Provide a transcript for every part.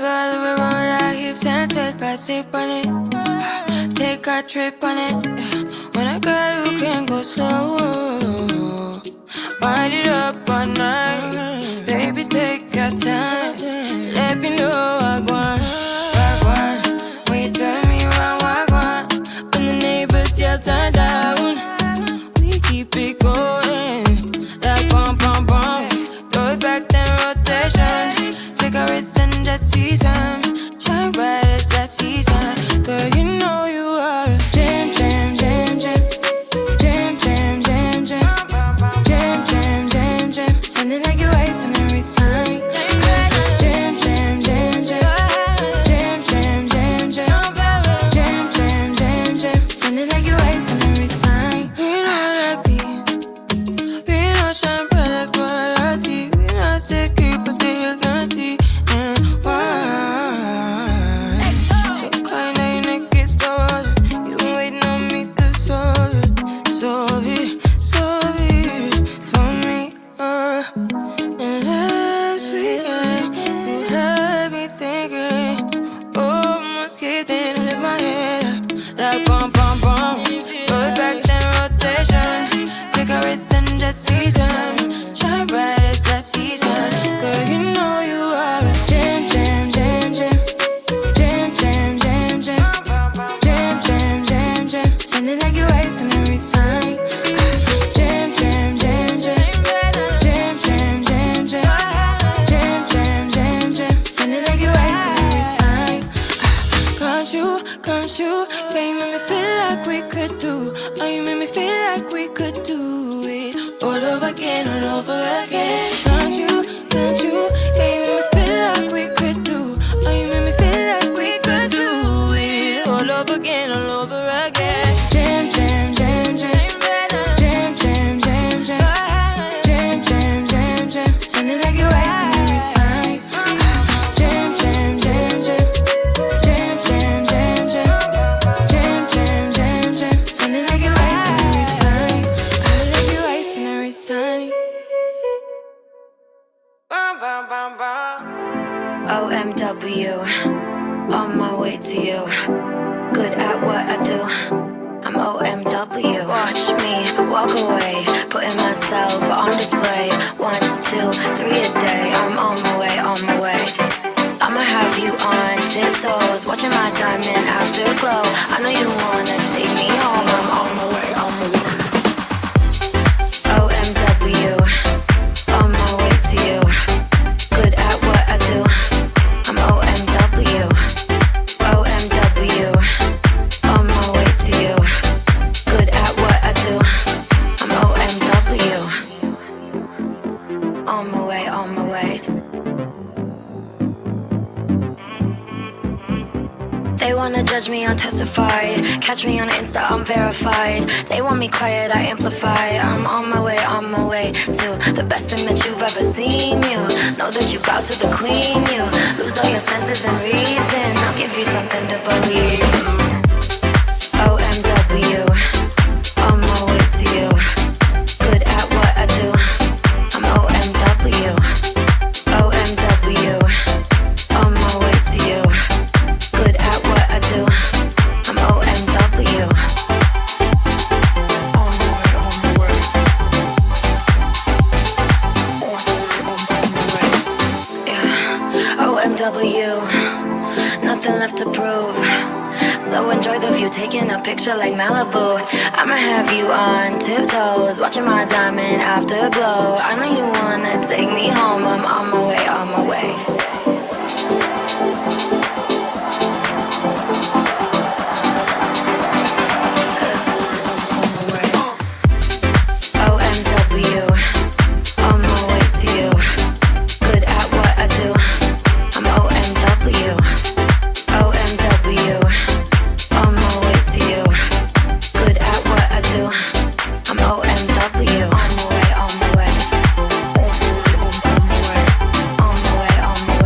girl, we roll our hips and take a sip on it. Take a trip on it. When a girl who can go slow, wind it up all night. Baby, take your time. Let me know I want. When you turn me around, I want. When the neighbors yell, turn down. We keep it going. Like bum, bum, bum. Throw it back, then rotation. Figure it's in the season. Shine bright as that season. Girl, you know you are a jam, jam, jam, jam. Jam, jam, jam, jam. Jam, jam, jam, jam. Sounding like you're wasting every time. Jam, jam, jam, jam. Jam, jam, jam, jam. Jam, jam, jam, jam. Sounding like you're wasting every time. We know like me. We know shine bright like royalty. We know sticky, but they are guilty. And why? So kinda your neck is cold. You been waiting on me to solve it. Solve it, solve it for me. And last weekend, you had me thinking. Oh, mosquitoing all in my head. Like bum, bum, bum. Throw it back, then rotation. Figure it's in the season. Shine bright as that season. Girl, you know you are a jam, jam, jam, jam. Jam, jam, jam, jam. Jam, jam, jam, jam. Sounding like you're wasting every time. Jam, jam, jam, jam. Jam, jam, jam, jam. Jam, jam, jam, jam. Sounding like you're wasting every time. Can't you? Yeah, you make me feel like we could do. Oh, you make me feel like we could do it all over again, all over again. Can't you? Yeah, you make me feel like we could do. Oh, you make me feel like we could do it all over again, all over again. Jam, jam, jam, jam. Jam, jam, jam, jam. Jam, jam, jam, jam. Sounding like you're wasting every time. Jam, jam, jam, jam. Jam, jam, jam, jam. Jam, jam, jam, jam. Sounding like you're wasting every time. Sounding like you're wasting every time. Bum, bum, bum, bum. OMW, on my way to you. Good at what I do. I'm OMW. Watch me walk away, putting myself on display. 1, 2, 3 a day. I'm on my way, on my way. I'ma have you on tiptoes, watching my diamond afterglow. I know you wanna take me home. I'm on my way, on my way. OMW, on my way to you. Good at what I do. I'm OMW. OMW, on my way to you. Good at what I do. I'm OMW. On my way, on my way. They wanna judge me, I'll testify. Catch me on Insta, I'm verified. They want me quiet, I amplify. I'm on my way to the best thing that you've ever seen. You know that you bow to the queen. You lose all your senses and reason. I'll give you something to believe. OMW, on my way to you. Good at what I do. I'm OMW. OMW, on my way to you. Good at what I do. I'm OMW. On my way, on my way. Yeah, OMW. Nothing left to prove. So enjoy the view, taking a picture like Malibu. I'ma have you on tiptoes, watching my diamond afterglow. I know you wanna take me home. I'm on my way, on my way. OMW, on my way to you. Good at what I do. I'm OMW. OMW, on my way to you. Good at what I do. I'm OMW. On my way, on my way. On my way, on my way.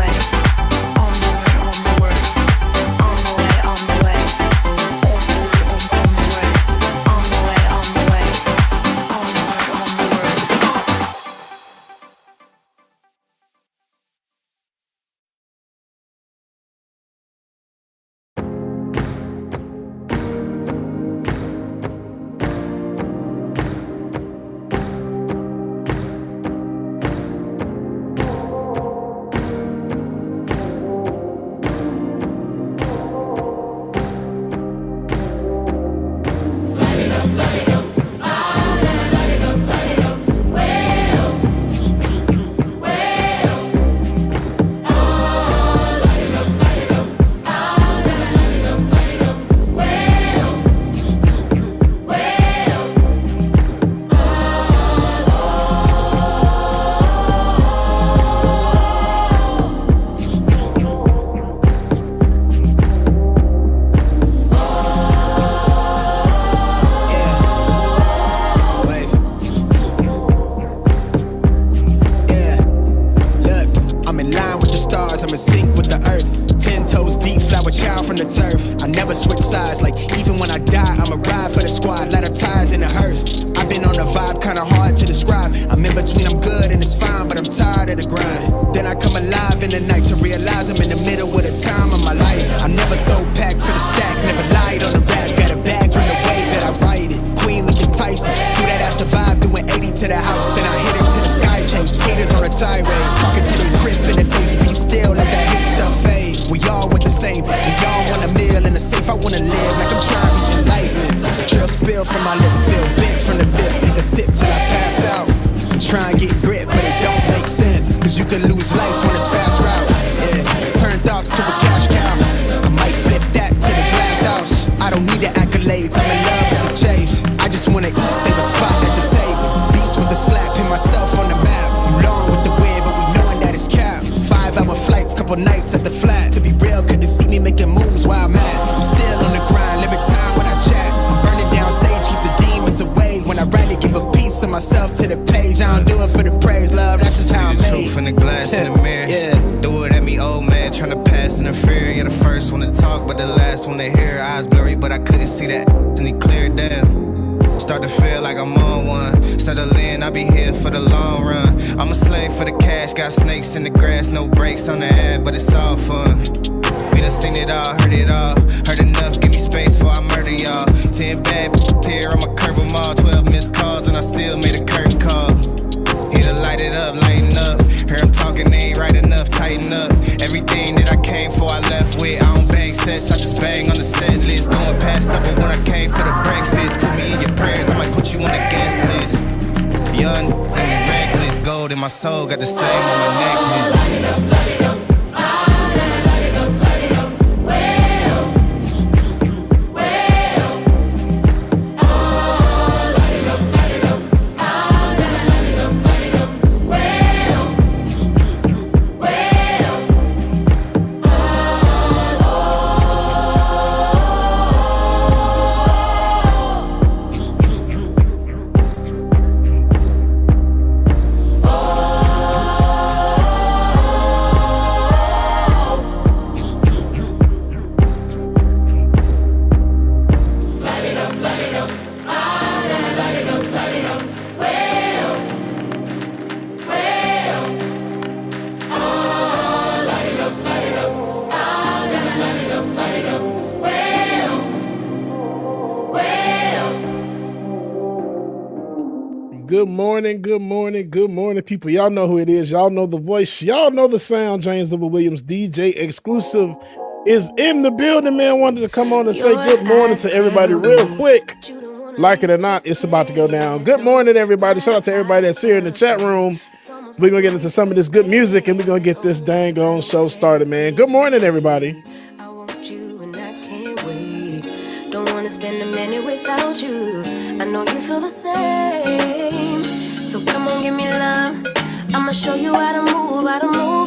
with the earth. 10 toes deep, flower child from the turf. I never switch sides, like even when I die, I'ma ride for the squad, let her ties in the hearse. I've been on a vibe, kinda hard to describe. I'm in between, I'm good and it's fine, but I'm tired of the grind. Then I come alive in the night to realize I'm in the middle of the time of my life. I never so packed for the stack, never lied on the rap. Got a bag from the way that I write it. Queen looking Tyson, through that I survived, doing 80 to the house. Then I hit her to the sky, changed haters on a tirade. Talking to their crib in the face, be still, let that hate stuff fade. We all want the same, we all want a meal in the safe. I wanna live like I'm trying to reach enlightenment. Trail spill from my lips, feel big from the bib. Take a sip till I pass out. I'm trying to get grip, but it don't make sense. Cause you could lose life on this fast route. Yeah, turn thoughts to a cash cow. I might flip that to the glass house. I don't need the accolades, I'm in love with the chase. I just wanna eat, save a spot at the table. Beast with the slap, pin myself on the map. You long with the wind, but we knowing that it's cap. 5-hour flights, couple nights at the flat. To be real, couldn't see me making moves while I'm at. I'm still on the grind, limit time when I chat. I'm burning down sage, keep the demons away. When I write it, give a piece of myself to the page. I don't do it for the praise, love, that's just how I'm made. See the truth in the glass in the mirror. Yeah. Do it at me, old man, tryna pass in the fear. You're the first one to talk, but the last one to hear. Eyes blurry, but I couldn't see that, and he cleared down. Start to feel like I'm on one. Settle in, I'll be here for the long run. I'm a slave for the cash, got snakes in the grass, no brakes on the ad, but it's all fun. We done seen it all, heard it all. Heard enough, give me space before I murder y'all. 10 bad here, I'ma curve them all. 12 missed calls, and I still made a curtain call. Here to light it up, lighten up. Hear him talking, they ain't right enough, tighten up. Everything that I came for, I left with. I don't bang sets, I just bang on the set list. Going past supper when I came for the breakfast. Put me in your prayers, I might put you on the guest list. Young, tell me reckless. Gold in my soul, got the same on my necklace. Light it up, light it up. Light it up, light it up. Well, well. Oh, light it up, light it up. Ah, light it up, light it up. Well, well. Good morning, good morning, good morning, people. Y'all know who it is. Y'all know the voice. Y'all know the sound. James W. Williams, DJ Exclusive, is in the building, man. Wanted to come on and say good morning to everybody real quick. Like it or not, it's about to go down. Good morning, everybody. Shout out to everybody that's here in the chat room. We're going to get into some of this good music, and we're going to get this dang on show started, man. Good morning, everybody. I want you and I can't wait. Don't wanna spend a minute without you. I know you feel the same. So come on, give me love. I'ma show you how to move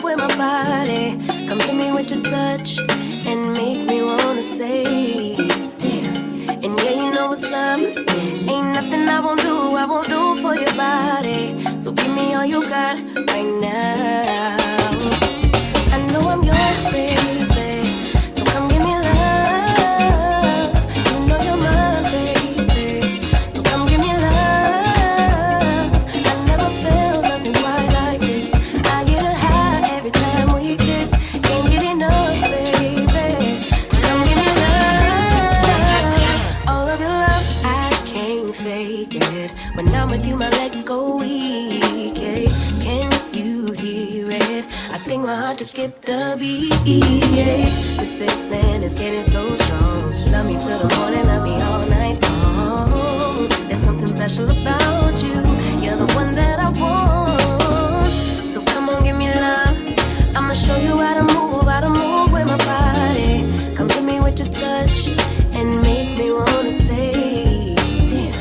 with my body. Come hit me with your touch and make me wanna say, damn. And yeah, you know what's up. Ain't nothing I won't do for your body. So give me all you got right now. I know I'm yours, baby. So come give me love. You know you're mine, baby. So come give me love. I never felt nothing quite like this. I get a high every time we kiss. Can't get enough, baby. So come give me love. All of your love, I can't fake it. When I'm with you, my legs go weak. Yeah. Can you hear it? I think my heart just skipped a beat. Yeah. This feeling is getting so strong. Love me till the morning, love me all night long. There's something special about you. You're the one that I want. So come on, give me love. I'ma show you how to move with my body. Come hit me with your touch and make me wanna say, damn.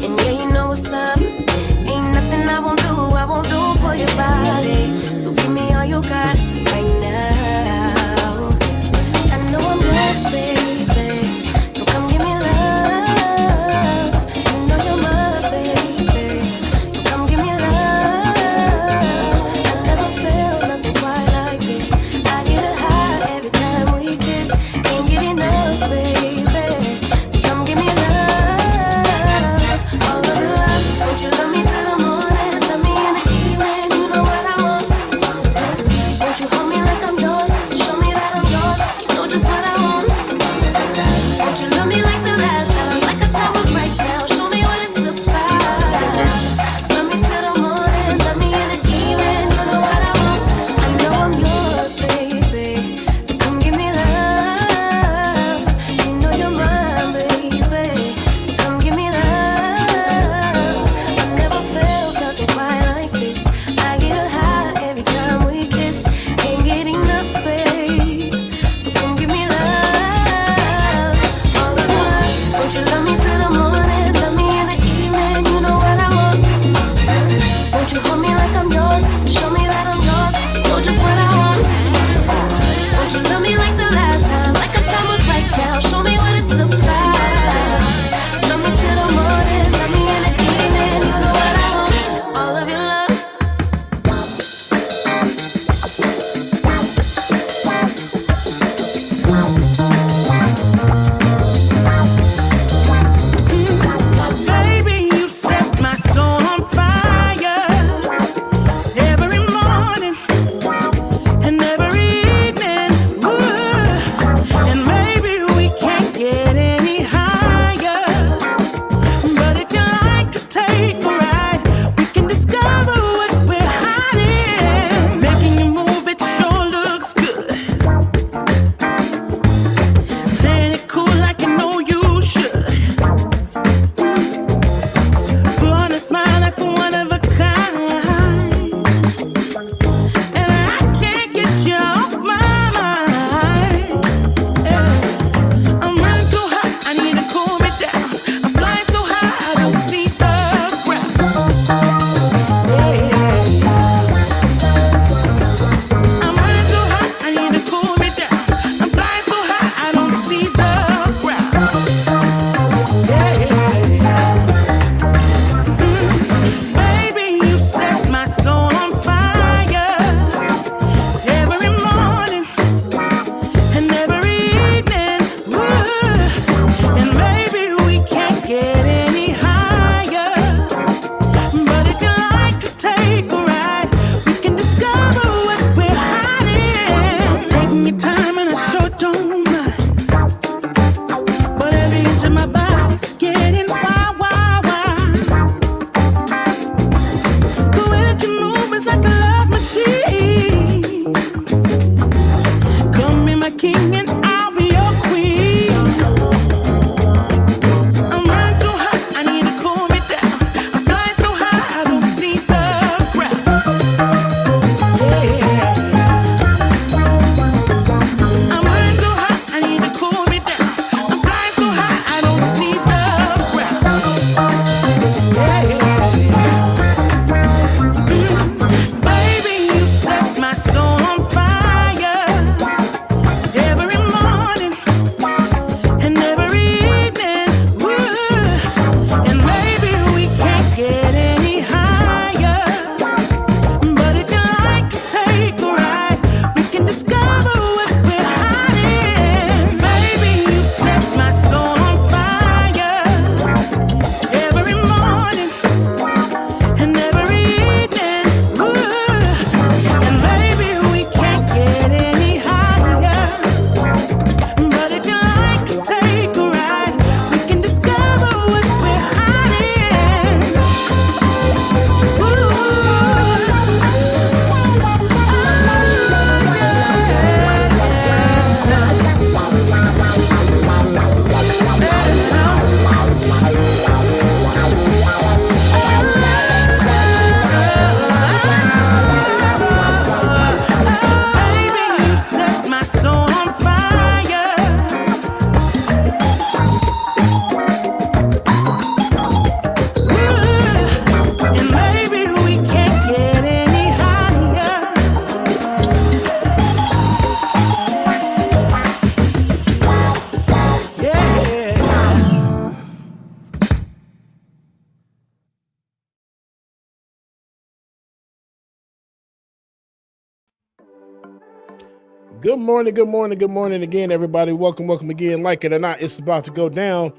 And yeah, you know what's up. Ain't nothing I won't do for your body. So give me all you got right now. I know I'm blessed, baby. So come give me love. You know you're my baby. So come give me love. Good morning, good morning, good morning again, everybody. Welcome again. Like it or not, it's about to go down.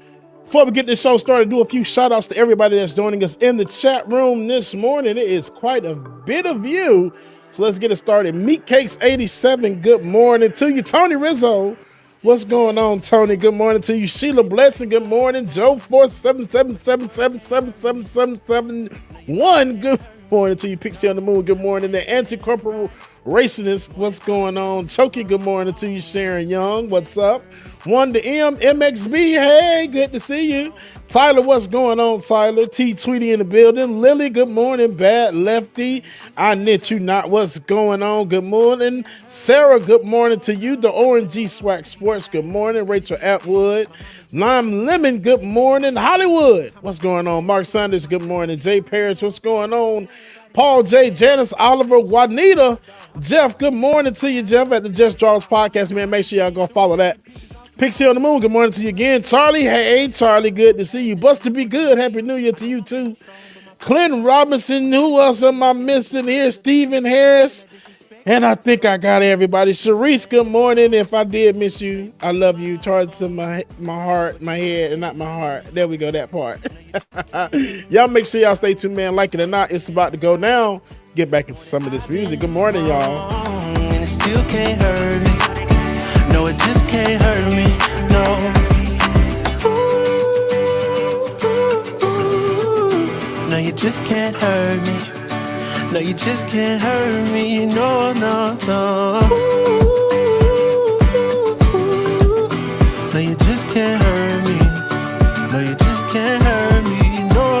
Before we get this show started, do a few shout outs to everybody that's joining us in the chat room this morning. It is quite a bit of you. So let's get it started. Meat Cakes 87, good morning to you. Tony Rizzo, what's going on, Tony? Good morning to you. Sheila Bledson, good morning. Joe 47777777771, good morning to you. Pixie on the Moon, good morning. The Anti-Corporal Racist, what's going on? Choky, good morning to you. Sharon Young, what's up? Wanda M, MXB, hey, good to see you. Tyler, what's going on, Tyler? T Tweety in the building. Lily, good morning. Bad Lefty, I knit you not, what's going on? Good morning. Sarah, good morning to you. The ONG Swag Sports, good morning. Rachel Atwood. Lime Lemon, good morning. Hollywood, what's going on? Mark Sanders, good morning. Jay Parrish, what's going on? Paul J, Janice, Oliver, Juanita, Jeff, good morning to you, Jeff, at the Just Draws Podcast, man. Make sure y'all go follow that. Pixie on the Moon, good morning to you again. Charlie, hey, Charlie, good to see you. Buster, be good. Happy New Year to you, too. Clinton Robinson, who else am I missing here? Stephen Harris, and I think I got everybody. Sharice, good morning. If I did miss you, I love you. Charge to my heart, my head, and not my heart. There we go, that part. Y'all make sure y'all stay tuned, man. Like it or not, it's about to go down. Get back into some of this music. Good morning, y'all. And it still can't hurt me. No, it just can't hurt me. No. No, you just can't hurt me. No, you just can't hurt me. No, no, no. No, you just can't hurt me. No, you just can't hurt me. No.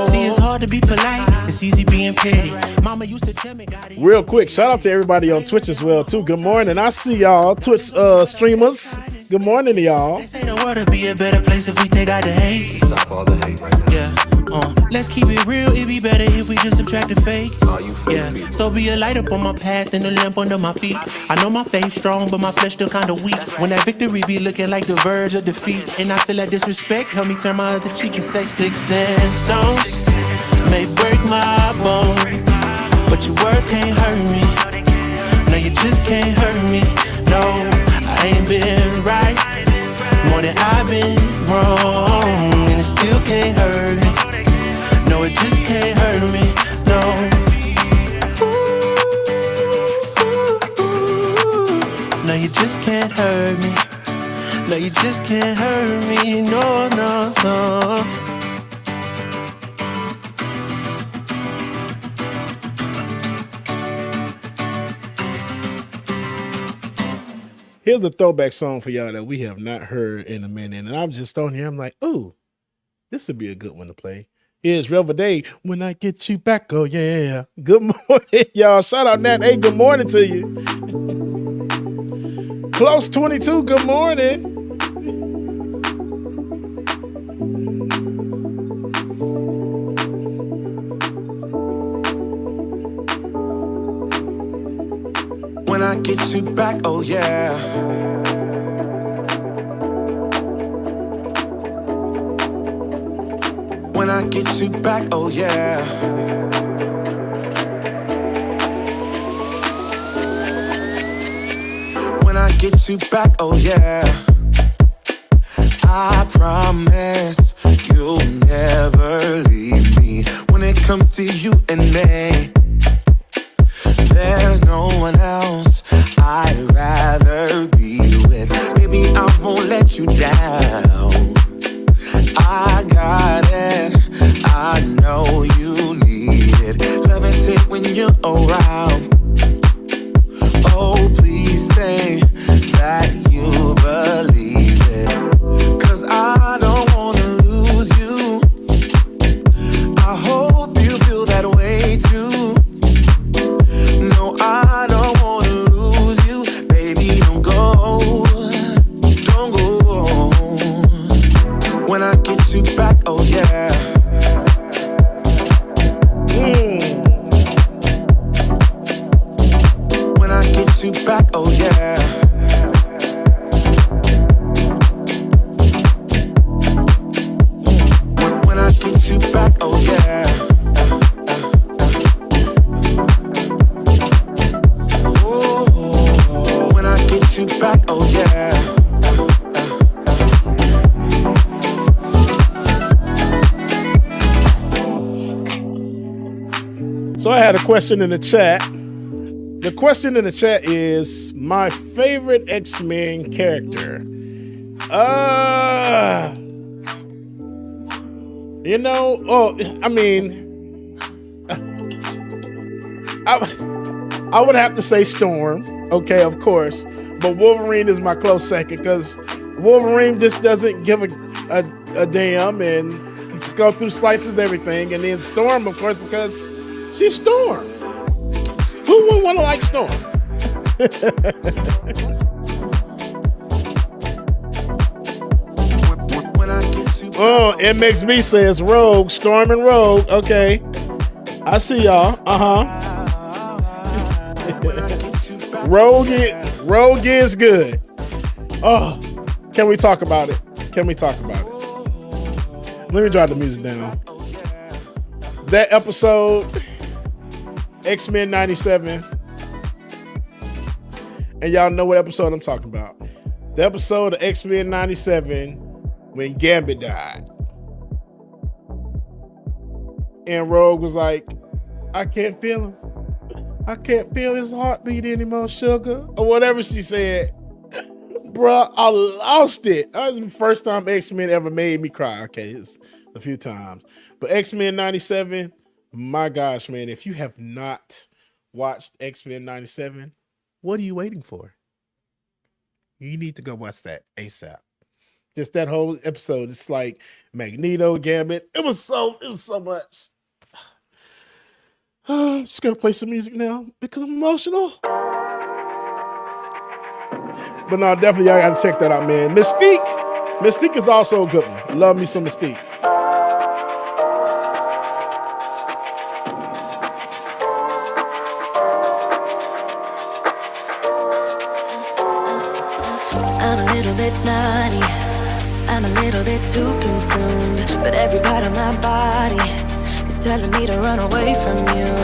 See, it's hard to be polite. It's easy being petty. Mama used to tell me, real quick, shout out to everybody on Twitch as well, too. Good morning. I see y'all, Twitch streamers. Good morning to y'all. They say the world would be a better place if we take out the hate. Stop all the hate right now. Yeah. Let's keep it real. It'd be better if we just subtract the fake. Oh, you fake Yeah. me. So be a light up on my path and a lamp under my feet. I know my faith's strong, but my flesh still kinda weak. When that victory be looking like the verge of defeat, and I feel like disrespect, help me turn my other cheek and say sticks and stones may break my bone, but your words can't hurt me. No, you just can't hurt me. No, I ain't been right more than I've been wrong, and it still can't hurt me. No, it just can't hurt me. No. No, you just can't hurt me. No, you just can't hurt me. No, no, no. Here's a throwback song for y'all that we have not heard in a minute. And I'm just on here, I'm like, ooh, this would be a good one to play. Here's Revel Day, When I Get You Back, oh yeah. Good morning, y'all. Shout out Nat. Hey, good morning to you. Close 22, good morning. When I get you back, oh yeah. When I get you back, oh yeah. When I get you back, oh yeah. I promise you'll never leave me. When it comes to you and me, there's no one else I'd rather be with. Baby, I won't let you down. I got it, I know you need it. Love is it when you're around. Oh, please say that you believe it, 'cause I don't wanna lose you. I hope you feel that way too. No, I don't wanna lose you. Baby, don't go. Don't go. When I get you back, oh yeah. get you back, oh yeah. So I had a question in the chat. The question in the chat is my favorite X-Men character. I would have to say Storm. Okay, of course. But Wolverine is my close second because Wolverine just doesn't give a damn and he just go through slices of everything. And then Storm, of course, because she's Storm. Who wouldn't want to like Storm? Oh, MXB says Rogue, Storm and Rogue. Okay. I see y'all. Rogue is good. Oh, can we talk about it? Let me drop the music down. That episode, X-Men 97. And y'all know what episode I'm talking about. The episode of X-Men 97 when Gambit died. And Rogue was like, I can't feel him. I can't feel his heartbeat anymore, sugar. Or whatever she said. Bruh, I lost it. That was the first time X-Men ever made me cry. Okay, it's a few times. But X-Men 97, my gosh, man, if you have not watched X-Men 97, what are you waiting for? You need to go watch that ASAP. Just that whole episode. It's like Magneto, Gambit. It was so much. I'm just gonna play some music now because I'm emotional. But no, definitely y'all gotta check that out, man. Mystique is also a good one. Love me some Mystique. I'm a little bit naughty, I'm a little bit too consumed, but every part of my body is telling me to run away from you.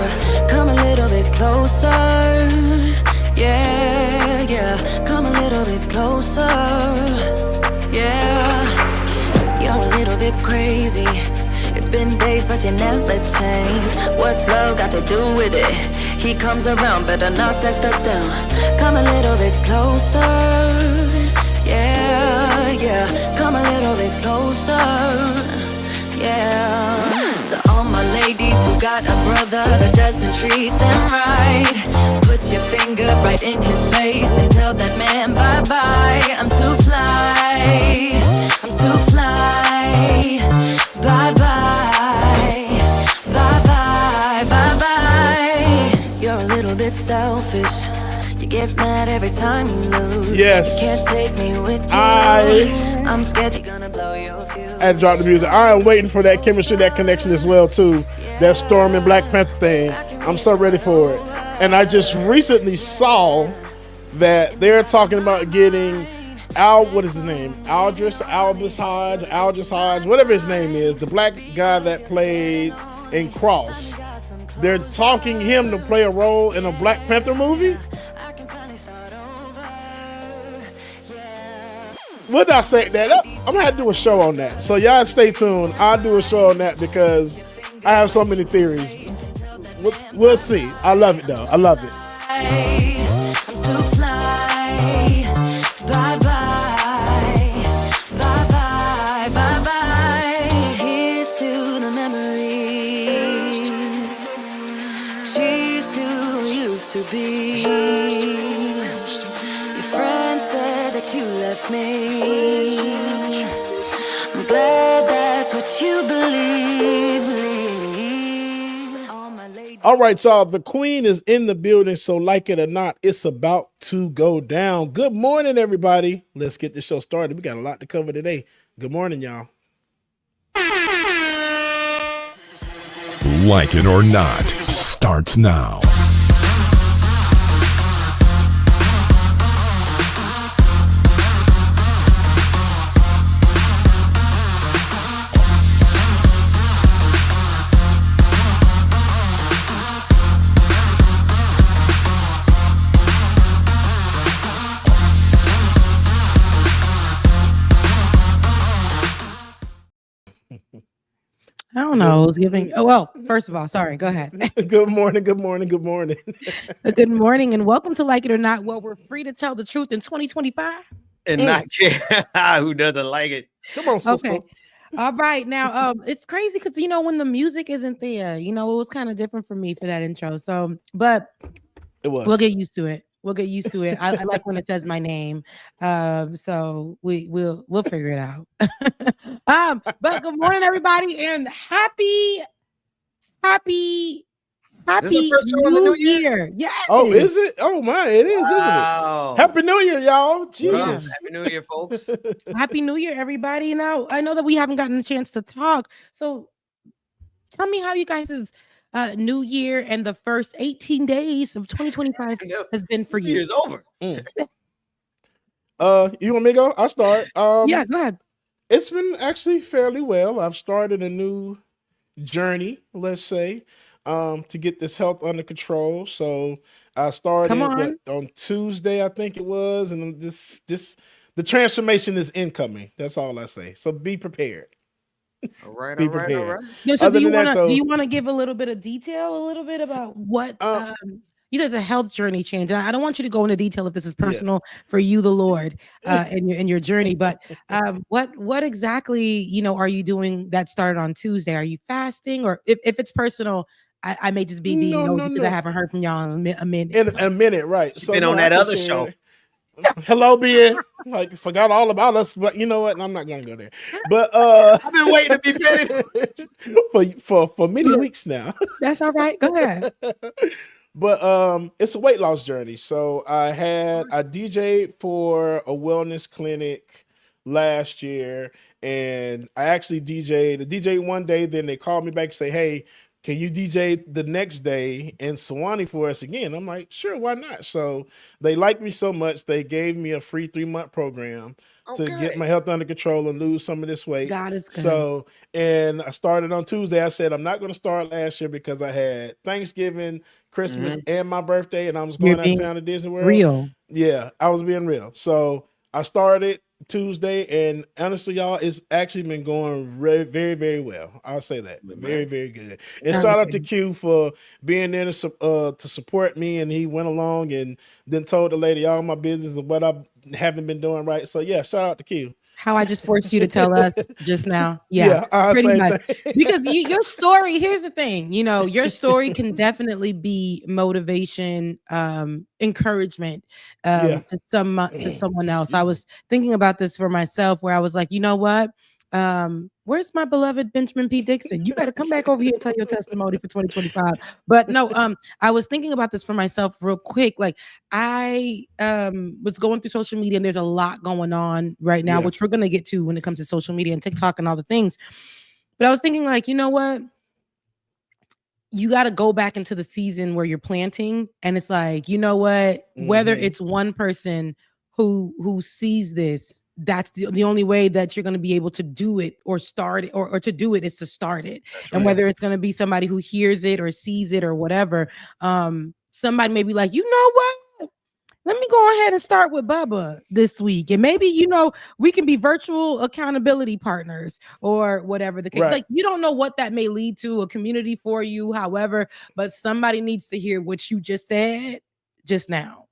Come a little bit closer, yeah, yeah. Come a little bit closer, yeah. You're a little bit crazy. It's been days, but you never change. What's love got to do with it? He comes around, better knock that stuff down. Come a little bit closer, yeah, yeah. Come a little bit closer, yeah. To all my ladies who got a brother that doesn't treat them right, put your finger right in his face and tell that man bye-bye. I'm too fly, I'm too fly. Bye-bye, bye-bye, bye-bye. You're a little bit selfish. You get mad every time you lose. Yes. You can't take me with you. I'm scared you're gonna blow your fuse. I had to drop the music. I am waiting for that chemistry, that connection as well too. That Storm and Black Panther thing. I'm so ready for it. And I just recently saw that they're talking about getting what is his name? Aldris Hodge, whatever his name is, the black guy that played in Cross. They're talking him to play a role in a Black Panther movie. Would I say that up? I'm gonna have to do a show on that. So y'all stay tuned. I'll do a show on that because I have so many theories. We'll see. I love it though. I love it. I'm too fly. Bye-bye. Bye-bye. Bye-bye. Here's to the memories. Cheers to who used to be. Your friend said that you left me. I'm glad that's what you believe. All right, y'all. The queen is in the building, so like it or not, it's about to go down. Good morning, everybody. Let's get the show started. We got a lot to cover today. Good morning, y'all. Like it or not starts now. I don't know. Who's giving? Oh, well, first of all, sorry. Go ahead. Good morning. Good morning. Good morning. Good morning and welcome to Like It or Not. Well, we're free to tell the truth in 2025. And not care who doesn't like it. Come on, sister. Okay. All right. Now, it's crazy because when the music isn't there, it was kind of different for me for that intro. So, but It was. we'll get used to it. We'll get used to it. I like when it says my name. So we'll figure it out. But good morning, everybody, and happy This is the first show of the New new year? Year. Yes. Oh, is it? Oh my, it is, isn't Wow. it? Happy New Year, y'all. Jesus. Wow. Happy New Year, folks. Happy New Year, everybody. Now, I know that we haven't gotten a chance to talk. So tell me how you guys' New Year and the first 18 days of 2025 has been for New you. Year's over. You want me to go? I'll start. Yeah, go ahead. It's been actually fairly well. I've started a new journey, let's say, to get this health under control. So I started Come on. on Tuesday, I think it was, and the transformation is incoming. That's all I say. So be prepared. All right, Be all right, all prepared. right. Yeah, so Other do than that, though, you want to give a little bit of detail, a little bit about what you said, a health journey change? And I don't want you to go into detail if this is personal for you, the Lord, in your journey. But what exactly are you doing that started on Tuesday? Are you fasting, or if it's personal? I may just be being nosy because I haven't heard from y'all in a minute. in a minute, right? She's been on that other show. Hello, Ben. Like forgot all about us, but you know what? I'm not gonna go there. But I've been waiting to be petty for many weeks now. That's all right. Go ahead. But it's a weight loss journey. So I DJ'd for a wellness clinic last year, and I actually DJ'd one day. Then they called me back and say, "Hey, can you DJ the next day in Sewanee for us again?" I'm like, sure, why not? So they liked me so much, they gave me a free 3-month program to get my health under control and lose some of this weight. God is good. So, and I started on Tuesday. I said, I'm not going to start last year because I had Thanksgiving, Christmas, and my birthday, and I was going out of town to Disney World. Real. Yeah, I was being real. So I started Tuesday, and honestly, y'all, it's actually been going very, very, very well. I'll say that. Very, very good. And shout out to Q for being there to support me, and he went along and then told the lady all my business of what I haven't been doing right. So yeah, shout out to Q. How I just forced you to tell us just now. Yeah, pretty much. Because your story, here's the thing, your story can definitely be motivation, encouragement to someone else. I was thinking about this for myself where I was like, you know what? Where's my beloved Benjamin P. Dixon? You better come back over here and tell your testimony for 2025. But no, I was thinking about this for myself real quick. Like I was going through social media, and there's a lot going on right now, which we're gonna get to when it comes to social media and TikTok and all the things. But I was thinking, like, you know what? You got to go back into the season where you're planting, and it's like, you know what? Whether it's one person who sees this, that's the only way that you're going to be able to do it or start it or to do it is to start it. And whether it's going to be somebody who hears it or sees it or whatever, somebody may be like, you know what? Let me go ahead and start with Bubba this week. And maybe, we can be virtual accountability partners or whatever the case. Like, you don't know what that may lead to, a community for you, however, but somebody needs to hear what you just said just now.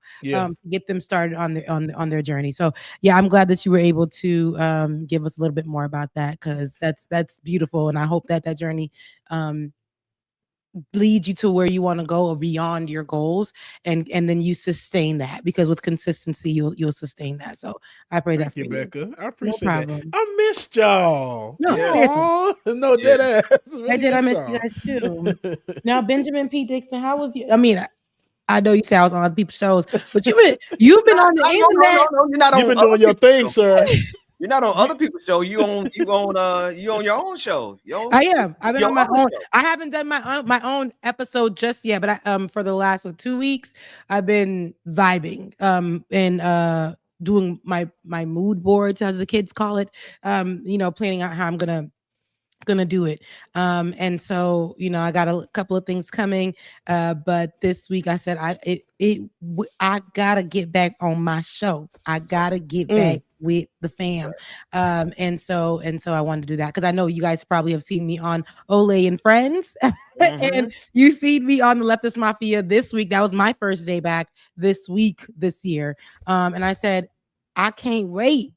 Get them started on their journey. So yeah, I'm glad that you were able to give us a little bit more about that, because that's beautiful, and I hope that journey leads you to where you want to go or beyond your goals, and then you sustain that, because with consistency you'll sustain that. So I pray that for you, Becca. I appreciate that. problem. I missed y'all. No, seriously. No, dead ass. I did. I missed you guys too. Now, Benjamin P. Dixon, how was you? I mean, I know you say I was on other people's shows, but you've been on the internet. No, you're not on. You've been doing your thing, sir. You're not on other people's show. You on your own show. I am. I've been on my own. I haven't done my own episode just yet, but I for the last 2 weeks, I've been vibing and doing my mood boards, as the kids call it. Planning out how I'm gonna gonna do it. And so, you know, I got a couple of things coming, but this week I said I gotta get back on my show. I gotta get back with the fam. And so I wanted to do that because I know you guys probably have seen me on Olay and Friends. And you seen me on the Leftist Mafia this week. That was my first day back this year. And I said, I can't wait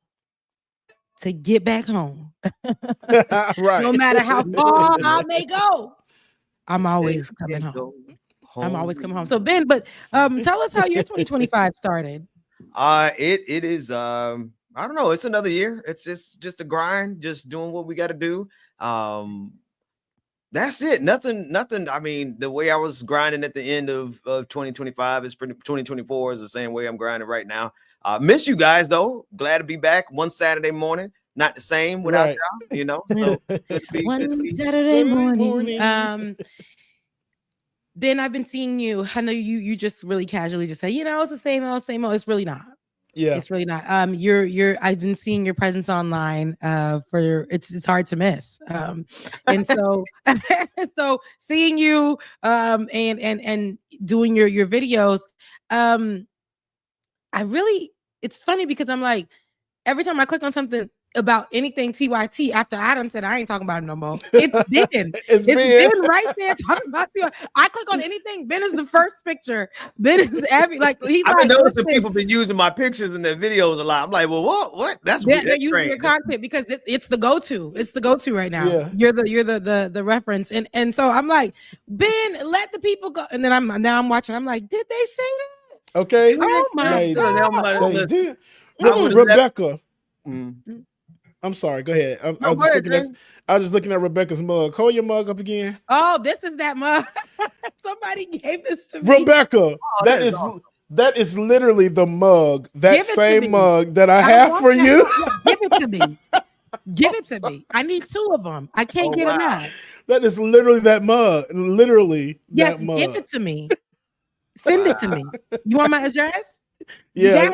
to get back home. Right. No matter how far I may go, I'm always coming home. I'm always coming home. So Ben, but tell us how your 2025 started. It is I don't know, it's another year. It's just a grind, just doing what we got to do. That's it. Nothing. I mean, the way I was grinding at the end of 2025 is 2024 is the same way I'm grinding right now. Miss you guys though. Glad to be back one Saturday morning. Not the same without y'all, you know. So one Saturday morning. Then I've been seeing you. I know you just really casually just say, you know, it's the same old, same old. It's really not. Yeah, it's really not. I've been seeing your presence online it's hard to miss. And so so seeing you and doing your videos, it's funny because I'm like, every time I click on something about anything TYT after Adam said I ain't talking about it no more. It's Ben. it's Ben right there talking about TYT. I click on anything. Ben is the first picture. Ben is I've been noticing people been using my pictures in their videos a lot. I'm like, well, what? That's weird. They're using your content because it's the go-to. It's the go-to right now. Yeah. You're the reference. And so I'm like, Ben, let the people go. And then I'm watching. I'm like, did they say that? Okay. Oh my God. They did. Rebecca. I'm sorry. Go ahead. I was just looking at Rebecca's mug. Hold your mug up again. Oh, this is that mug. Somebody gave this to me. Rebecca, that is literally the mug. That same mug that I have for you. Give it to me. Give it to me. I need 2 of them. I can't get enough. That is literally that mug. Literally that mug. Give it to me. Send it to me. You want my address? Yeah,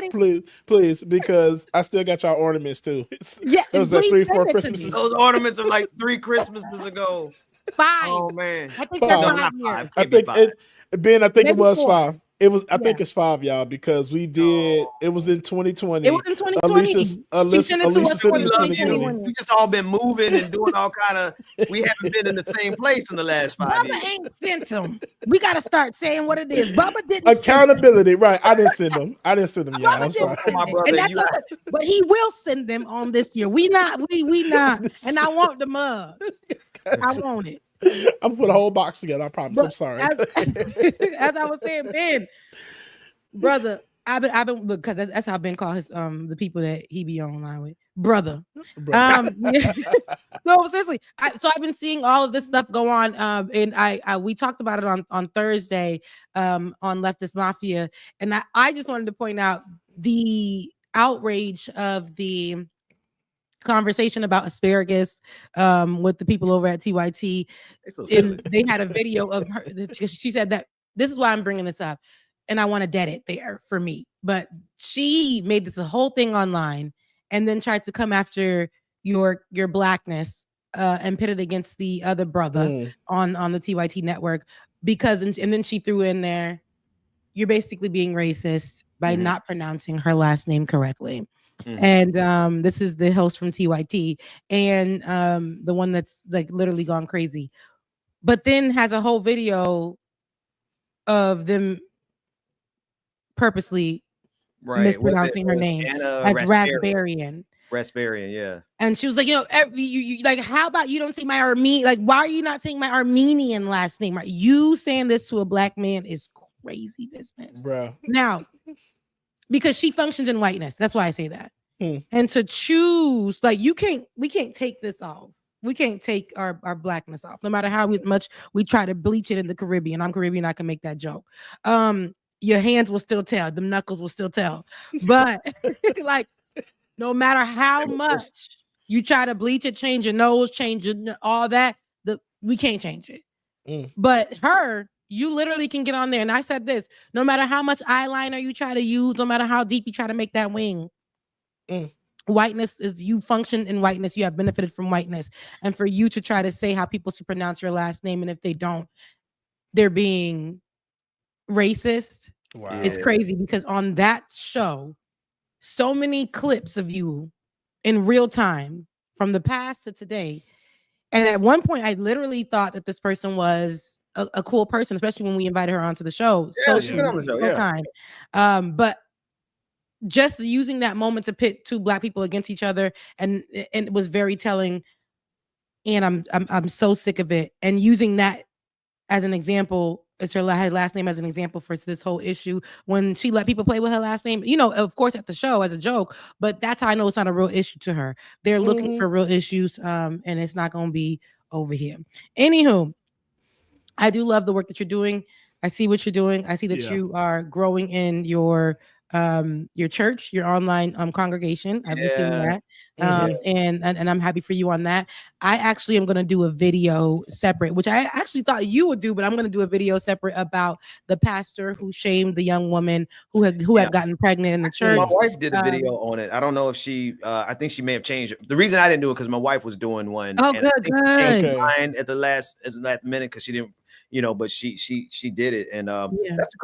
please, because I still got y'all ornaments too. Those are 3-4 Christmases. Those ornaments are like 3 Christmases ago. 5. Oh man, I think that's 5 years. I think it was 5. I think it's 5, y'all, because we did. It was in 2020. It was in 2020. We just all been moving and doing all kind of. We haven't been in the same place in the last 5 years. Bubba ain't sent them. We got to start saying what it is. Bubba didn't. Accountability, right? I didn't send them. y'all. I'm sorry. But he will send them on this year. We not. And I want the mug. I want it. I'm put a whole box together. I promise. I'm sorry. As I was saying, Ben, brother, I've been look because that's how Ben calls his the people that he be online with, brother. No, seriously. So I've been seeing all of this stuff go on. And we talked about it on Thursday on Leftist Mafia, and I just wanted to point out the outrage of the conversation about asparagus with the people over at TYT. And they had a video of her. She said that this is why I'm bringing this up, and I want to dead it there for me. But she made this a whole thing online, and then tried to come after your blackness and pit it against the other brother on the TYT network because, and then she threw in there, you're basically being racist by not pronouncing her last name correctly. And this is the host from TYT and the one that's like literally gone crazy, but then has a whole video of them purposely mispronouncing her name as Raspberrian. Raspberrian, yeah. And she was like, you like, how about you don't say my Armenian? Like, why are you not saying my Armenian last name? Right? You saying this to a black man is crazy business, bro. Now. Because she functions in whiteness. That's why I say that. And to choose, like, we can't take this off. We can't take our blackness off, no matter how much we try to bleach it in the Caribbean. I'm Caribbean, I can make that joke. Your hands will still tell, the knuckles will still tell. But like, no matter how much you try to bleach it, change your nose, change all that, we can't change it. But her, you literally can get on there. And I said this, no matter how much eyeliner you try to use, no matter how deep you try to make that wing, whiteness is, you function in whiteness, you have benefited from whiteness, and for you to try to say how people should pronounce your last name, and if they don't, they're being racist. Wow. It's crazy, because on that show, so many clips of you in real time from the past to today. And at one point, I literally thought that this person was a cool person, especially when we invited her onto the show. Yeah, she's been on the show. So kind. But just using that moment to pit two Black people against each other, and it was very telling. And I'm so sick of it. And using that as an example, it's her last name as an example for this whole issue, when she let people play with her last name, of course at the show as a joke, but that's how I know it's not a real issue to her. They're looking for real issues, and it's not going to be over here. Anywho, I do love the work that you're doing. I see what you're doing. I see that you are growing in your church, your online congregation. I've been seeing that. And I'm happy for you on that. I actually am going to do a video separate, which I actually thought you would do, but I'm going to do a video separate about the pastor who shamed the young woman who had gotten pregnant in the church. My wife did a video on it. I don't know if she I think she may have changed it. The reason I didn't do it because my wife was doing one. Oh, good. At the last minute because she didn't, but she did it, and that's a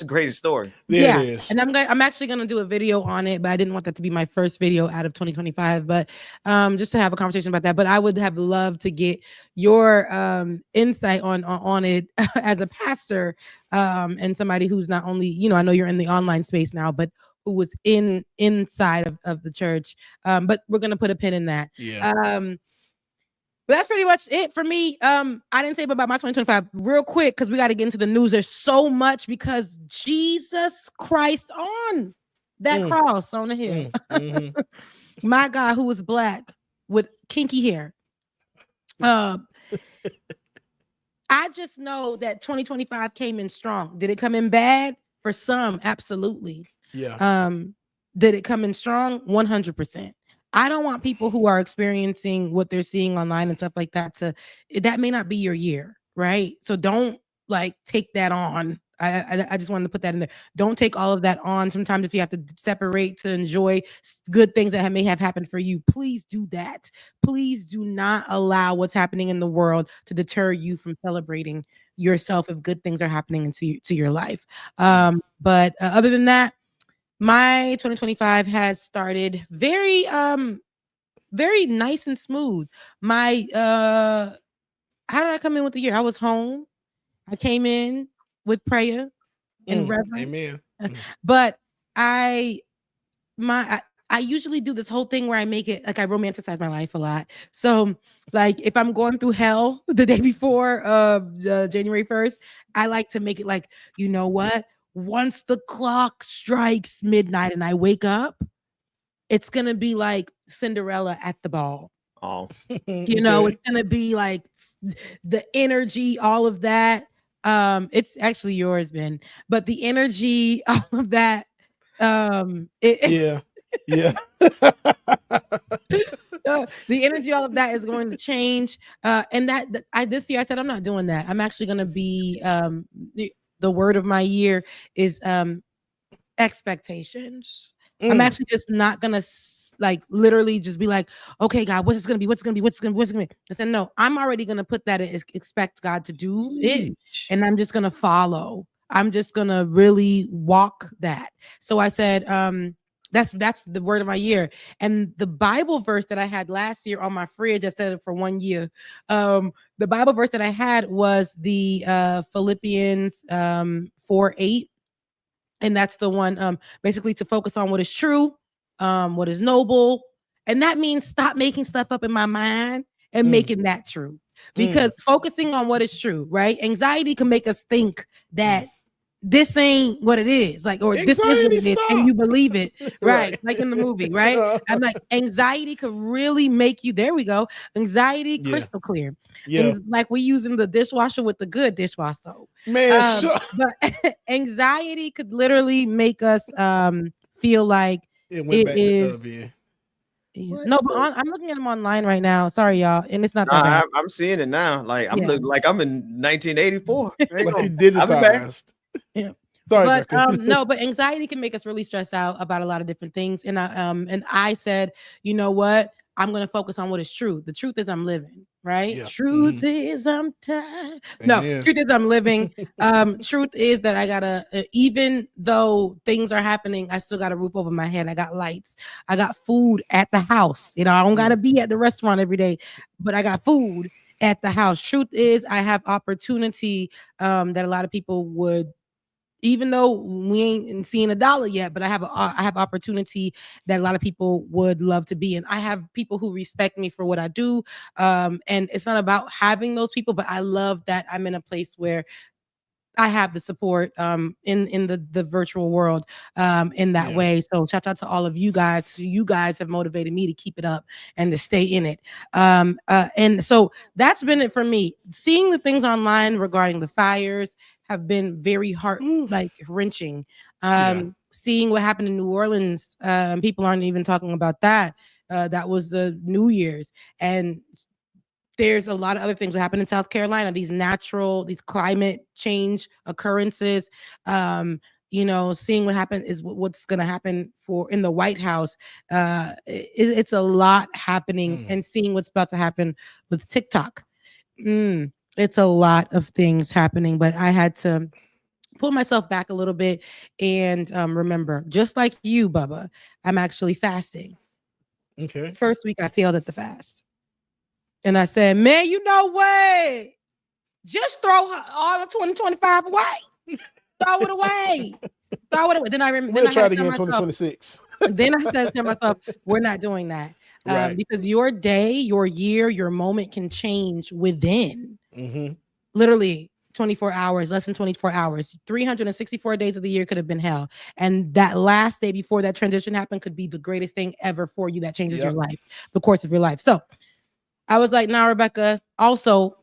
crazy story. Yeah, it is. And I'm actually gonna do a video on it, but I didn't want that to be my first video out of 2025. But just to have a conversation about that. But I would have loved to get your insight on it as a pastor, and somebody who's not only, I know you're in the online space now, but who was inside of the church. But we're gonna put a pin in that. Yeah. But that's pretty much it for me. I didn't say about my 2025 real quick because we got to get into the news. There's so much, because Jesus Christ on that cross on the hill. My God, who was Black with kinky hair. I just know that 2025 came in strong. Did it come in bad? For some, absolutely. Yeah. Did it come in strong? 100%. I don't want people who are experiencing what they're seeing online and stuff like that that may not be your year, right? So don't take that on. I just wanted to put that in there. Don't take all of that on. Sometimes if you have to separate to enjoy good things that may have happened for you, please do that. Please do not allow what's happening in the world to deter you from celebrating yourself if good things are happening into your life. But other than that, my 2025 has started very nice and smooth. My how did I come in with the year? I was home. I came in with prayer and reverence. Amen. But I usually do this whole thing where I make it like I romanticize my life a lot. So if I'm going through hell the day before January 1st, I like to make it like, you know what? Once the clock strikes midnight and I wake up, it's going to be like Cinderella at the ball. Oh, it's going to be like the energy, all of that. It's actually yours, Ben, but the energy, all of that. Yeah. The energy, all of that is going to change. And this year I said, I'm not doing that. I'm actually going to be, the word of my year is expectations. I'm actually just not gonna literally just be like, okay, God, what's it gonna be? What's it gonna be? I said, no, I'm already gonna put that in, expect God to do it, and I'm just gonna follow. I'm just gonna really walk that. So I said, that's the word of my year. And the Bible verse that I had last year on my fridge, I said it for 1 year. The Bible verse that I had was the Philippians 4:8. And that's the one basically to focus on what is true, what is noble. And that means stop making stuff up in my mind and making that true. Because focusing on what is true, right? Anxiety can make us think that this ain't what it is, or this is what it is, and you believe it, right? Like in the movie, right? I'm like, anxiety could really make you, there we go, anxiety crystal clear. Yeah. Like we're using the dishwasher with the good dishwasher soap. Man, but anxiety could literally make us feel like it is. No, but I'm looking at them online right now. Sorry, y'all, and it's not that bad. I'm seeing it now. I'm looking like I'm in 1984. Like you digitized. Yeah. Sorry, but no, but anxiety can make us really stress out about a lot of different things. And I said, you know what? I'm gonna focus on what is true. The truth is I'm living, right? Yeah. Truth is I'm tired. No, Amen. truth is I'm living. Truth is that I gotta, even though things are happening, I still got a roof over my head. I got lights. I got food at the house. You know, I don't gotta be at the restaurant every day, but I got food at the house. Truth is I have opportunity that a lot of people would, even though we ain't seeing $1 yet, but I have opportunity that a lot of people would love to be in. I have people who respect me for what I do. And it's not about having those people, but I love that I'm in a place where I have the support in the virtual world in that way. So shout out to all of you guys. You guys have motivated me to keep it up and to stay in it. And so that's been it for me. Seeing the things online regarding the fires have been very heart like wrenching. Seeing what happened in New Orleans, people aren't even talking about that. That was the New Year's, and there's a lot of other things that happen in South Carolina, these climate change occurrences. You know, seeing what happened is what's going to happen in the White House. It's a lot happening, and seeing what's about to happen with TikTok. It's a lot of things happening, but I had to pull myself back a little bit and remember, just like you, Bubba, I'm actually fasting. Okay. First week I failed at the fast. And I said, man, you know what? Just throw all of 2025 away. Throw it away. Throw it away. Then I remember. We'll try it again in 2026. Then I said to myself, we're not doing that. Because your day, your year, your moment can change within literally 24 hours, less than 24 hours. 364 days of the year could have been hell. And that last day before that transition happened could be the greatest thing ever for you that changes your life, the course of your life. So I was like, nah, Rebecca. Also,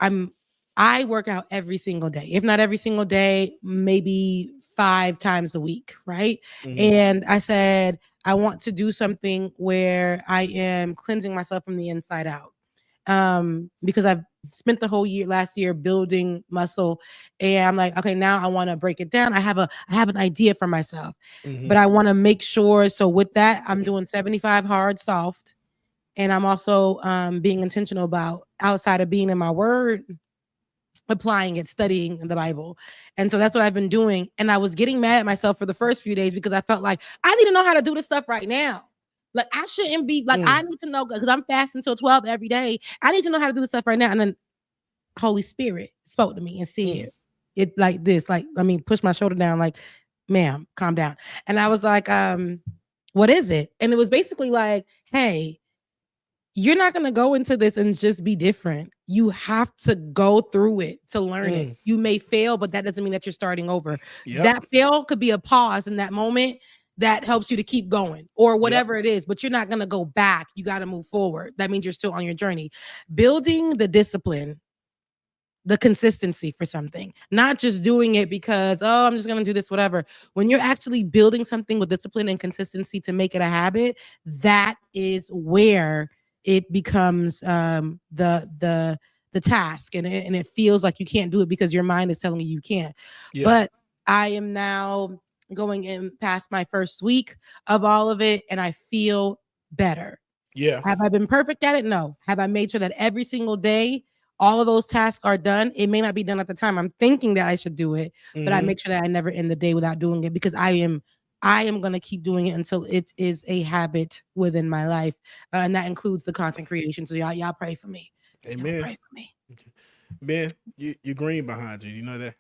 I work out every single day. If not every single day, maybe 5 times a week, right? And I said, I want to do something where I am cleansing myself from the inside out. Because I've spent the whole last year building muscle, and I'm like, okay, now I want to break it down. I have an idea for myself, but I want to make sure. So with that, I'm doing 75 hard, soft. And I'm also being intentional about, outside of being in my word, applying it, studying the Bible. And so that's what I've been doing. And I was getting mad at myself for the first few days because I felt like I need to know how to do this stuff right now. Like I shouldn't be like, I need to know, because I'm fasting till 12 every day. I need to know how to do this stuff right now. And then Holy Spirit spoke to me and said it like this, like, I mean, push my shoulder down, like, ma'am, calm down. And I was like, what is it? And it was basically like, hey, you're not going to go into this and just be different. You have to go through it to learn it. You may fail, but that doesn't mean that you're starting over. That fail could be a pause in that moment that helps you to keep going, or whatever it is, but you're not going to go back. You got to move forward. That means you're still on your journey. Building the discipline, the consistency for something, not just doing it because, oh, I'm just going to do this, whatever. When you're actually building something with discipline and consistency to make it a habit, that is where it becomes the task, and it feels like you can't do it because your mind is telling you can't. But I am now going in past my first week of all of it, and I feel better. Have I been perfect at it? No. Have I made sure that every single day all of those tasks are done? It may not be done at the time I'm thinking that I should do it, but I make sure that I never end the day without doing it, because I am going to keep doing it until it is a habit within my life. And that includes the content creation. So y'all pray for me. Amen. Y'all pray for me. Okay. Ben, you're green behind you. You know that?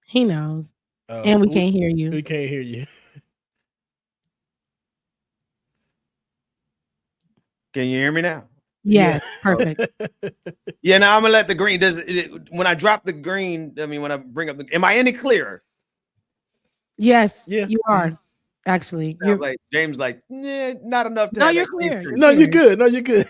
He knows. And we can't hear you. We can't hear you. Can you hear me now? Yes, perfect. Now I'm gonna let the green. When I drop the green, I mean, when I bring up am I any clearer? Yes, you are. Actually, sounds like James, like, not enough. No, you're clear. No, you're good. No, you're good.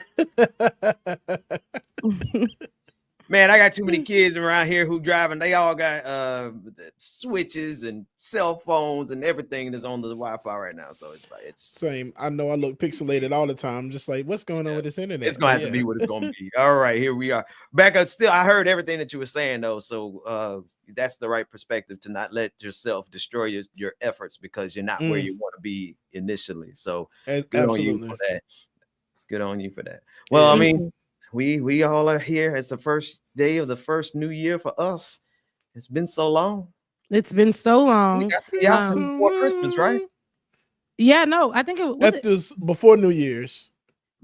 Man, I got too many kids around here who driving. They all got switches and cell phones and everything that's on the Wi-Fi right now. So it's like same. I know I look pixelated all the time. Just like, what's going on with this internet? It's gonna have to be what it's gonna be. All right, here we are. Becca, still, I heard everything that you were saying though. So that's the right perspective to not let yourself destroy your efforts because you're not where you want to be initially. So good on you for that. Good on you for that. Well, I mean, we all are here. It's the first day of the first new year for us. It's been so long. It's been so long. Before Christmas, right? Yeah, no, I think it was this before New Year's.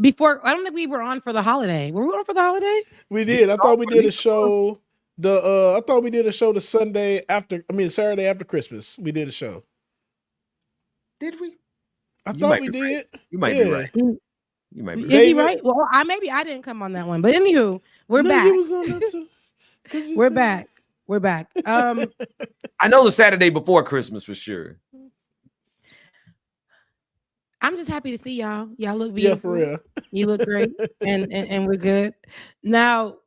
Before, I don't think we were on for the holiday. Were we on for the holiday? We did. I thought we did a show. I thought we did a show the Saturday after Christmas. We did a show. Did we? I thought we did. Right. You might be right. You might be right. Is he right? Well, maybe I didn't come on that one, but anywho, we're back. He was on that too. We're back. We're back. I know the Saturday before Christmas for sure. I'm just happy to see y'all. Y'all look beautiful. Yeah, for real. You look great, and we're good. Now,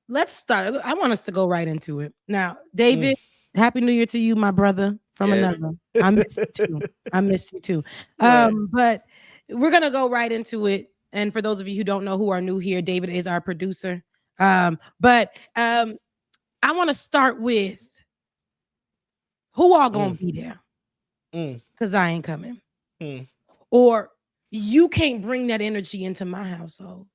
let's start. I want us to go right into it. Now, David, Happy New Year to you, my brother from another. I missed you too. I missed you too. But we're gonna go right into it. And for those of you who don't know who are new here, David is our producer. But I want to start with who all gonna be there, because I ain't coming. Or you can't bring that energy into my household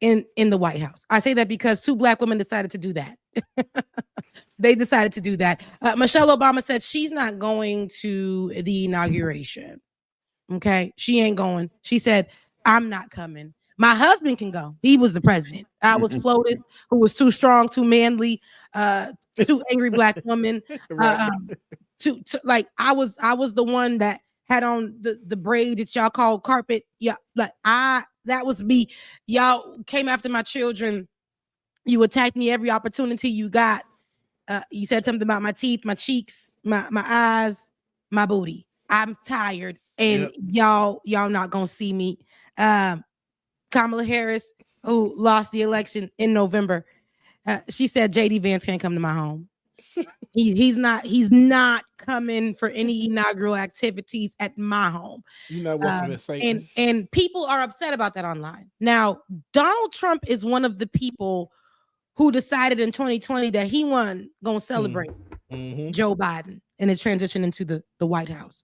in the White House. I say that because 2 Black women decided to do that. They decided to do that. Michelle Obama said she's not going to the inauguration. Okay, she ain't going. She said, I'm not coming. My husband can go. He was the president. I was floated, who was too strong, too manly, too angry Black woman. Like I was the one that had on the braid that y'all call carpet. Yeah, like that was me. Y'all came after my children. You attacked me every opportunity you got. You said something about my teeth, my cheeks, my eyes, my booty. I'm tired, and y'all not gonna see me. Kamala Harris, who lost the election in November, she said JD Vance can't come to my home. He's not coming for any inaugural activities at my home. You're not welcome to Satan. And people are upset about that online. Now, Donald Trump is one of the people who decided in 2020 that he wasn't gonna celebrate Joe Biden and his transition into the White House.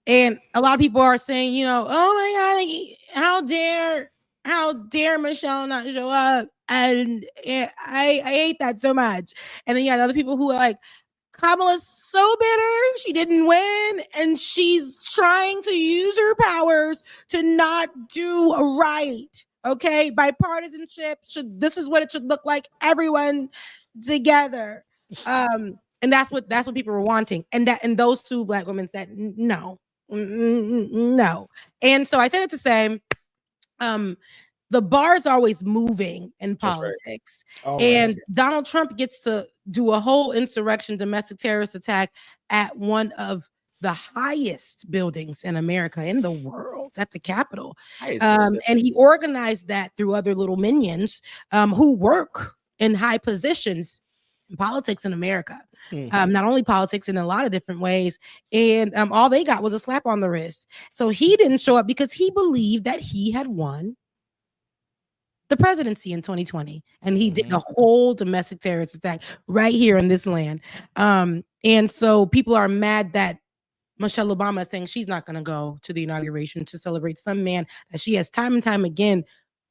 And a lot of people are saying, oh my God, how dare Michelle not show up? And I hate that so much. And then you had other people who are like, Kamala's so bitter she didn't win, and she's trying to use her powers to not do right. Okay, bipartisanship this is what it should look like, everyone together. And that's what people were wanting. And those 2 Black women said no. And so I said it to say, the bar is always moving in politics. Right. And Donald Trump gets to do a whole insurrection, domestic terrorist attack at one of the highest buildings in America, in the world, at the Capitol. And he organized that through other little minions who work in high positions in politics in America. Not only politics, in a lot of different ways. And all they got was a slap on the wrist. So he didn't show up because he believed that he had won the presidency in 2020, and he did a whole domestic terrorist attack right here in this land. And so people are mad that Michelle Obama is saying she's not going to go to the inauguration to celebrate some man that she has time and time again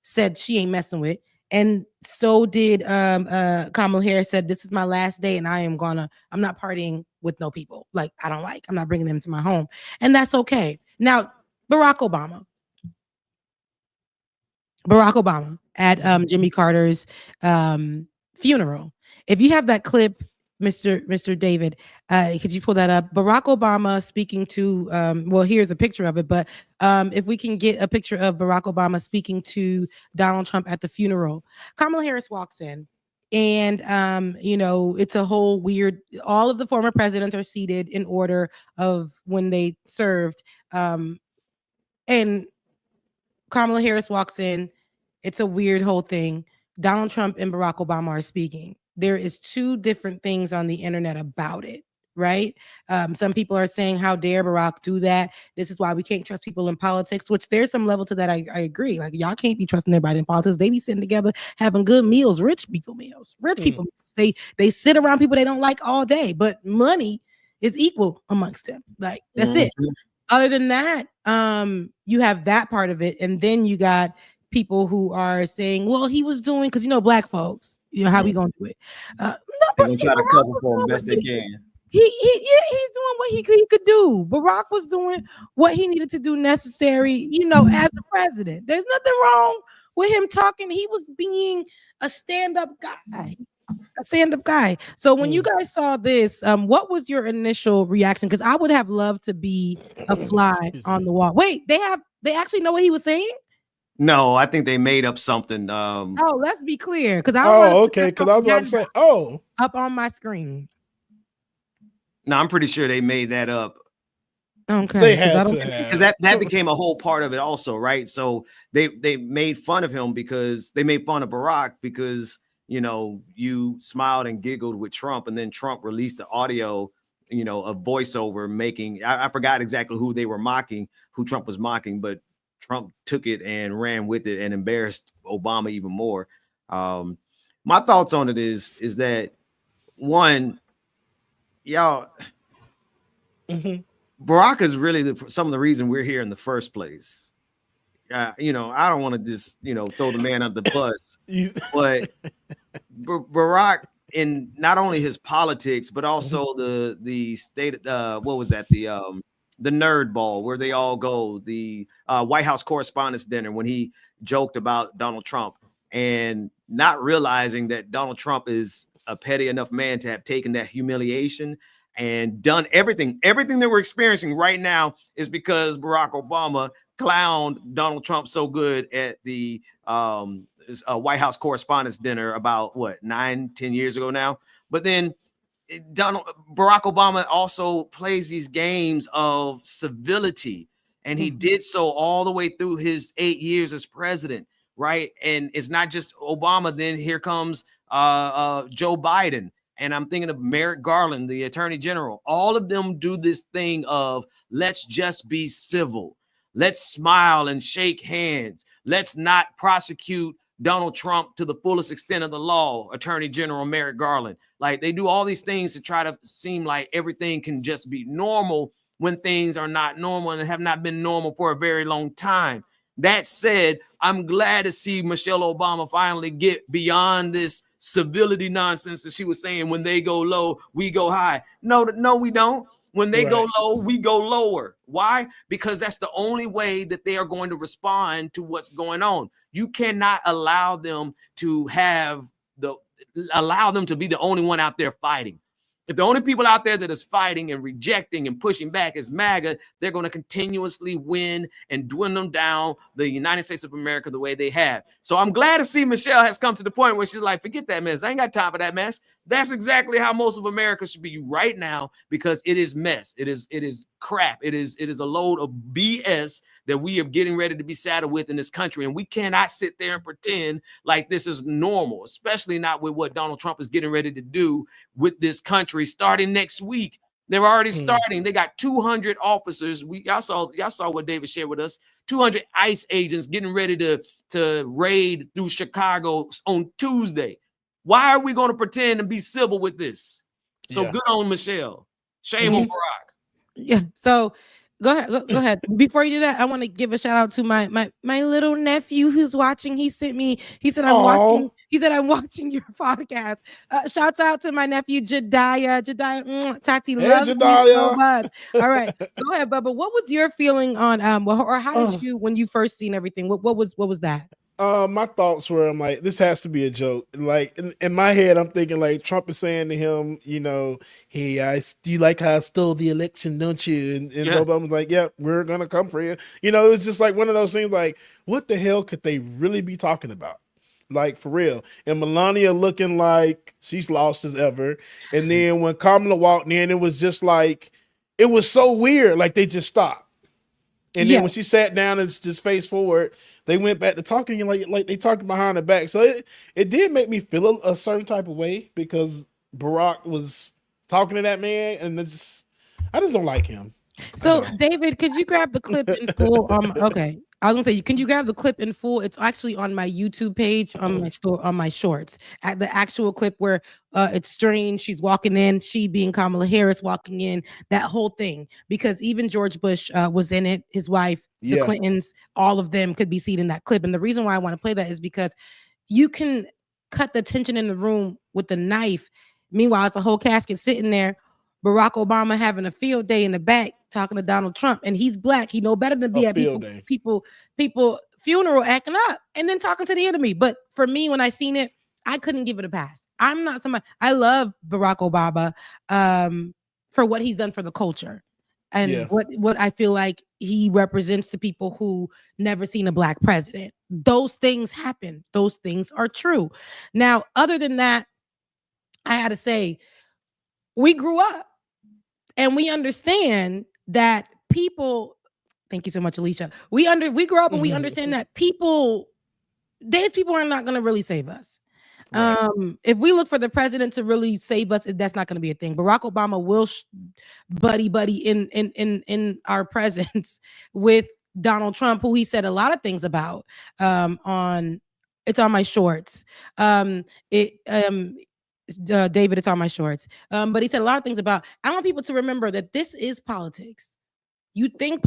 said she ain't messing with. And so did Kamala Harris. Said, this is my last day, and I'm not partying with no people like I don't like. I'm not bringing them to my home, and that's okay. Now, Barack Obama at Jimmy Carter's funeral. If you have that clip, Mr. David, could you pull that up? Barack Obama speaking to, here's a picture of it, but if we can get a picture of Barack Obama speaking to Donald Trump at the funeral. Kamala Harris walks in, and it's a whole weird, all of the former presidents are seated in order of when they served, and Kamala Harris walks in. It's a weird whole thing. Donald Trump and Barack Obama are speaking. There is 2 different things on the internet about it. right? Some people are saying, how dare Barack do that? This is why we can't trust people in politics, which there's some level to that. I agree. Like, y'all can't be trusting everybody in politics. They be sitting together having good meals, rich people meals. They sit around people they don't like all day, but money is equal amongst them. Like, that's it. Other than that, you have that part of it. And then you got people who are saying, well, he was doing, because black folks, how we gonna do it? They're gonna try to cover for him best they can. He's doing what he could do. Barack was doing what he needed to do necessary, as the president. There's nothing wrong with him talking. He was being a stand-up guy. So when you guys saw this, what was your initial reaction? Because I would have loved to be a fly on the wall. Wait, they actually know what he was saying? No, I think they made up something. Oh, let's be clear. Because I was about to say, up on my screen. No, I'm pretty sure they made that up. Okay, they had to because that became a whole part of it also, right? So they made fun of him because they made fun of Barack because you smiled and giggled with Trump, and then Trump released the audio, a voiceover making. I forgot exactly who they were mocking, who Trump was mocking, but Trump took it and ran with it and embarrassed Obama even more. My thoughts on it is that one, y'all. Barack is really some of the reason we're here in the first place. I don't want to just, throw the man under the bus, but Barack, in not only his politics, but also the state, what was that? The nerd ball where they all go, the White House Correspondents' Dinner, when he joked about Donald Trump and not realizing that Donald Trump is a petty enough man to have taken that humiliation and done everything that we're experiencing right now is because Barack Obama clowned Donald Trump so good at the White House Correspondents' Dinner about 9-10 years ago now. But then Barack Obama also plays these games of civility, and he did so all the way through his 8 years as president, right? And it's not just Obama. Then here comes Joe Biden. And I'm thinking of Merrick Garland, the attorney general. All of them do this thing of let's just be civil. Let's smile and shake hands. Let's not prosecute Donald Trump to the fullest extent of the law, Attorney General Merrick Garland. Like, they do all these things to try to seem like everything can just be normal when things are not normal and have not been normal for a very long time. That said, I'm glad to see Michelle Obama finally get beyond this civility nonsense that she was saying, when they go low, we go high. No, we don't. When they go low, we go lower. Why? Because that's the only way that they are going to respond to what's going on. You cannot allow them to be the only one out there fighting. If the only people out there that is fighting and rejecting and pushing back is MAGA, they're going to continuously win and dwindle down the United States of America the way they have. So I'm glad to see Michelle has come to the point where she's like, forget that mess. I ain't got time for that mess. That's exactly how most of America should be right now, because it is mess. It is crap. It is a load of BS that we are getting ready to be saddled with in this country. And we cannot sit there and pretend like this is normal, especially not with what Donald Trump is getting ready to do with this country starting next week. They're already starting. They got 200 officers. Y'all saw what David shared with us. 200 ICE agents getting ready to raid through Chicago on Tuesday. Why are we going to pretend and be civil with this? So good on Michelle. Shame on Barack. Yeah. So go ahead. Before you do that, I want to give a shout out to my little nephew who's watching. He said I'm watching your podcast. Shouts out to my nephew Jediah. Tati, loves you so much. All right, go ahead, Bubba. What was your feeling on or how did you, when you first seen everything? What was that? My thoughts were, I'm like, this has to be a joke. Like, in my head, I'm thinking like Trump is saying to him, hey, you like how I stole the election, don't you? And Obama's like, yeah, we're gonna come for you. It's just like one of those things. Like, what the hell could they really be talking about? Like, for real. And Melania looking like she's lost as ever. And then when Kamala walked in, it was just like, it was so weird. Like, they just stopped. And then when she sat down and just face forward, they went back to talking, and like they talking behind her back. So it did make me feel a certain type of way, because Barack was talking to that man, and I just don't like him. So, David, could you grab the clip in full? Okay. I was gonna say, can you grab the clip in full? It's actually on my YouTube page, on my store, on my shorts. At the actual clip where it's strange. She's walking in, she being Kamala Harris walking in, that whole thing. Because even George Bush was in it, his wife, the Clintons, all of them could be seen in that clip. And the reason why I want to play that is because you can cut the tension in the room with the knife. Meanwhile, it's a whole casket sitting there. Barack Obama having a field day in the back talking to Donald Trump, and he's black. He know better than be at people funeral acting up and then talking to the enemy. But for me, when I seen it, I couldn't give it a pass. I'm not somebody. I love Barack Obama for what he's done for the culture and what I feel like he represents to people who never seen a black president. Those things happen. Those things are true. Now, other than that, I had to say, we grew up. And we understand that people, thank you so much, Alicia. We grew up and we understand that these people are not going to really save us. Right. If we look for the president to really save us, that's not going to be a thing. Barack Obama will buddy in our presence with Donald Trump, who he said a lot of things about it's on my shorts. David, it's on my shorts. But he said a lot of things about, I want people to remember that this is politics. You think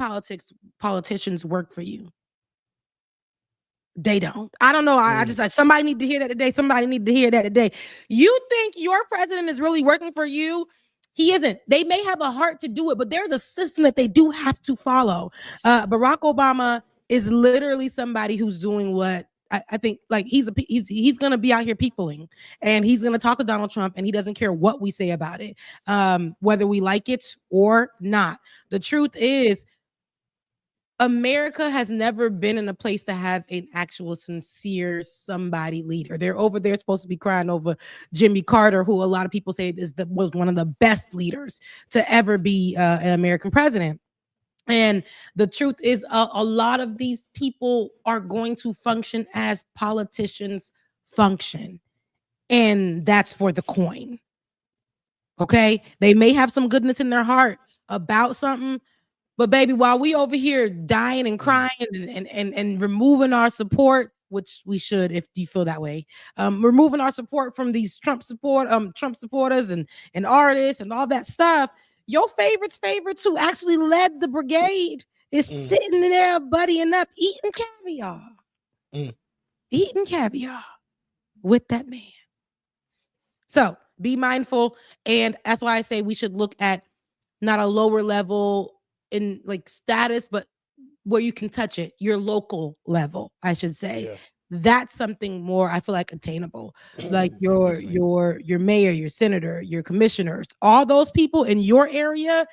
politicians work for you. They don't. I don't know. I just like somebody need to hear that today. Somebody need to hear that today. You think your president is really working for you? He isn't. They may have a heart to do it, but there's a system that they do have to follow. Barack Obama is literally somebody who's doing what I think, like he's gonna be out here peopling, and he's gonna talk to Donald Trump, and he doesn't care what we say about it, whether we like it or not. The truth is, America has never been in a place to have an actual sincere somebody leader. They're over there supposed to be crying over Jimmy Carter, who a lot of people say was one of the best leaders to ever be an American president. And the truth is, a lot of these people are going to function as politicians function. And that's for the coin. Okay? They may have some goodness in their heart about something, but baby, while we over here dying and crying and removing our support, which we should if you feel that way, removing our support from these Trump supporters and artists and all that stuff, your favorites who actually led the brigade is sitting there buddying up, eating caviar with that man. So be mindful. And that's why I say we should look at not a lower level in like status, but where you can touch it, your local level, I should say. Yeah. That's something more, I feel like, attainable. Like your mayor, your senator, your commissioners, all those people in your area,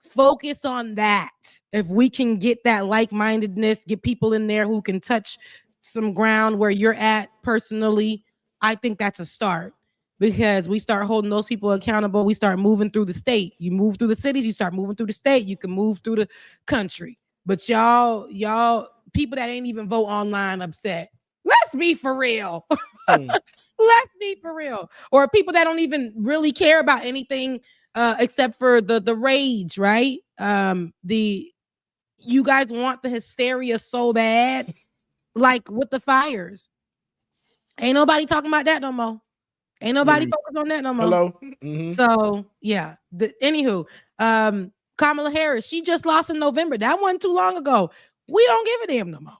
focus on that. If we can get that like-mindedness, get people in there who can touch some ground where you're at personally, I think that's a start. Because we start holding those people accountable, we start moving through the state. You move through the cities, you start moving through the state, you can move through the country. But y'all people that ain't even vote online upset. Let's be for real. Let's be for real. Or people that don't even really care about anything except for the rage, right? You guys want the hysteria so bad, like with the fires. Ain't nobody talking about that no more. Ain't nobody focused on that no more. Hello. So yeah. Anywho, Kamala Harris, she just lost in November. That wasn't too long ago. We don't give a damn no more.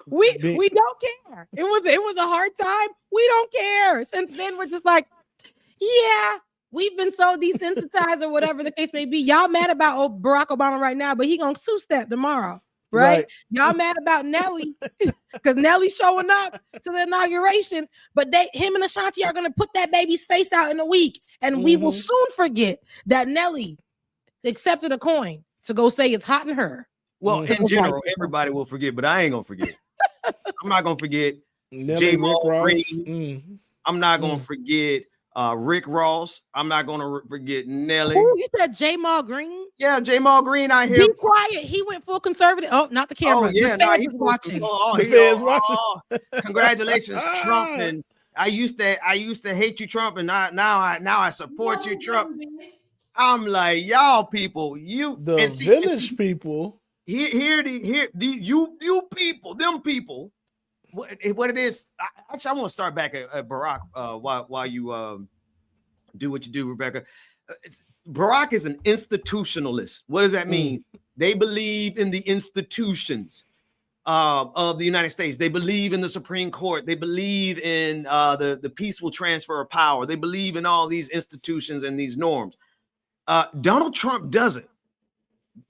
we don't care. It was a hard time. We don't care. Since then, we're just like, yeah, we've been so desensitized or whatever the case may be. Y'all mad about Barack Obama right now, but he gonna sue step tomorrow. Right? Y'all mad about Nelly because Nelly's showing up to the inauguration, but him and Ashanti are going to put that baby's face out in a week, and we will soon forget that Nelly accepted a coin to go say it's hot in her. Well, in general, everybody will forget, but I ain't going to forget. I'm not going to forget Jamal Green. I'm not going to forget Rick Ross. I'm not going to forget Nelly. Who, you said Jamal Green? Yeah, Jamal Green out here. Be quiet. He went full conservative. Oh, not the camera. Oh, yeah. The feds watching. The feds watching. Congratulations, Trump and I used to hate you, Trump, and now I support you, Trump. I'm like, y'all people, the village people. Here, you people, them people. What it is? Actually, I want to start back at Barack while you do what you do, Rebecca. Barack is an institutionalist. What does that mean? They believe in the institutions of the United States. They believe in the Supreme Court. They believe in the peaceful transfer of power. They believe in all these institutions and these norms. Donald Trump doesn't.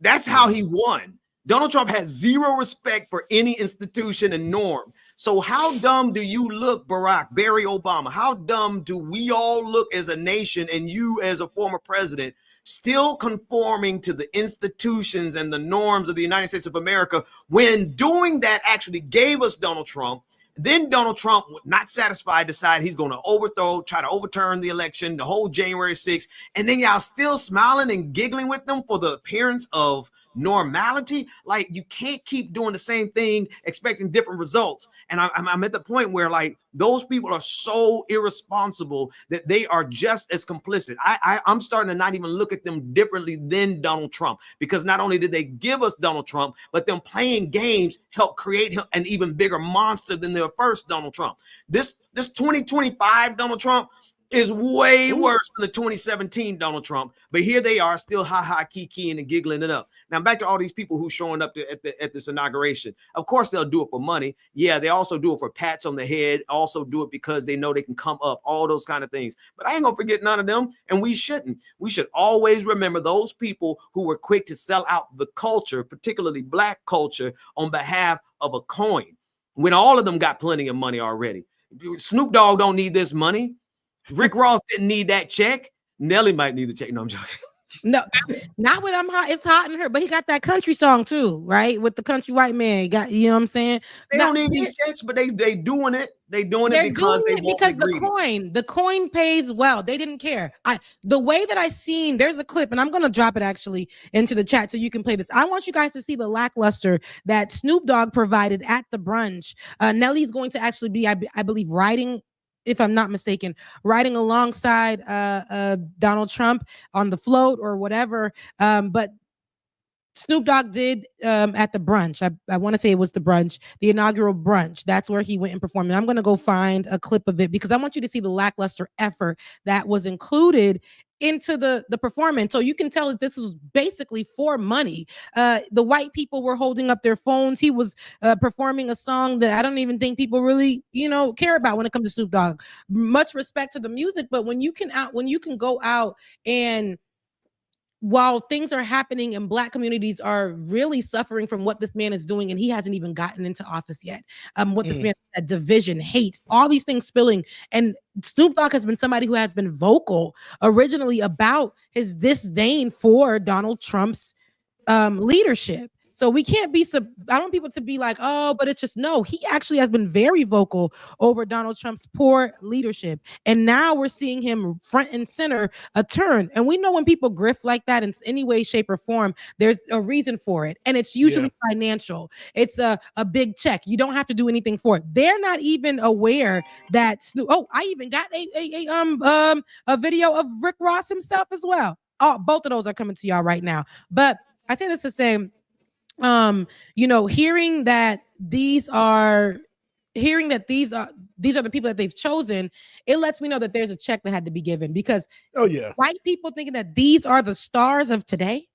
That's how he won. Donald Trump has zero respect for any institution and norm. So how dumb do you look, Barry Obama? How dumb do we all look as a nation, and you as a former president, still conforming to the institutions and the norms of the United States of America, when doing that actually gave us Donald Trump? Then Donald Trump, not satisfied, decided he's going to try to overturn the election, the whole January 6th. And then y'all still smiling and giggling with them for the appearance of normality. Like, you can't keep doing the same thing, expecting different results. And I'm at the point where, like, those people are so irresponsible that they are just as complicit. I'm starting to not even look at them differently than Donald Trump, because not only did they give us Donald Trump, but them playing games helped create an even bigger monster than their first Donald Trump. This 2025 Donald Trump is way worse than the 2017 Donald Trump, but here they are still kiki and giggling it up. Now back to all these people who showing up at this inauguration. Of course they'll do it for money. Yeah, they also do it for pats on the head. Also do it because they know they can come up. All those kind of things. But I ain't gonna forget none of them, and we shouldn't. We should always remember those people who were quick to sell out the culture, particularly Black culture, on behalf of a coin, when all of them got plenty of money already. Snoop Dogg don't need this money. Rick Ross didn't need that check. Nelly might need the check. No, I'm joking. No, not with I'm hot. It's hot in her, but he got that country song too, right? With the country white man. He got, you know what I'm saying? They don't need these checks, but they doing it. They doing it because the coin pays well. They didn't care. The way that I seen, there's a clip, and I'm gonna drop it actually into the chat so you can play this. I want you guys to see the lackluster that Snoop Dogg provided at the brunch. Nelly's going to actually be, I believe, riding, if I'm not mistaken, riding alongside Donald Trump on the float or whatever. But Snoop Dogg did at the brunch. I want to say it was the brunch, the inaugural brunch. That's where he went and performed. And I'm going to go find a clip of it because I want you to see the lackluster effort that was included into the performance. So you can tell that this was basically for money. The white people were holding up their phones. He was performing a song that I don't even think people really, care about when it comes to Snoop Dogg. Much respect to the music, but when you can go out and, while things are happening and Black communities are really suffering from what this man is doing, and he hasn't even gotten into office yet. What this man, that division, hate, all these things spilling. And Snoop Dogg has been somebody who has been vocal originally about his disdain for Donald Trump's leadership. So we can't be, I want people to be like, oh, but it's just, no, he actually has been very vocal over Donald Trump's poor leadership. And now we're seeing him front and center a turn. And we know when people grift like that in any way, shape, or form, there's a reason for it. And it's usually financial. It's a big check. You don't have to do anything for it. They're not even aware that, I even got a video of Rick Ross himself as well. Oh, both of those are coming to y'all right now. But I say this to say, hearing that these are the people that they've chosen, it lets me know that there's a check that had to be given, because white people thinking that these are the stars of today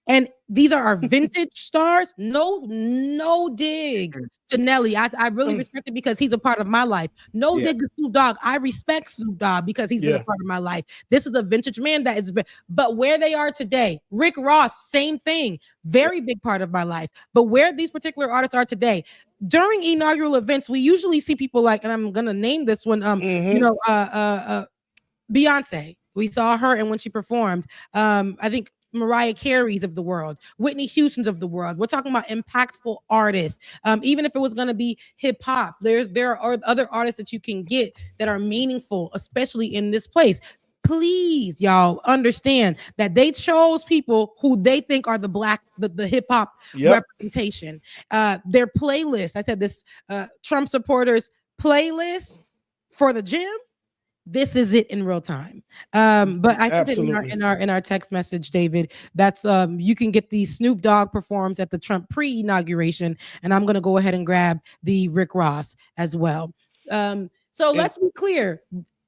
and these are our vintage stars. No dig to Nelly. I really respect it because he's a part of my life. No dig to Snoop Dogg. I respect Snoop Dogg because he's been a part of my life. This is a vintage man that is, but where they are today, Rick Ross, same thing, very big part of my life. But where these particular artists are today, during inaugural events, we usually see people like, and I'm gonna name this one, Beyonce. We saw her, and when she performed, I think Mariah Carey's of the world, Whitney Houston's of the world. We're talking about impactful artists. Even if it was going to be hip hop, there are other artists that you can get that are meaningful, especially in this place. Please, y'all understand that they chose people who they think are the hip hop representation. Their playlist, I said this, Trump supporters playlist for the gym, this is it in real time. But I think that in our text message, David, that's you can get the Snoop Dogg performs at the Trump pre-inauguration, and I'm gonna go ahead and grab the Rick Ross as well. So let's be clear.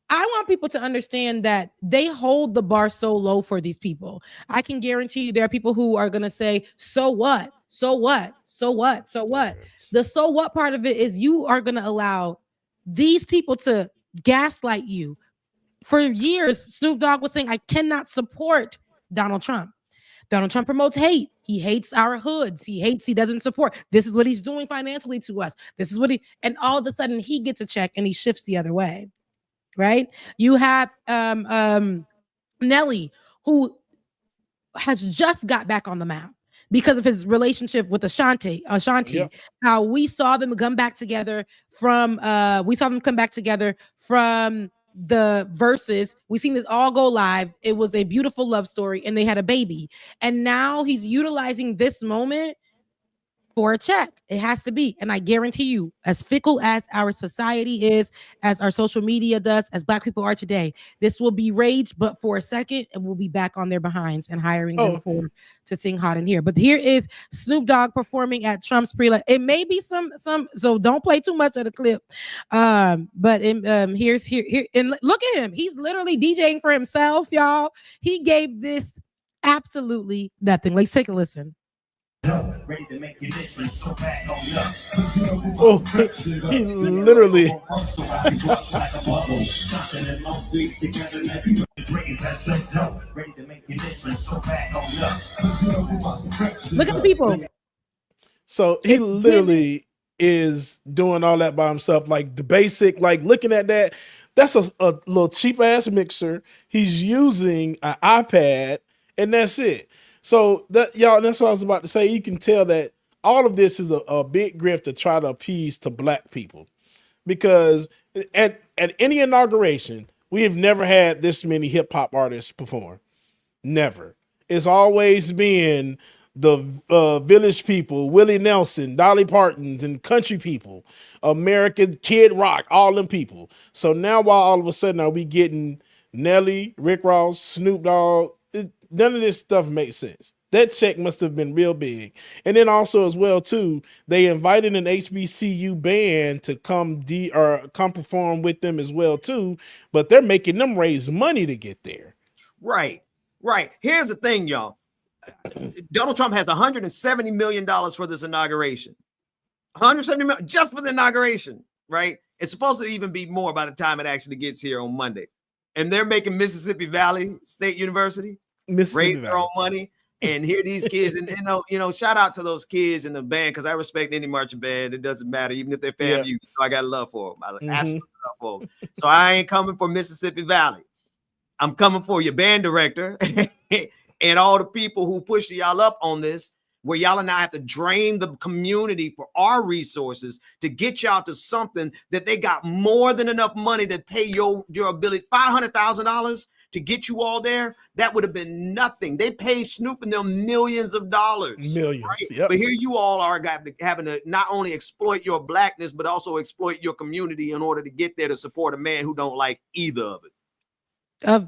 I want people to understand that they hold the bar so low for these people. I can guarantee you there are people who are gonna say, so what? So what? So what? So what? The so what part of it is you are gonna allow these people to gaslight you. For years, Snoop Dogg was saying, I cannot support Donald Trump. Donald Trump promotes hate. He hates our hoods. He doesn't support. This is what he's doing financially to us. This is what and all of a sudden he gets a check and he shifts the other way. Right? You have Nelly, who has just got back on the map because of his relationship with Ashanti. Yep. How we saw them come back together from the Verses. We seen this all go live. It was a beautiful love story, and they had a baby. And now he's utilizing this moment for a check. It has to be. And I guarantee you, as fickle as our society is, as our social media does, as Black people are today, this will be rage, but for a second, and we'll be back on their behinds and hiring them to sing Hot in Here. But here is Snoop Dogg performing at Trump's It may be some, so don't play too much of the clip. But here's and look at him. He's literally DJing for himself, y'all. He gave this absolutely nothing. Let's take a listen. Ready to make you listen, so back on up. Oh, he literally. Look at the people. So he literally is doing all that by himself, like the basic, like looking at that. That's a little cheap ass mixer. He's using an iPad, and that's it. So that y'all, that's what I was about to say. You can tell that all of this is a big grift to try to appease to Black people, because at any inauguration, we have never had this many hip hop artists perform. Never. It's always been the Village People, Willie Nelson, Dolly Partons, and country people, American Kid Rock, all them people. So now, while all of a sudden are we getting Nelly, Rick Ross, Snoop Dogg? None of this stuff makes sense. That check must have been real big. And then also as well too, they invited an HBCU band to come perform with them as well too, but they're making them raise money to get there. Right. Here's the thing, y'all. Donald Trump has $170 million for this inauguration. $170 million just for the inauguration, right? It's supposed to even be more by the time it actually gets here on Monday. And they're making Mississippi Valley State University raise their own money, and here these kids, and you know, shout out to those kids in the band, because I respect any marching band. It doesn't matter, even if they're family. You know, I got love for them. I absolutely love for them. So I ain't coming for Mississippi Valley. I'm coming for your band director and all the people who pushed y'all up on this, where y'all and I have to drain the community for our resources to get y'all to something that they got more than enough money to pay your ability. $500,000 to get you all there. That would have been nothing. They paid Snoop and them millions of dollars. Millions. Right? Yep. But here you all are having to not only exploit your Blackness, but also exploit your community in order to get there to support a man who don't like either of it.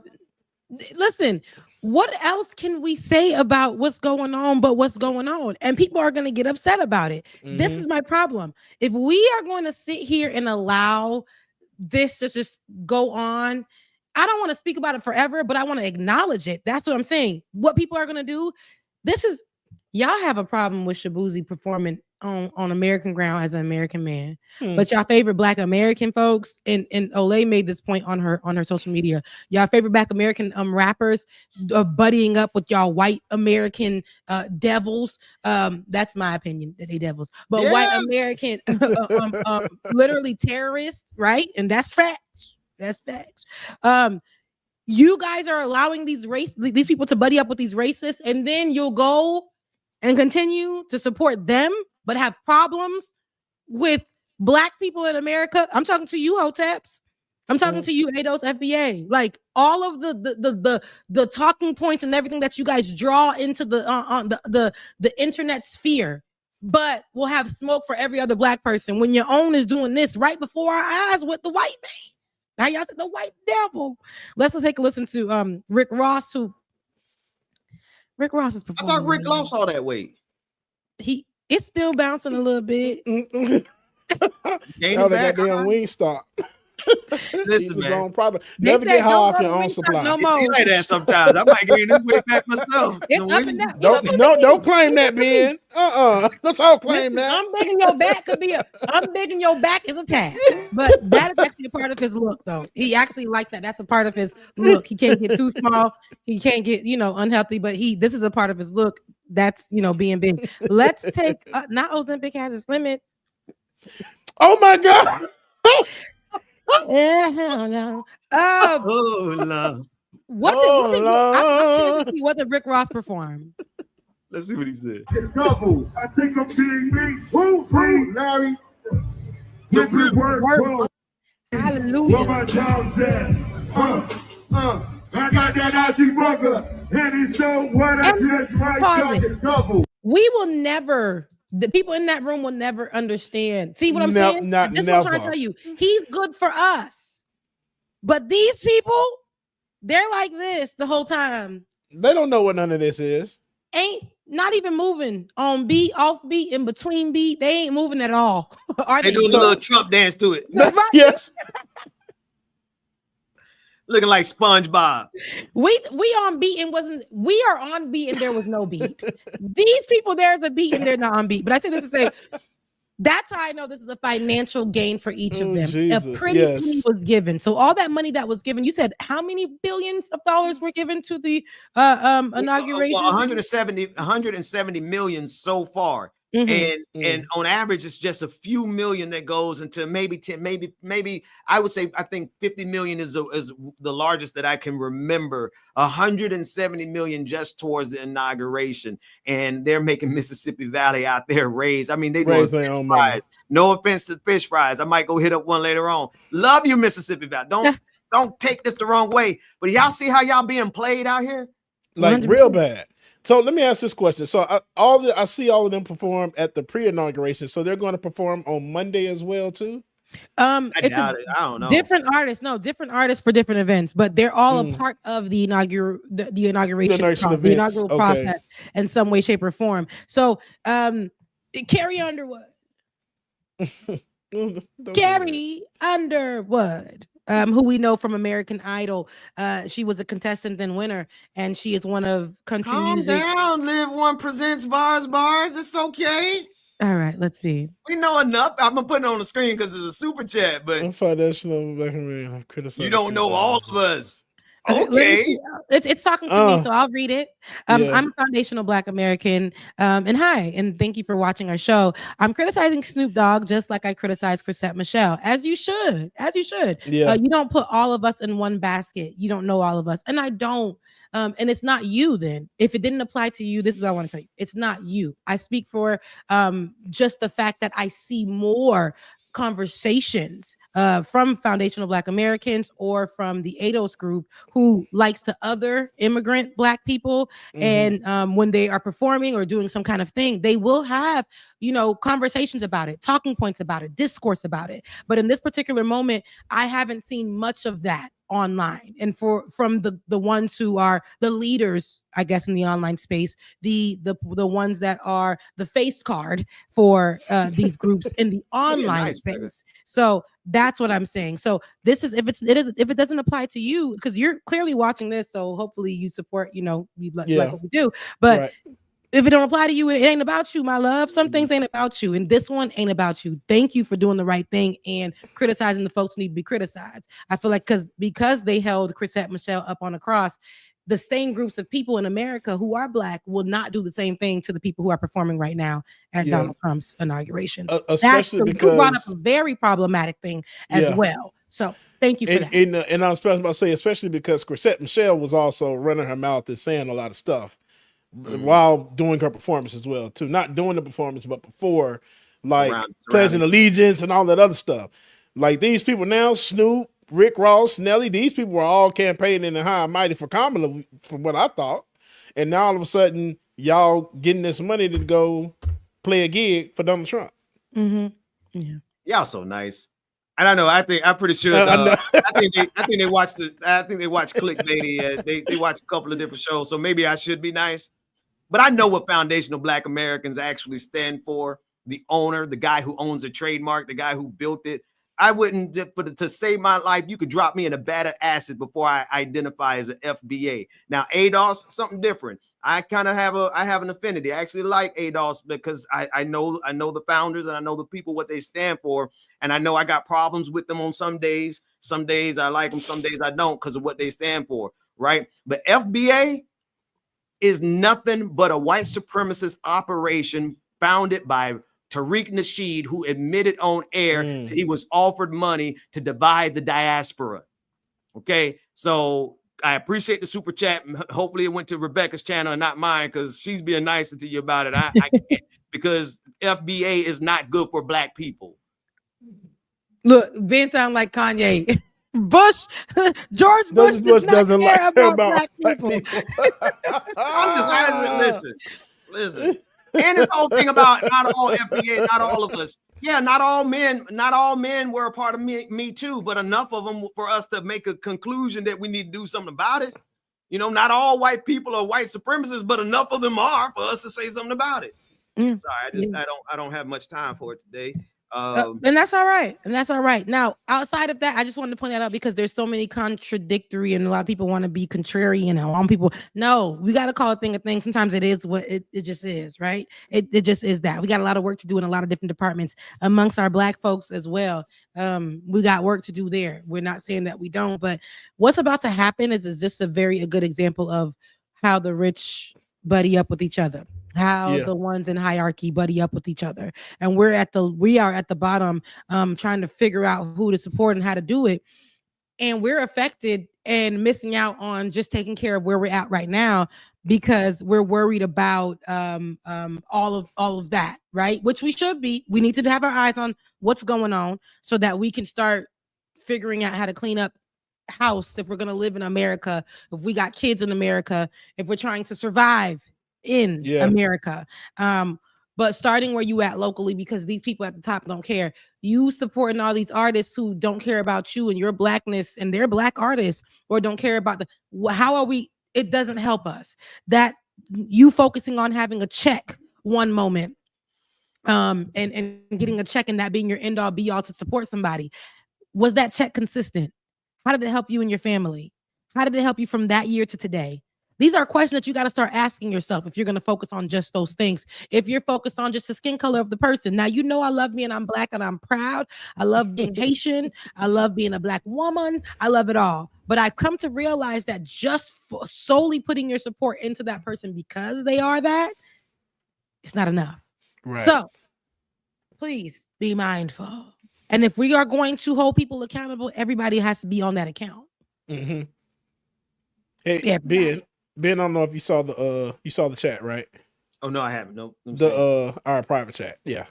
Listen, what else can we say about what's going on but what's going on? And people are going to get upset about it. This is my problem. If we are going to sit here and allow this to just go on, I don't want to speak about it forever, but I want to acknowledge it. That's what I'm saying. What people are going to do, y'all have a problem with Shabuzi performing on American ground as an American man. But y'all favorite Black American folks, and Olay made this point on her social media. Y'all favorite Black American rappers buddying up with y'all white American devils. That's my opinion, that they devils. But white American literally terrorists, right? And that's facts. That's facts. You guys are allowing these people to buddy up with these racists, and then you'll go and continue to support them, but have problems with Black people in America. I'm talking to you, Hoteps. I'm talking to you, ADOS FBA. Like all of the talking points and everything that you guys draw into the internet sphere, but we'll have smoke for every other Black person when your own is doing this right before our eyes with the white man. Now y'all said the white devil. Let's take a listen to Rick Ross, who Rick Ross is I performing. thought Rick lost all that weight. It's still bouncing a little bit. Gained That back. goddamn wing stop. Listen, man. Never get high off your own supply. No more. It's like that sometimes. I might gain this weight back myself. It's up and down. Don't claim that, Ben. Let's all claim that. I'm begging your back could be I'm begging your back is a task. But that is actually a part of his look, though. He actually likes that. That's a part of his look. He can't get too small. He can't get, unhealthy, but this is a part of his look. That's, being big. Let's take, not Ozempic has its limit. Oh my God. Yeah, hell no. Oh, Lord. What did Rick Ross perform? Let's see what he said. Double. I think I'm being me. Who, Larry? With good work. Hallelujah. What my child said. I got that Aussie mother. And he showed what I just right. Double. We will never. The people in that room will never understand. See what I'm saying? This is what I'm trying to tell you. He's good for us. But these people, they're like this the whole time. They don't know what none of this is. Ain't not even moving on beat, off beat, in between beat. They ain't moving at all. They do a little Trump dance to it. Right? Yes. Looking like SpongeBob. We on beat and we are on beat and there was no beat. These people, there's a beat and they're not on beat. But I say this to say, that's how I know this is a financial gain for each of them. Jesus, a pretty penny was given. So all that money that was given, you said how many billions of dollars were given to the inauguration? Well, 170 million so far. Mm-hmm. And on average, it's just a few million that goes into maybe 10, maybe I would say I think 50 million is the largest that I can remember. 170 million just towards the inauguration, and they're making Mississippi Valley out there raise. I mean, they do fish fries. No offense to fish fries. I might go hit up one later on. Love you, Mississippi Valley. Don't take this the wrong way. But y'all see how y'all being played out here? Like 100%. Real bad. So let me ask this question. So I see all of them perform at the pre-inauguration. So they're going to perform on Monday as well too. I don't know. Different artists for different events, but they're all a part of the inauguration, the inaugural process in some way, shape, or form. So Carrie Underwood. Carrie Underwood. Who we know from American Idol. She was a contestant and winner, and she is one of country music. Calm down, Live One presents bars. It's okay. All right, let's see. We know enough. I'm gonna put it on the screen because it's a super chat, but you don't know all of us. Okay, it's talking to me, so I'll read it. I'm a foundational Black American, and hi, and thank you for watching our show. I'm criticizing Snoop Dogg just like I criticize Chrisette Michele, as you should. Yeah. You don't put all of us in one basket. You don't know all of us, and I don't. And it's not you. Then, if it didn't apply to you, this is what I want to tell you. It's not you. I speak for just the fact that I see more conversations from foundational Black Americans or from the ADOS group who likes to other immigrant Black people. And when they are performing or doing some kind of thing, they will have, conversations about it, talking points about it, discourse about it. But in this particular moment, I haven't seen much of that online. And from the ones who are the leaders, I guess, in the online space, the ones that are the face card for these groups in the online space. So that's what I'm saying. So this is if it doesn't apply to you, because you're clearly watching this, so hopefully you support, like what we do. But right. If it don't apply to you, it ain't about you, my love. Some things ain't about you, and this one ain't about you. Thank you for doing the right thing and criticizing the folks who need to be criticized. I feel like because they held Chrisette Michele up on a cross, the same groups of people in America who are Black will not do the same thing to the people who are performing right now at Donald Trump's inauguration. Especially because you brought up a very problematic thing as well. So thank you for that. And I was about to say, especially because Chrisette Michele was also running her mouth and saying a lot of stuff while doing her performance as well, too. Not doing the performance, but before, like pledging allegiance and all that other stuff. Like these people now, Snoop, Rick Ross, Nelly, these people were all campaigning in high and mighty for Kamala, from what I thought. And now all of a sudden, y'all getting this money to go play a gig for Donald Trump. Y'all so nice. I don't know. I'm pretty sure. I think they watch clickbaity. They watch a couple of different shows, so maybe I should be nice. But I know what foundational Black Americans actually stand for. The owner, the guy who owns the trademark, the guy who built it. I wouldn't, to save my life, you could drop me in a vat of acid before I identify as an FBA. Now, ADOS, something different. I kind of have an affinity. I actually like ADOS because I know the founders and I know the people, what they stand for. And I know I got problems with them on some days. Some days I like them, some days I don't because of what they stand for, right? But FBA is nothing but a white supremacist operation founded by Tariq Nasheed, who admitted on air that he was offered money to divide the diaspora. Okay, so I appreciate the super chat. Hopefully it went to Rebecca's channel and not mine because she's being nicer to you about it. I can't, because FBA is not good for Black people. Look, Ben sound like Kanye. George Bush doesn't care about Black people. I'm just listen. And this whole thing about not all FBA, not all of us. Yeah, not all men were a part of me too, but enough of them for us to make a conclusion that we need to do something about it. You know, not all white people are white supremacists, but enough of them are for us to say something about it. Sorry, I don't have much time for it today. And that's all right. Now, outside of that, I just wanted to point that out because there's so many contradictory, and a lot of people want to be contrarian. And on people, no, we got to call a thing a thing. Sometimes it is what it just is, right? It just is that. We got a lot of work to do in a lot of different departments amongst our Black folks as well. We got work to do there. We're not saying that we don't, but what's about to happen is just a good example of how the rich buddy up with each other. How the ones in hierarchy buddy up with each other, and we are at the bottom, trying to figure out who to support and how to do it, and we're affected and missing out on just taking care of where we're at right now because we're worried about all of that, right? Which we should be. We need to have our eyes on what's going on so that we can start figuring out how to clean up house if we're going to live in America, if we got kids in America, if we're trying to survive in America. But starting where you at locally, because these people at the top don't care. You supporting all these artists who don't care about you and your Blackness, and they're Black artists, or don't care about how are we? It doesn't help us. That you focusing on having a check one moment, and getting a check and that being your end all be all to support somebody. Was that check consistent? How did it help you and your family? How did it help you from that year to today? These are questions that you got to start asking yourself if you're going to focus on just those things. If you're focused on just the skin color of the person. Now, you know I love being I'm Black and I'm proud. I love being Haitian. I love being a Black woman. I love it all. But I've come to realize that just solely putting your support into that person because they are that, it's not enough. Right. So please be mindful. And if we are going to hold people accountable, everybody has to be on that account. Mm-hmm. Hey, Ben, I don't know if you saw the chat, right? Oh no, I haven't. No. Our private chat. Yeah.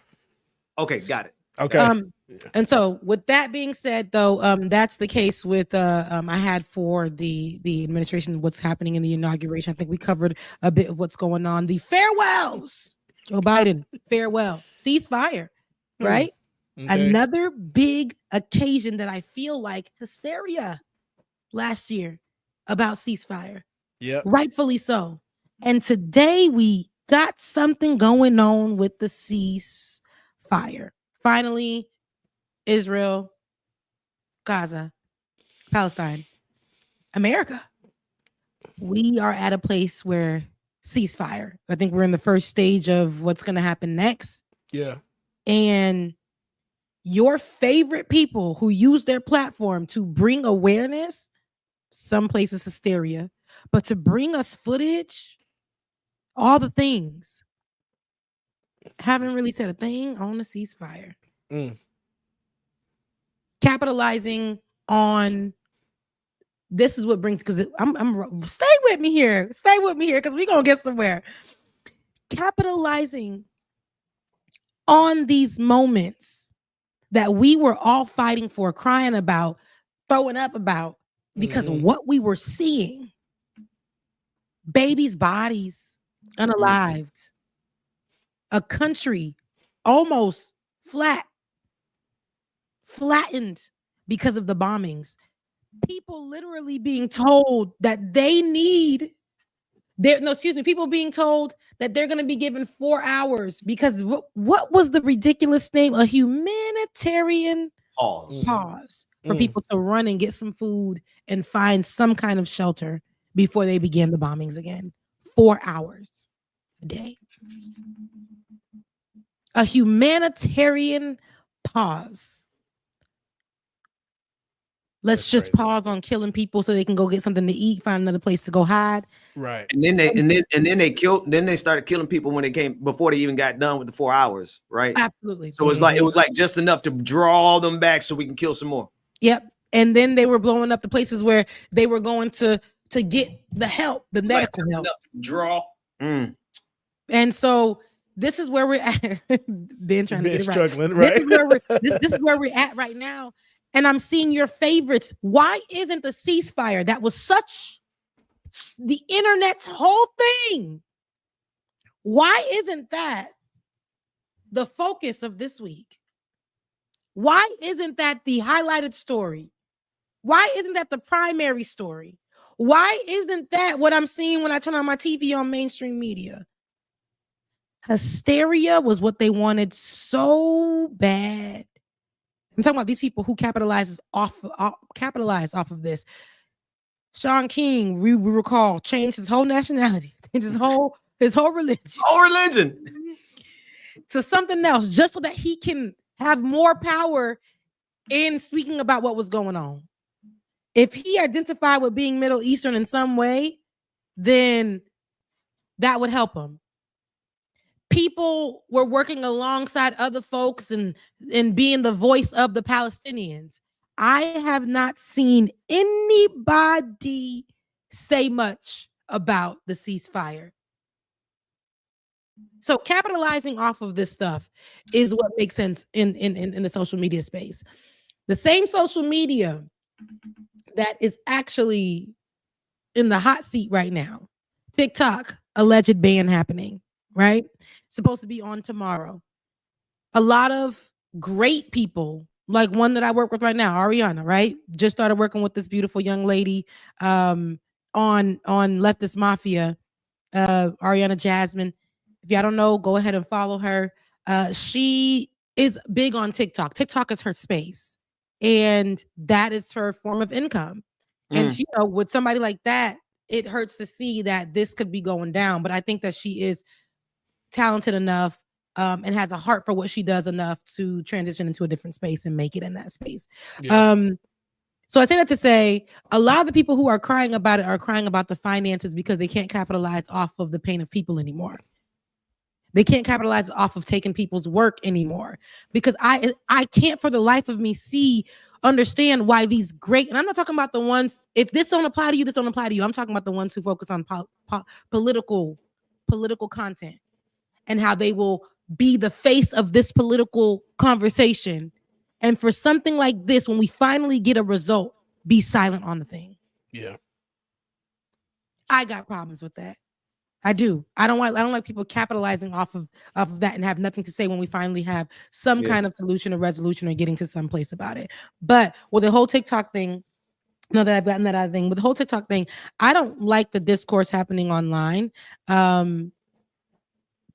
Okay, got it. Okay. And so with that being said, though, that's the case with I had for the administration, what's happening in the inauguration. I think we covered a bit of what's going on. The farewells, Joe Biden, farewell, ceasefire, right? Okay. Another big occasion that I feel like hysteria last year about ceasefire. Yeah, rightfully so. And today we got something going on with the ceasefire. Finally, Israel, Gaza, Palestine, America. We are at a place where ceasefire. I think we're in the first stage of what's going to happen next. Yeah. And your favorite people who use their platform to bring awareness, some places hysteria, but to bring us footage, all the things, haven't really said a thing on the ceasefire. Capitalizing on this is what brings, because I'm stay with me here because we're gonna get somewhere. Capitalizing on these moments that we were all fighting for, crying about, throwing up about, because of what we were seeing. Babies' bodies unalived, a country almost flat, flattened because of the bombings. People literally being told that they need people being told that they're going to be given 4 hours because what was the ridiculous name? A humanitarian pause for people to run and get some food and find some kind of shelter before they begin the bombings again. 4 hours a day. A humanitarian pause. Let's just pause on killing people so they can go get something to eat, find another place to go hide. Right. And then they started killing people when they came before they even got done with the 4 hours, right? Absolutely. So it was like just enough to draw them back so we can kill some more. Yep. And then they were blowing up the places where they were going to get the help, the medical help. Draw. And so this is where we're at. Ben trying to get it right. Struggling, right? This is where we're at right now. And I'm seeing your favorites. Why isn't the ceasefire that was such the internet's whole thing? Why isn't that the focus of this week? Why isn't that the highlighted story? Why isn't that the primary story? Why isn't that what I'm seeing when I turn on my TV on mainstream media? Hysteria was what they wanted so bad. I'm talking about these people who capitalize off of this. Sean King, we recall, changed his whole nationality, changed his whole religion, to something else, just so that he can have more power in speaking about what was going on. If he identified with being Middle Eastern in some way, then that would help him. People were working alongside other folks and being the voice of the Palestinians. I have not seen anybody say much about the ceasefire. So capitalizing off of this stuff is what makes sense in the social media space. The same social media that is actually in the hot seat right now, TikTok, alleged ban happening, right? Supposed to be on tomorrow. A lot of great people, like one that I work with right now, Ariana, right? Just started working with this beautiful young lady on Leftist Mafia, Ariana Jasmine. If y'all don't know, go ahead and follow her. She is big on TikTok. TikTok is her space, and that is her form of income. And she, with somebody like that, it hurts to see that this could be going down. But I think that she is talented enough and has a heart for what she does enough to transition into a different space and make it in that space. Yeah. So I say that to say a lot of the people who are crying about it are crying about the finances because they can't capitalize off of the pain of people anymore. They can't capitalize off of taking people's work anymore, because I can't for the life of me understand why these great, and I'm not talking about the ones, if this don't apply to you, this don't apply to you. I'm talking about the ones who focus on political content and how they will be the face of this political conversation. And for something like this, when we finally get a result, be silent on the thing. Yeah. I got problems with that. I do. I don't like people capitalizing off of that and have nothing to say when we finally have some kind of solution or resolution or getting to some place about it. But with the whole TikTok thing, now that I've gotten that other thing, with the whole TikTok thing, I don't like the discourse happening online.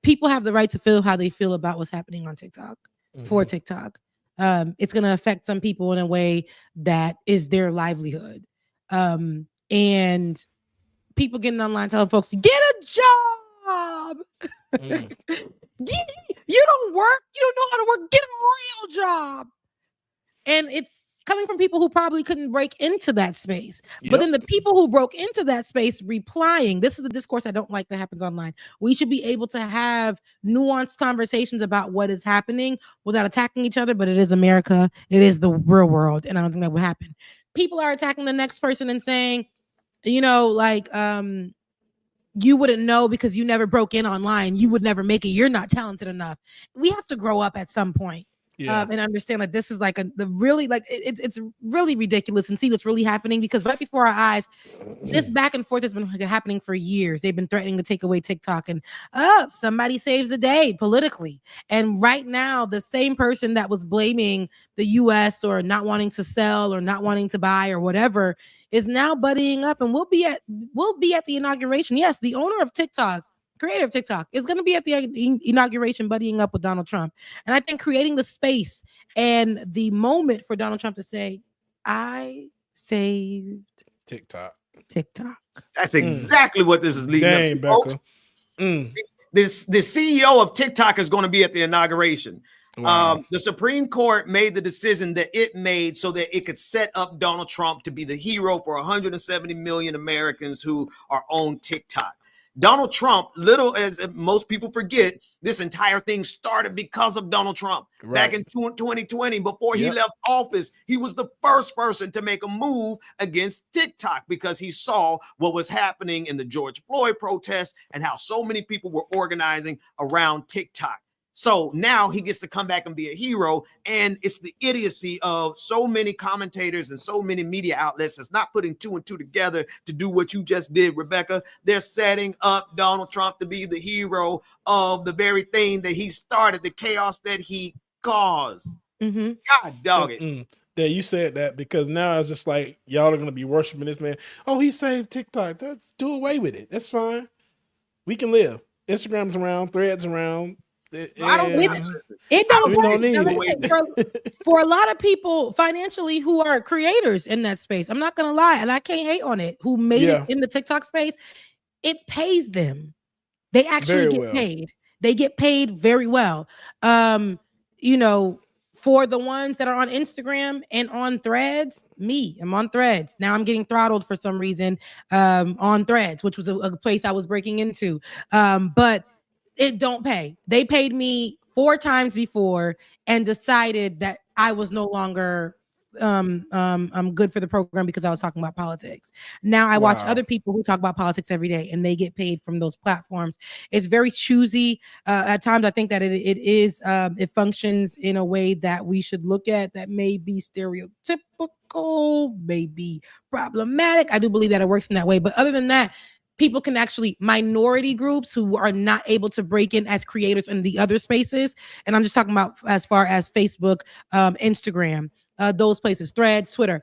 People have the right to feel how they feel about what's happening on TikTok for TikTok. It's going to affect some people in a way that is their livelihood. And people getting online telling folks, get a job. You don't work. You don't know how to work. Get a real job. And it's coming from people who probably couldn't break into that space. Yep. But then the people who broke into that space replying, this is the discourse I don't like that happens online. We should be able to have nuanced conversations about what is happening without attacking each other, but it is America. It is the real world. And I don't think that would happen. People are attacking the next person and saying, you wouldn't know because you never broke in online. You would never make it. You're not talented enough. We have to grow up at some point. and understand that this is like it's really ridiculous, and see what's really happening, because right before our eyes, this back and forth has been happening for years. They've been threatening to take away TikTok, and somebody saves the day politically. And right now, the same person that was blaming the U.S. or not wanting to sell or not wanting to buy or whatever is now buddying up, and we'll be at the inauguration. Yes, the owner of TikTok, creator of TikTok, is going to be at the inauguration buddying up with Donald Trump. And I think creating the space and the moment for Donald Trump to say, I saved TikTok. That's exactly what this is leading up to, folks. The CEO of TikTok is going to be at the inauguration. Wow. The Supreme Court made the decision that it made so that it could set up Donald Trump to be the hero for 170 million Americans who are on TikTok. Donald Trump, little as most people forget, this entire thing started because of Donald Trump. Right. Back in 2020, before he left office, he was the first person to make a move against TikTok because he saw what was happening in the George Floyd protests and how so many people were organizing around TikTok. So now he gets to come back and be a hero. And it's the idiocy of so many commentators and so many media outlets that's not putting two and two together to do what you just did, Rebecca. They're setting up Donald Trump to be the hero of the very thing that he started, the chaos that he caused. God dog it. Yeah, you said that, because now it's just like y'all are going to be worshiping this man. Oh, he saved TikTok. Do away with it. That's fine. We can live. Instagram's around, Threads around. I don't need it. For a lot of people financially who are creators in that space, I'm not gonna lie, and I can't hate on it, who made it in the TikTok space, it pays them. They actually get paid. They get paid very well. For the ones that are on Instagram and on Threads, I'm on Threads. Now I'm getting throttled for some reason on Threads, which was a place I was breaking into. But it don't pay. They paid me 4 times before and decided that I was no longer I'm good for the program because I was talking about politics. Now I watch other people who talk about politics every day, and they get paid from those platforms. It's very choosy. At times I think that it functions in a way that we should look at that may be stereotypical, may be problematic. I do believe that it works in that way. But other than that, people can actually, minority groups who are not able to break in as creators in the other spaces. And I'm just talking about as far as Facebook, Instagram, those places, Threads, Twitter.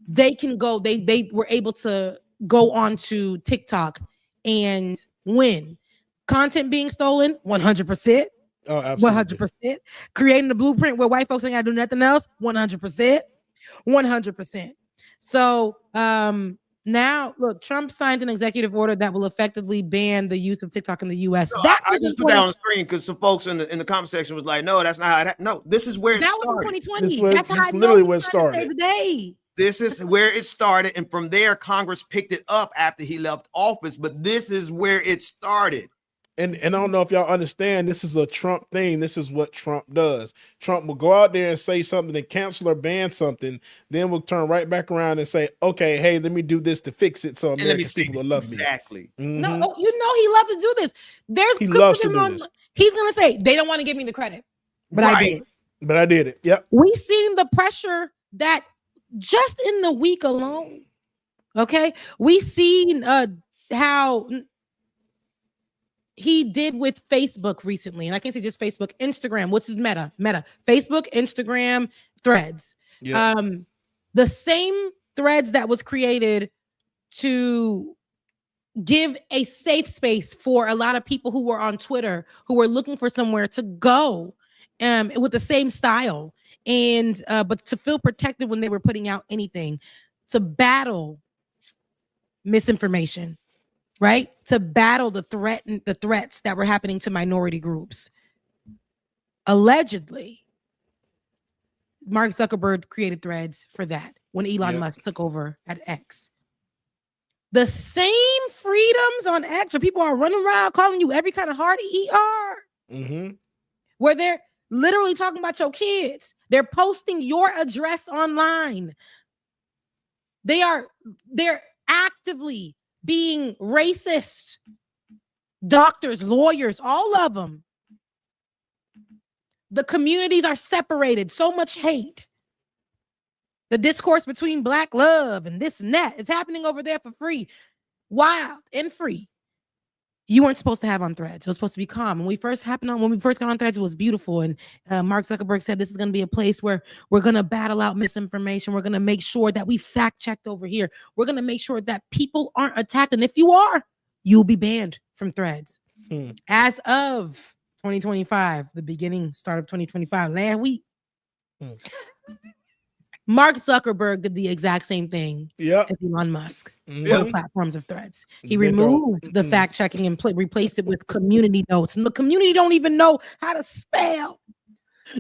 They can go, they were able to go onto TikTok and win. Content being stolen, 100%. Oh, absolutely. 100%. Creating a blueprint where white folks ain't gotta do nothing else, 100%. 100%. So, now, look, Trump signed an executive order that will effectively ban the use of TikTok in the U.S. No, I just put that on the screen because some folks in the comment section was like, "No, that's not how that." No, this is where it started. Was in 2020. That's how I literally where it started. This is where it started, and from there, Congress picked it up after he left office. But this is where it started. And I don't know if y'all understand, this is a Trump thing. This is what Trump does. Trump will go out there and say something and cancel or ban something. Then we'll turn right back around and say, okay, hey, let me do this to fix it so American people will love me. Exactly. No, he loves to do this. He loves to do this. He's going to say, they don't want to give me the credit. But I did it. But I did it. Yep. We've seen the pressure that just in the week alone, okay, we've seen how he did with Facebook recently. And I can't say just Facebook, Instagram, which is Meta, Facebook, Instagram, Threads. Yep. The same Threads that was created to give a safe space for a lot of people who were on Twitter, who were looking for somewhere to go with the same style, and but to feel protected when they were putting out anything, to battle misinformation, right? To battle the threats that were happening to minority groups. Allegedly, Mark Zuckerberg created Threads for that when Elon Musk took over at X. The same freedoms on X where people are running around calling you every kind of hard ER, where they're literally talking about your kids. They're posting your address online. They're actively being racist. Doctors, lawyers, all of them. The communities are separated. So much hate. The discourse between black love and this and that is happening over there for free. Wild and free. You weren't supposed to have on Threads. It was supposed to be calm. When we first got on Threads, it was beautiful. And Mark Zuckerberg said this is going to be a place where we're going to battle out misinformation. We're going to make sure that we fact checked over here. We're going to make sure that people aren't attacked. And if you are, you'll be banned from Threads. As of 2025, the start of 2025, last week, Mark Zuckerberg did the exact same thing as Elon Musk for the platforms of Threads. He removed the fact checking and replaced it with community notes. And the community don't even know how to spell.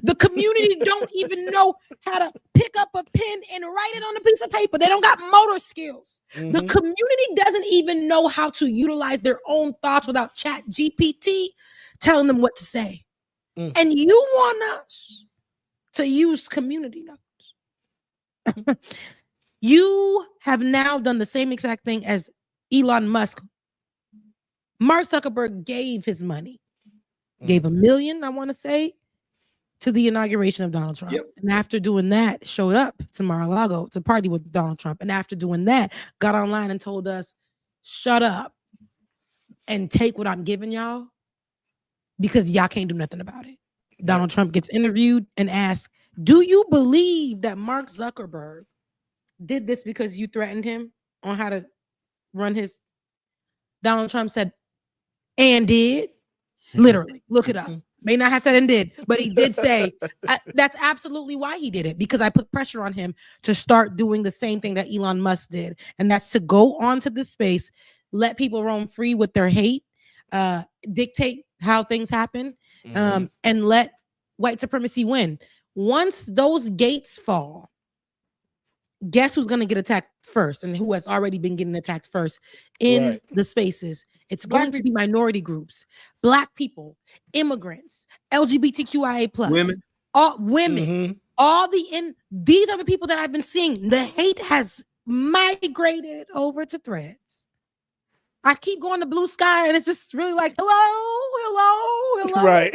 The community don't even know how to pick up a pen and write it on a piece of paper. They don't got motor skills. The community doesn't even know how to utilize their own thoughts without Chat GPT telling them what to say. And you want us to use community notes. You have now done the same exact thing as Elon Musk. Mark Zuckerberg gave his money, gave $1 million, I want to say, to the inauguration of Donald Trump. And after doing that, showed up to Mar-a-Lago to party with Donald Trump. And after doing that, got online and told us, shut up and take what I'm giving y'all because y'all can't do nothing about it. Donald Trump gets interviewed and asked, do you believe that Mark Zuckerberg did this because you threatened him on how to run his? Donald Trump said, and did. Literally, look it up. May not have said and did, but he did say that's absolutely why he did it, because I put pressure on him to start doing the same thing that Elon Musk did. And that's to go onto this space, let people roam free with their hate, dictate how things happen, and let white supremacy win. Once those gates fall, guess who's going to get attacked first and who has already been getting attacked first in the spaces? It's going to be minority groups, Black people, immigrants, LGBTQIA+, women, these are the people that I've been seeing. The hate has migrated over to Threads. I keep going to Blue Sky and it's just really like, hello. Right.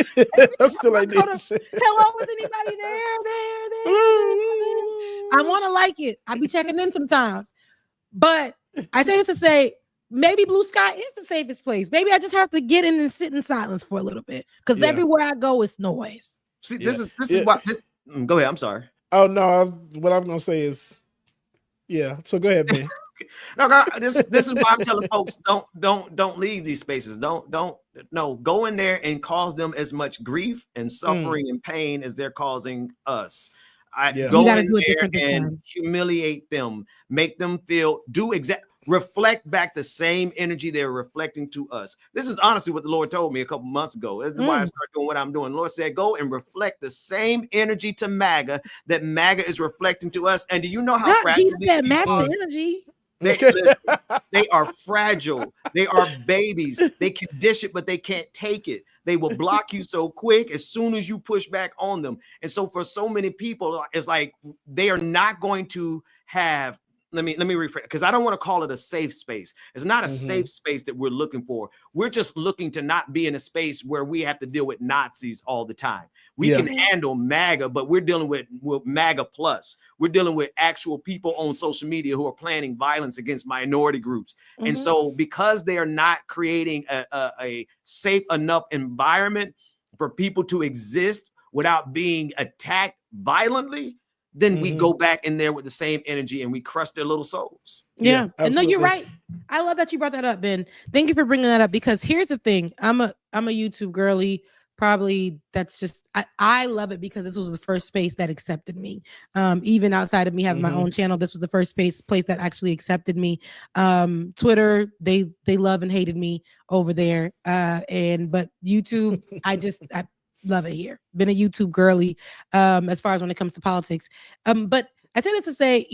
I'm still like, hello, is anybody there? I want to like it. I be checking in sometimes. But I say this to say, maybe Blue Sky is the safest place. Maybe I just have to get in and sit in silence for a little bit. Because everywhere I go, it's noise. See, this is why. Go ahead. I'm sorry. Oh, no. What I'm going to say is, so go ahead, man. No, God, this is why I'm telling folks don't leave these spaces. Go in there and cause them as much grief and suffering and pain as they're causing us. Go in there and humiliate them, make them feel, reflect back the same energy they're reflecting to us. This is honestly what the Lord told me a couple months ago. This is why I started doing what I'm doing. The Lord said, go and reflect the same energy to MAGA that MAGA is reflecting to us. And do you know how fragile Jesus said match the energy? They are fragile. They are babies. They can dish it, but they can't take it. They will block you so quick as soon as you push back on them. And so for so many people, it's like they are not going to have, let me rephrase, because I don't want to call it a safe space. It's not a safe space that we're looking for. We're just looking to not be in a space where we have to deal with Nazis all the time. We can handle MAGA, but we're dealing with MAGA plus. We're dealing with actual people on social media who are planning violence against minority groups. And so because they are not creating a safe enough environment for people to exist without being attacked violently, then we go back in there with the same energy and we crush their little souls. Yeah. No, you're right. I love that you brought that up, Ben. Thank you for bringing that up, because here's the thing. I'm a YouTube girly. Probably that's just, I love it because this was the first space that accepted me. Even outside of me having my own channel, this was the first place that actually accepted me. Twitter, they love and hated me over there. But YouTube, I love it here. Been a YouTube girly as far as when it comes to politics. But I say this to say,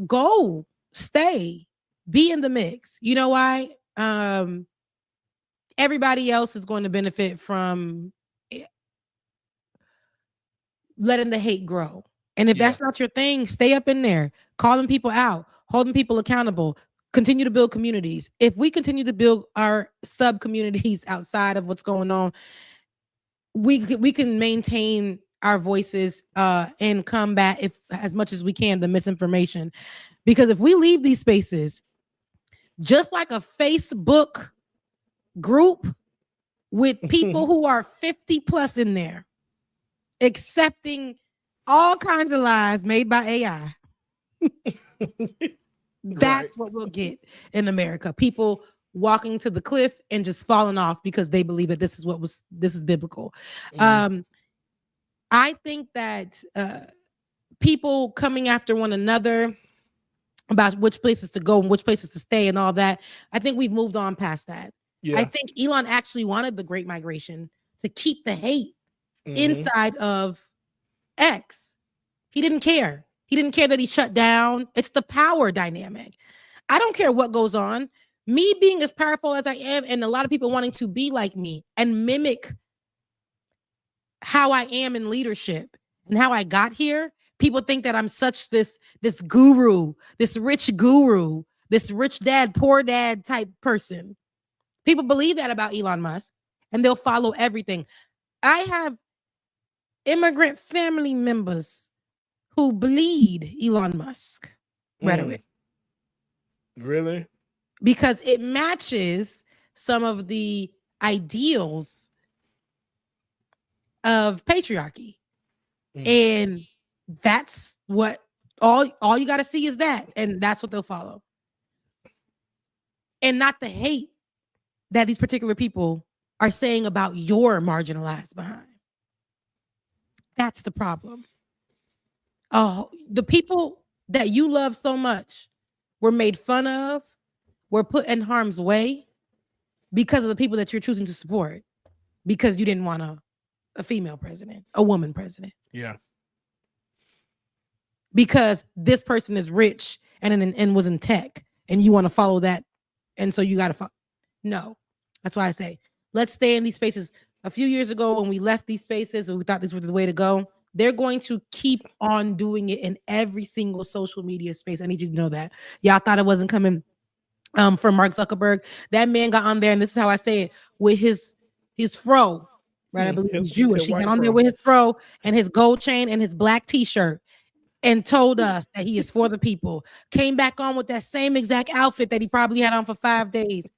go, stay, be in the mix. You know why? Everybody else is going to benefit from letting the hate grow. And if that's not your thing, stay up in there, calling people out, holding people accountable, continue to build communities. If we continue to build our sub communities outside of what's going on, we can maintain our voices and combat as much as we can the misinformation. Because if we leave these spaces, just like a Facebook group with people who are 50 plus in there, accepting all kinds of lies made by AI, that's what we'll get in America. People walking to the cliff and just falling off because they believe that this is biblical. I think that people coming after one another about which places to go and which places to stay and all that, I think we've moved on past that. Yeah. I think Elon actually wanted the Great Migration to keep the hate inside of X. He didn't care. He didn't care that he shut down. It's the power dynamic. I don't care what goes on. Me being as powerful as I am, and a lot of people wanting to be like me and mimic how I am in leadership and how I got here. People think that I'm such this guru, this rich guru, this rich dad, poor dad type person. People believe that about Elon Musk, and they'll follow everything. I have immigrant family members who bleed Elon Musk rhetoric. Really? Because it matches some of the ideals of patriarchy. And that's what all you got to see is that, and that's what they'll follow. And not the hate that these particular people are saying about your marginalized behind. That's the problem. Oh, the people that you love so much were made fun of, were put in harm's way because of the people that you're choosing to support, because you didn't want a female president, a woman president. Yeah. Because this person is rich and was in tech, and you want to follow that, and so you got to follow. No, that's why I say let's stay in these spaces. A few years ago, when we left these spaces and we thought this was the way to go, they're going to keep on doing it in every single social media space. I need you to know that. Y'all thought it wasn't coming from Mark Zuckerberg. That man got on there, and this is how I say it, with his fro, right? I believe he's Jewish. He got on there with his fro and his gold chain and his black t-shirt and told us that he is for the people. Came back on with that same exact outfit that he probably had on for 5 days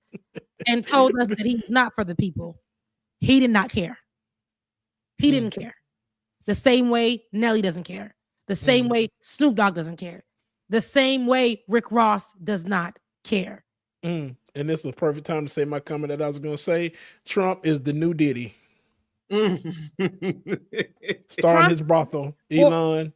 and told us that he's not for the people. He did not care. He didn't care. The same way Nelly doesn't care. The same way Snoop Dogg doesn't care. The same way Rick Ross does not care. And this is a perfect time to say my comment that I was going to say. Trump is the new Diddy. Starring his brothel. Elon.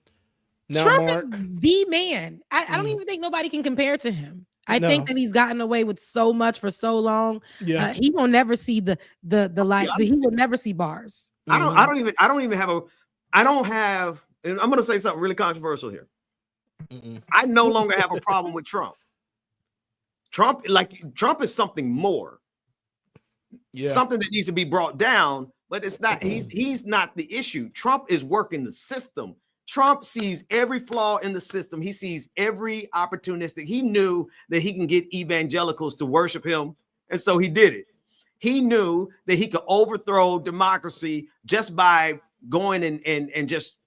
Now Trump Mark. is the man. I don't even think nobody can compare to him. I think that he's gotten away with so much for so long. Yeah, he will never see the light. He will never see bars. I don't have. And I'm going to say something really controversial here. I no longer have a problem with Trump. Trump is something more. Yeah, something that needs to be brought down. But it's not. He's not the issue. Trump is working the system. Trump sees every flaw in the system. He sees every opportunistic. He knew that he can get evangelicals to worship him, and so he did it. He knew that he could overthrow democracy just by going and just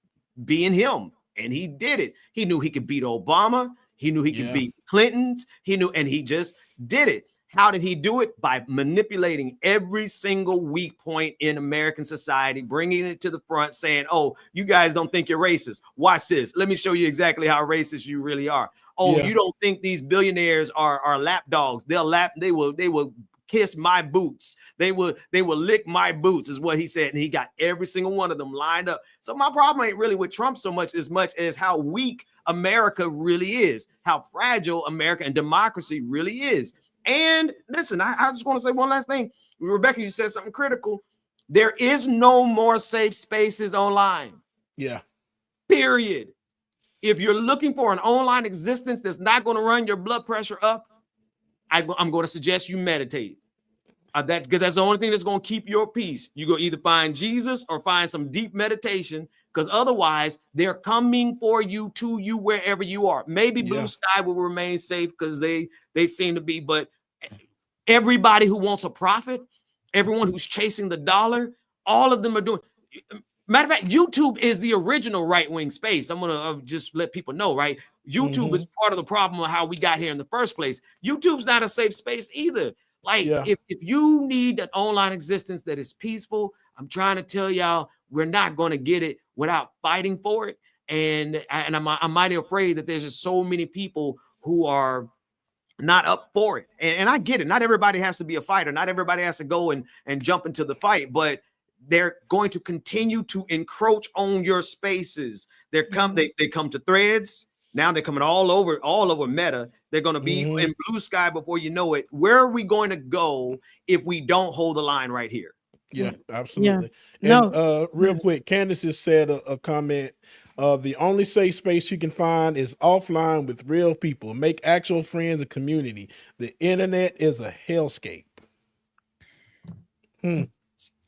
being him, and he did it. He knew he could beat Obama. He knew he could beat Clintons. He knew, and he just did it. How did he do it? By manipulating every single weak point in American society, bringing it to the front, saying, oh, you guys don't think you're racist. Watch this. Let me show you exactly how racist you really are. Oh, you don't think these billionaires are lap dogs. They will kiss my boots. They will lick my boots, is what he said. And he got every single one of them lined up. So my problem ain't really with Trump so much as how weak America really is, how fragile America and democracy really is. And listen, I just want to say one last thing. Rebecca, you said something critical. There is no more safe spaces online. Yeah. Period. If you're looking for an online existence that's not going to run your blood pressure up, I'm going to suggest you meditate. Because that's the only thing that's going to keep your peace. You go either find Jesus or find some deep meditation, because otherwise they're coming for you, to you, wherever you are. Maybe Blue Sky will remain safe because they seem to be, but everybody who wants a profit, everyone who's chasing the dollar, all of them are doing. Matter of fact, YouTube is the original right-wing space. I'm gonna just let people know, right? YouTube is part of the problem of how we got here in the first place. YouTube's not a safe space either. Like, if you need an online existence that is peaceful, I'm trying to tell y'all, we're not going to get it without fighting for it. And I'm mighty afraid that there's just so many people who are not up for it. And I get it. Not everybody has to be a fighter. Not everybody has to go and jump into the fight, but they're going to continue to encroach on your spaces. They come to Threads. Now they're coming all over Meta. They're going to be in Blue Sky before you know it. Where are we going to go if we don't hold the line right here? Yeah, absolutely. And real quick, Candace just said a comment. The only safe space you can find is offline with real people. Make actual friends and community. The internet is a hellscape.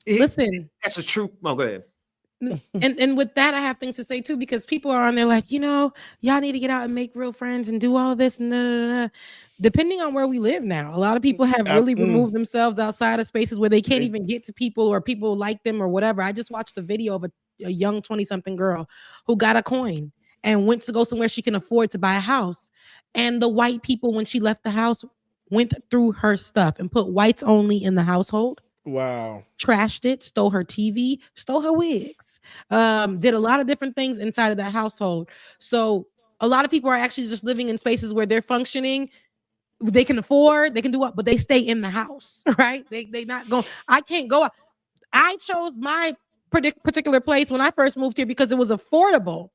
Listen, that's a true. Oh, go ahead. And with that, I have things to say too, because people are on there like, y'all need to get out and make real friends and do all this. And depending on where we live now, a lot of people have really removed themselves outside of spaces where they can't even get to people, or people like them or whatever. I just watched a video of a young 20-something girl who got a coin and went to go somewhere she can afford to buy a house. And the white people, when she left the house, went through her stuff and put whites only in the household. Wow. Trashed it, stole her TV, stole her wigs, did a lot of different things inside of that household. So a lot of people are actually just living in spaces where they're functioning. They can afford, they can do what, but they stay in the house, right? They not going. I can't go out. I chose my particular place when I first moved here because it was affordable.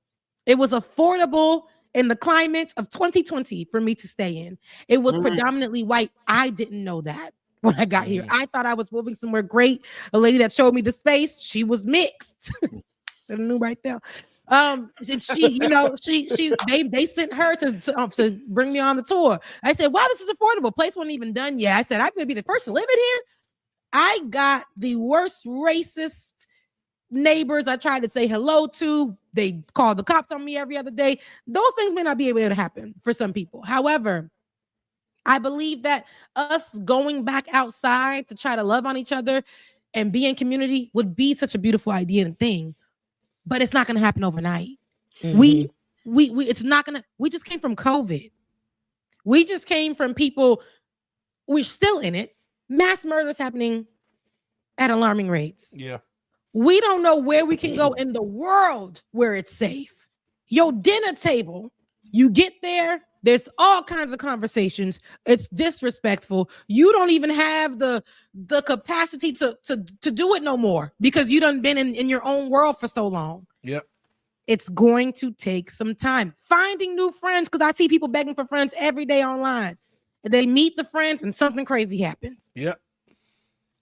It was affordable in the climate of 2020 for me to stay in. It was predominantly white. I didn't know that. When I got here, I thought I was moving somewhere great. A lady that showed me the space, she was mixed. I knew right there. She they sent her to bring me on the tour. I said, "Wow, this is affordable. Place wasn't even done yet." I said, "I'm gonna be the first to live in here." I got the worst racist neighbors I tried to say hello to. They called the cops on me every other day. Those things may not be able to happen for some people. However, I believe that us going back outside to try to love on each other and be in community would be such a beautiful idea and thing, but it's not going to happen overnight. We it's not going to. We just came from COVID. We just came from people. We're still in it. Mass murders happening at alarming rates. Yeah. We don't know where we can go in the world where it's safe. Your dinner table, you get there. There's all kinds of conversations. It's disrespectful. You don't even have the capacity to do it no more because you done been in your own world for so long. Yep. It's going to take some time. Finding new friends, because I see people begging for friends every day online. They meet the friends and something crazy happens. Yep.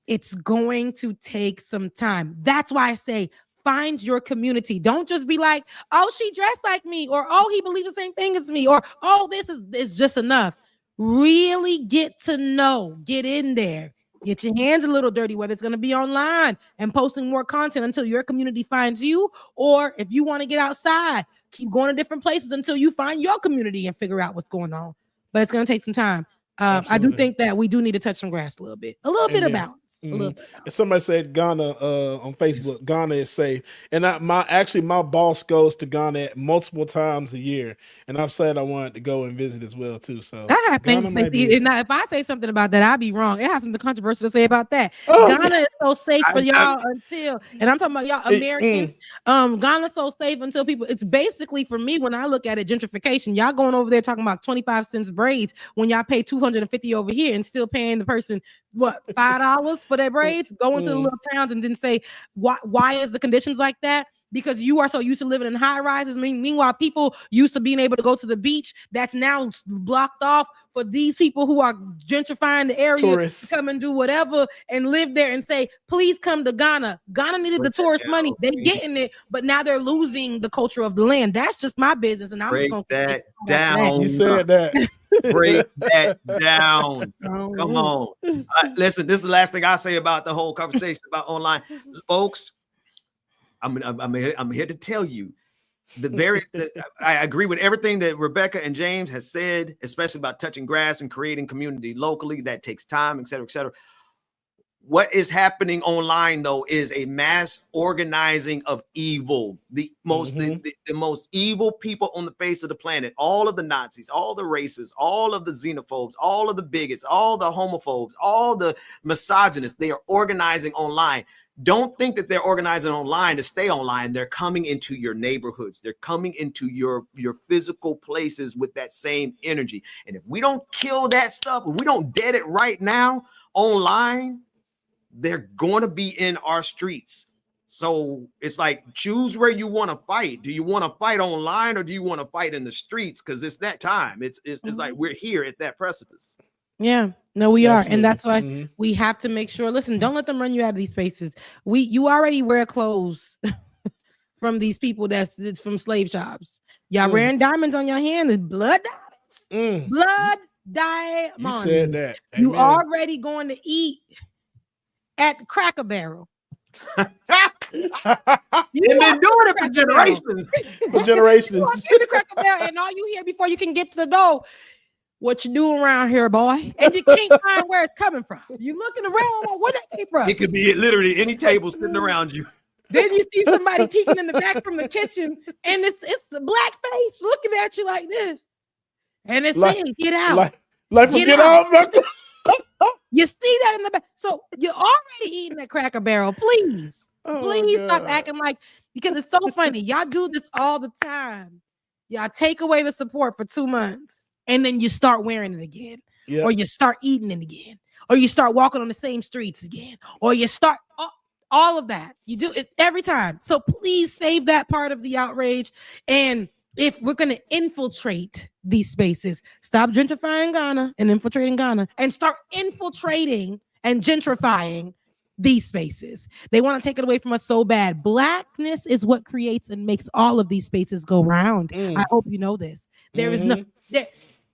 It's going to take some time. That's why I say find your community. Don't just be like, oh, she dressed like me, or oh, he believes the same thing as me, or oh, this is just enough. Really get to know, get in there, get your hands a little dirty, whether it's going to be online and posting more content until your community finds you, or if you want to get outside, keep going to different places until you find your community and figure out what's going on. But it's going to take some time. I do think that we do need to touch some grass a little bit of balance. A little bit. Somebody said Ghana on Facebook. Ghana is safe, and my boss goes to Ghana multiple times a year, and I've said I wanted to go and visit as well too. So I have things to say. Now, if I say something about that, I'll be wrong. It has something controversial to say about that. Ghana is so safe for y'all until, and I'm talking about y'all Americans. Ghana's so safe until people. It's basically, for me, when I look at it, gentrification. Y'all going over there talking about 25 cents braids when y'all pay 250 over here and still paying the person what $5 for their braids, going to the little towns and then say why is the conditions like that? Because you are so used to living in high rises. Meanwhile, people used to being able to go to the beach that's now blocked off for these people who are gentrifying the area to come and do whatever and live there and say, please come to Ghana. Ghana needed the tourist money. They're getting it, but now they're losing the culture of the land. That's just my business. And I'm just going to break that down. You said that. Break that down. Come on. Listen, this is the last thing I'll say about the whole conversation about online. Folks, I'm here to tell you I agree with everything that Rebecca and James has said, especially about touching grass and creating community locally. That takes time, et cetera, et cetera. What is happening online, though, is a mass organizing of evil. The most the most evil people on the face of the planet, all of the Nazis, all the racists, all of the xenophobes, all of the bigots, all the homophobes, all the misogynists, they are organizing online. Don't think that they're organizing online to stay online. They're coming into your neighborhoods. They're coming into your physical places with that same energy. And if we don't kill that stuff, if we don't dead it right now online, they're going to be in our streets. So it's like, choose where you want to fight. Do you want to fight online or do you want to fight in the streets? Because it's that time. It's like we're here at that precipice. Yeah, no, we are. And that's why we have to make sure, listen, don't let them run you out of these spaces. You already wear clothes from these people that's from slave shops. Y'all wearing diamonds on your hand and blood diamonds. Blood diamonds. You said that. You already going to eat at Cracker Barrel. They've been doing it for generations. For generations. You walk into Cracker Barrel and all you hear before you can get to the door, what you doing around here, boy? And you can't find where it's coming from. You looking around like, where that came from? It could be literally any table sitting around you. Then you see somebody peeking in the back from the kitchen, and it's a black face looking at you like this, and it's saying, "Get out!" Get out! You see that in the back. So you're already eating at Cracker Barrel. Please stop acting like, because it's so funny. Y'all do this all the time. Y'all take away the support for 2 months, and then you start wearing it again, or you start eating it again, or you start walking on the same streets again, or you start all of that. You do it every time. So please save that part of the outrage. And if we're going to infiltrate these spaces, stop gentrifying Ghana and infiltrating Ghana, and start infiltrating and gentrifying these spaces. They want to take it away from us so bad. Blackness is what creates and makes all of these spaces go round. I hope you know this. There is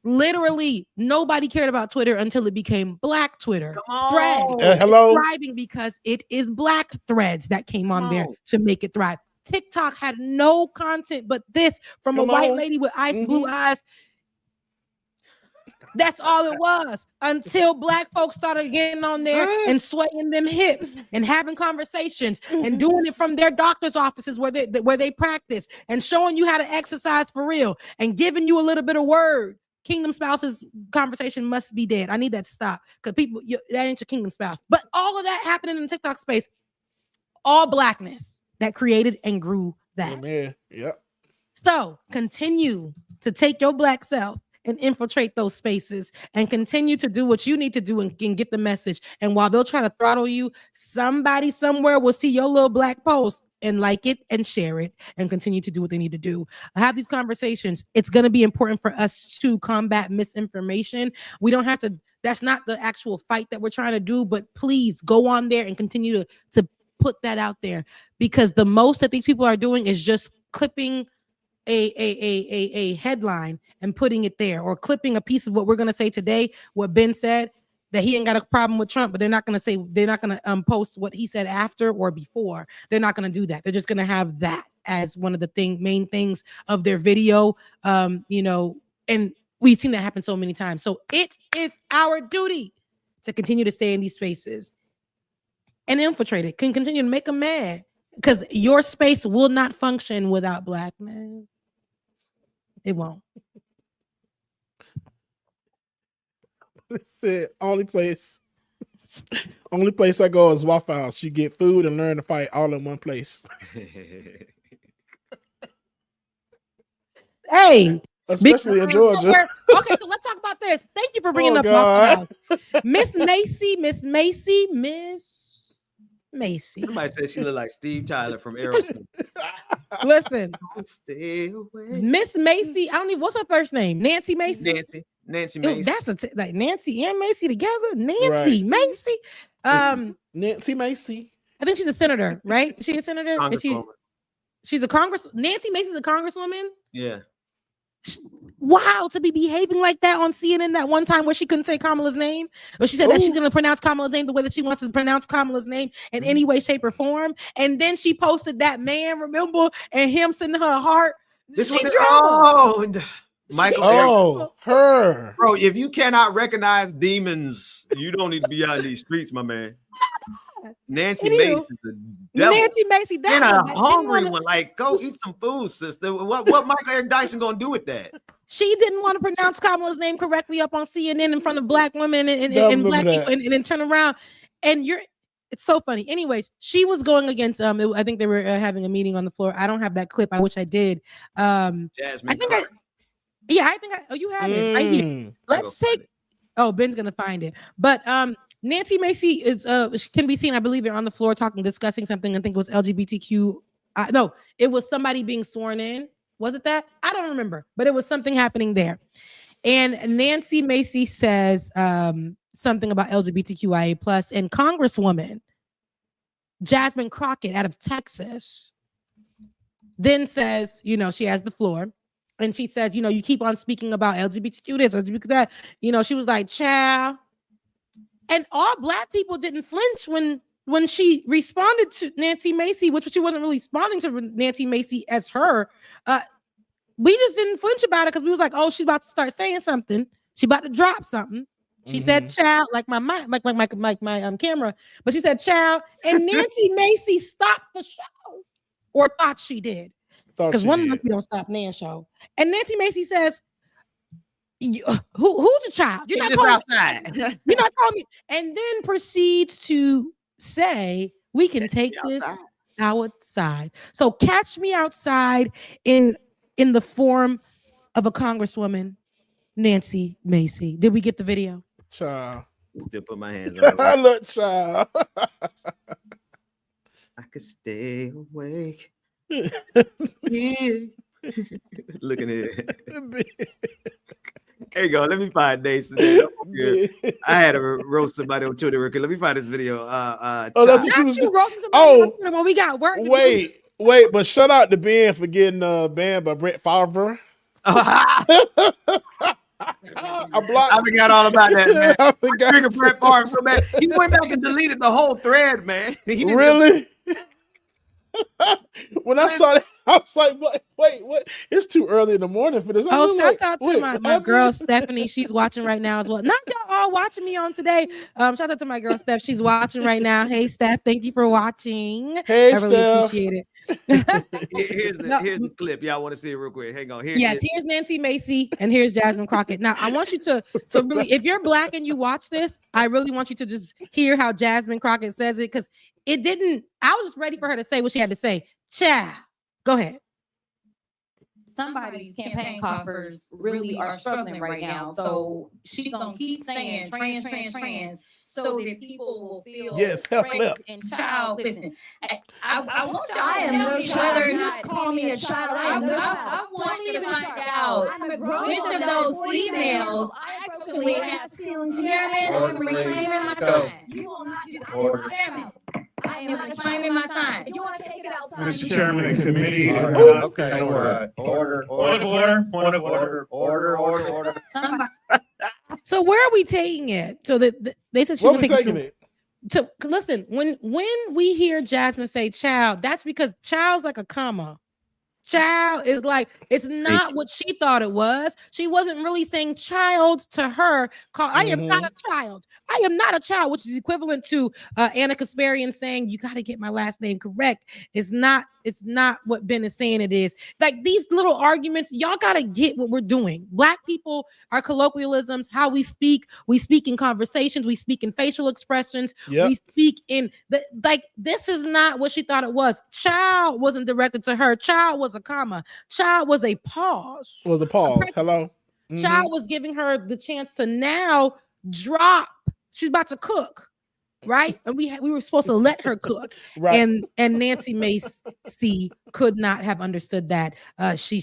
literally nobody cared about Twitter until it became Black Twitter. Threads. Hello. It's thriving because it is Black threads that came on there to make it thrive. TikTok had no content but this from a white lady with ice blue eyes. That's all it was until Black folks started getting on there and swaying them hips and having conversations and doing it from their doctor's offices where they practice and showing you how to exercise for real and giving you a little bit of word. Kingdom spouses conversation must be dead. I need that to stop because people, that ain't your kingdom spouse. But all of that happening in the TikTok space, all Blackness that created and grew that. Amen. Yep. So continue to take your Black self and infiltrate those spaces and continue to do what you need to do and get the message. And while they'll try to throttle you, somebody somewhere will see your little Black post and like it and share it and continue to do what they need to do. Have these conversations. It's going to be important for us to combat misinformation. We don't have to, that's not the actual fight that we're trying to do, but please go on there and continue to put that out there, because the most that these people are doing is just clipping a headline and putting it there, or clipping a piece of what we're going to say today, what Ben said, that he ain't got a problem with Trump, but they're not going to post what he said after or before. They're not going to do that. They're just going to have that as one of the main things of their video, and we've seen that happen so many times. So it is our duty to continue to stay in these spaces and infiltrate it, can continue to make them mad, because your space will not function without Blackness. It won't. That's it. Only place I go is Waffle House. You get food and learn to fight all in one place. Hey, especially in Georgia. Okay, so let's talk about this. Thank you for bringing up Waffle House. Miss Mace. Somebody said she looked like Steve Tyler from Aerosmith. Listen, stay away. Miss Macy. I don't even. What's her first name? Nancy Macy. Nancy Mace. That's like Nancy and Macy together. Nancy Macy. Nancy Macy. I think she's a senator, right? Is she a senator? She's a Nancy Macy's a congresswoman. Yeah. Wow, to be behaving like that on CNN that one time where she couldn't say Kamala's name, but she said that she's going to pronounce Kamala's name the way that she wants to pronounce Kamala's name in any way, shape, or form. And then she posted that man, remember, and him sending her a heart. This was Michael. Her. Bro, if you cannot recognize demons, you don't need to be out in these streets, my man. Nancy Mace is a devil. Nancy Macy, and a hungry one. Like, go eat some food, sister. What Michael Eric Dyson gonna do with that? She didn't want to pronounce Kamala's name correctly up on CNN in front of black women and black people, and then turn around. And it's so funny. Anyways, she was going against I think they were having a meeting on the floor. I don't have that clip. I wish I did. Jasmine. You have it right here. Let's take. Oh, Ben's gonna find it. But Nancy Macy can be seen. I believe they're on the floor discussing something. I think it was LGBTQ. No, it was somebody being sworn in. Was it that? I don't remember, but it was something happening there. And Nancy Macy says something about LGBTQIA+, and Congresswoman Jasmine Crockett out of Texas then says, she has the floor, and she says, you keep on speaking about LGBTQ this, LGBTQ that. She was like, child. And all black people didn't flinch when she responded to Nancy Macy, which she wasn't really responding to Nancy Macy as her. We just didn't flinch about it because we was like, oh, she's about to start saying something. She about to drop something. She said child, like my camera, but she said child, and Nancy Macy stopped the show, or thought she did. Because one monkey don't stop Nan's show. And Nancy Macy says, who's the child? You're not calling outside. You're not calling me. And then proceeds to say, we can take this outside. So catch me outside in the form of a Congresswoman, Nancy Macy. Did we get the video? Child. Did put my hands on I look, child. I could stay awake. Looking at it. There you go. Let me find Nathan. I had to roast somebody on Twitter. Let me find this video. That's what she was doing. When we got work. Wait, but shout out to Ben for getting banned by Brett Favre. I forgot all about that, man. I forgot Brett Favre so bad. He went back and deleted the whole thread, man. Really? When I saw that, I was like, wait, what? It's too early in the morning for this. Shout out to my girl Stephanie. She's watching right now as well. Not y'all all watching me on today. Shout out to my girl Steph. She's watching right now. Hey Steph, thank you for watching. Hey, I really appreciate it. Here's the clip. Y'all want to see it real quick? Hang on. Here's Nancy Macy and here's Jasmine Crockett. Now I want you to really, if you're black and you watch this, I really want you to just hear how Jasmine Crockett says it, because it didn't. I was just ready for her to say what she had to say. Child, go ahead. Somebody's campaign coffers really are struggling right now. So she's gonna keep saying trans, so that people will feel and child. Listen, I want y'all I am no child. whether or Do not call me a child. I am no child. I want you to find out which of those females actually have ceilings. Chairman, I'm reclaiming my time. You will not do that. Chairman, I am reclaiming my time. You want to take it outside? Mr. Chairman and committee. Okay, order. Somebody. So where are we taking it? So that they said she was taking it. To listen, when we hear Jasmine say child, that's because child's like a comma. Child is like, it's not what she thought it was. She wasn't really saying child to her. I am not a child. I am not a child, which is equivalent to Anna Kasparian saying, you got to get my last name correct. It's not what Ben is saying it is. Like these little arguments, y'all got to get what we're doing. Black people, our colloquialisms, how we speak in conversations, we speak in facial expressions, we speak in this is not what she thought it was. Child wasn't directed to her. Child was a comma. Child was a pause. Hello. Child was giving her the chance to now drop. She's about to cook, right? And we were supposed to let her cook, right? And Nancy Macy could not have understood that. She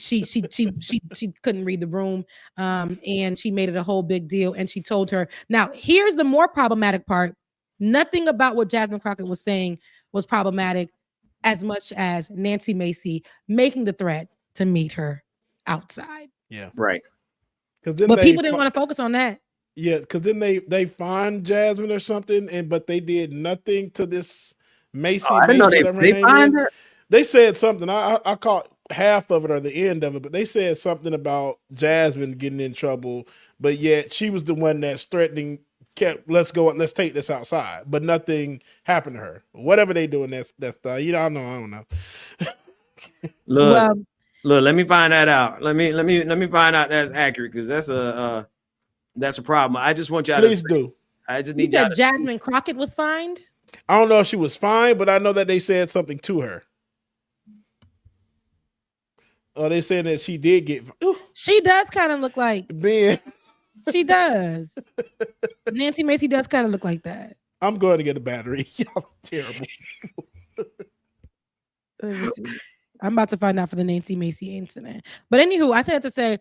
couldn't read the room, and she made it a whole big deal. And she told her. Now, here's the more problematic part. Nothing about what Jasmine Crockett was saying was problematic, as much as Nancy Macy making the threat to meet her outside. Yeah, right. But people didn't want to focus on that. Yeah, because then they find Jasmine or something, but they did nothing to this Macy. I didn't know they find her. They said something. I caught half of it or the end of it, but they said something about Jasmine getting in trouble, but yet she was the one that's threatening. Let's go. Let's take this outside, but nothing happened to her. Whatever they doing, that's you know. I don't know. Look, let me find that out. Let me find out that's accurate because that's a problem. I just want y'all Please to do. I just need you y'all said Jasmine Crockett was fined. I don't know if she was fine, but I know that they said something to her. Oh, they said that she did get. She does kind of look like Ben. She does. Nancy Macy does kind of look like that. I'm going to get a battery. Y'all terrible. I'm about to find out for the Nancy Macy incident. But anywho, I said to say,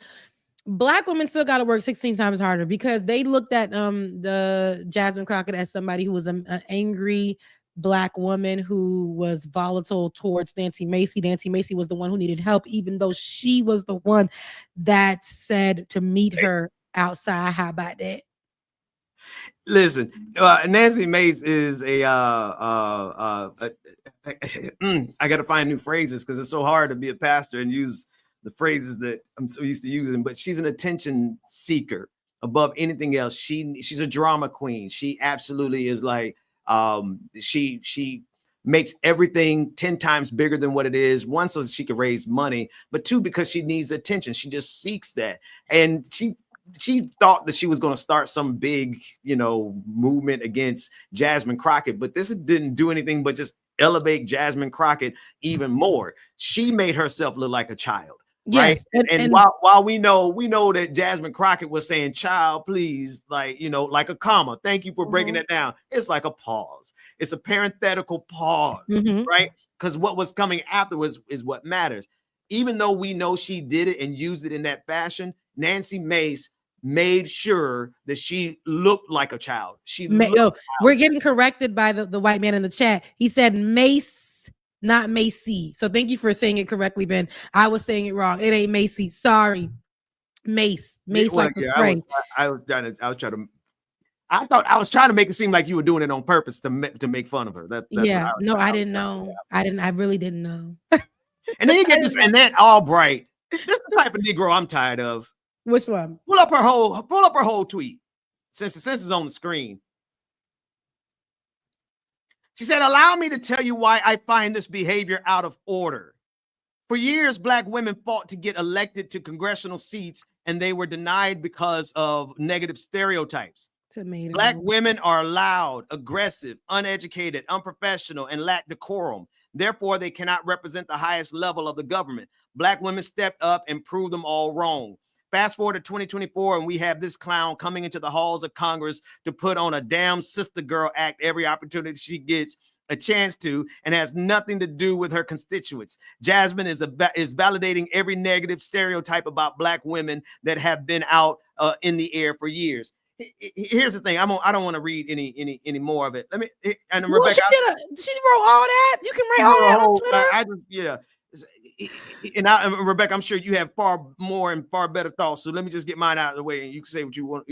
Black women still got to work 16 times harder because they looked at the Jasmine Crockett as somebody who was an angry Black woman who was volatile towards Nancy Macy. Nancy Macy was the one who needed help, even though she was the one that said to meet her outside. How about that? Listen, Nancy Mace is I got to find new phrases because it's so hard to be a pastor and use the phrases that I'm so used to using, but she's an attention seeker above anything else. She's a drama queen. She absolutely is like, she makes everything 10 times bigger than what it is. One, so she can raise money, but two, because she needs attention. She just seeks that. And she thought that she was going to start some big, movement against Jasmine Crockett, but this didn't do anything but just elevate Jasmine Crockett even more. She made herself look like a child. Yes, right. And while we know that Jasmine Crockett was saying child, please, like a comma. Thank you for breaking that down. It's like a pause. It's a parenthetical pause, right? Because what was coming afterwards is what matters. Even though we know she did it and used it in that fashion, Nancy Mace made sure that she looked like a child. We're getting corrected by the white man in the chat. He said Mace, not Macy. So thank you for saying it correctly, Ben. I was saying it wrong. It ain't Macy. Sorry. Mace. Mace like the spray. I was trying to make it seem like you were doing it on purpose to make fun of her. That's I didn't know. I really didn't know. And then you get this and that Albright. This is the type of Negro I'm tired of. Which one? Pull up her whole tweet since it's on the screen. She said, allow me to tell you why I find this behavior out of order. For years, Black women fought to get elected to congressional seats, and they were denied because of negative stereotypes. Black women are loud, aggressive, uneducated, unprofessional, and lack decorum. Therefore, they cannot represent the highest level of the government. Black women stepped up and proved them all wrong. Fast forward to 2024, and we have this clown coming into the halls of Congress to put on a damn sister girl act every opportunity she gets a chance to, and has nothing to do with her constituents. Jasmine is validating every negative stereotype about Black women that have been out in the air for years. Here's the thing. I don't want to read any more of it. Let me. And Rebecca, she wrote all that. You can write all that on Twitter. And Rebecca, I'm sure you have far more and far better thoughts. So let me just get mine out of the way, and you can say what you want.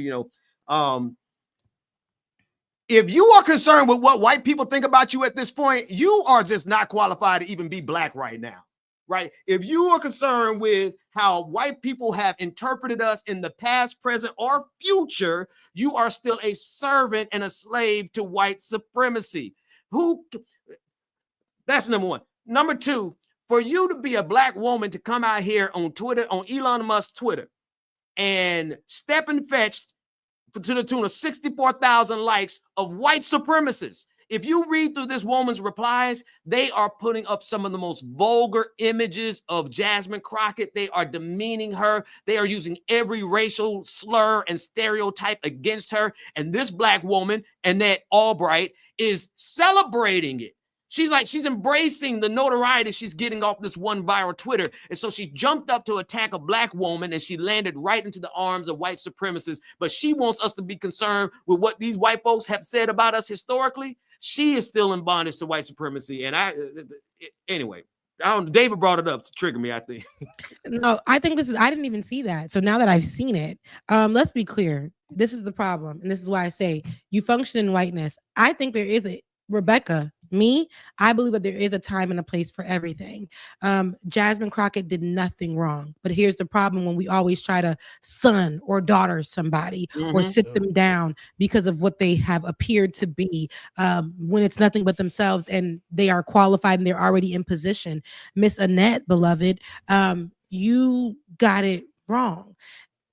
If you are concerned with what white people think about you at this point, you are just not qualified to even be Black right now, right? If you are concerned with how white people have interpreted us in the past, present, or future, you are still a servant and a slave to white supremacy. That's number one. Number two, for you to be a Black woman to come out here on Twitter, on Elon Musk's Twitter, and step and fetch to the tune of 64,000 likes of white supremacists. If you read through this woman's replies, they are putting up some of the most vulgar images of Jasmine Crockett. They are demeaning her. They are using every racial slur and stereotype against her. And this Black woman, Annette Albright, is celebrating it. She's embracing the notoriety she's getting off this one viral Twitter. And so she jumped up to attack a Black woman, and she landed right into the arms of white supremacists. But she wants us to be concerned with what these white folks have said about us historically. She is still in bondage to white supremacy. And anyway, David brought it up to trigger me, I think. No, I think I didn't even see that. So now that I've seen it, let's be clear. This is the problem. And this is why I say you function in whiteness. I think there is Rebecca, Me, I believe that there is a time and a place for everything. Jasmine Crockett did nothing wrong, but here's the problem: when we always try to son or daughter somebody or sit them down because of what they have appeared to be, when it's nothing but themselves and they are qualified and they're already in position. Miss Annette, beloved, you got it wrong.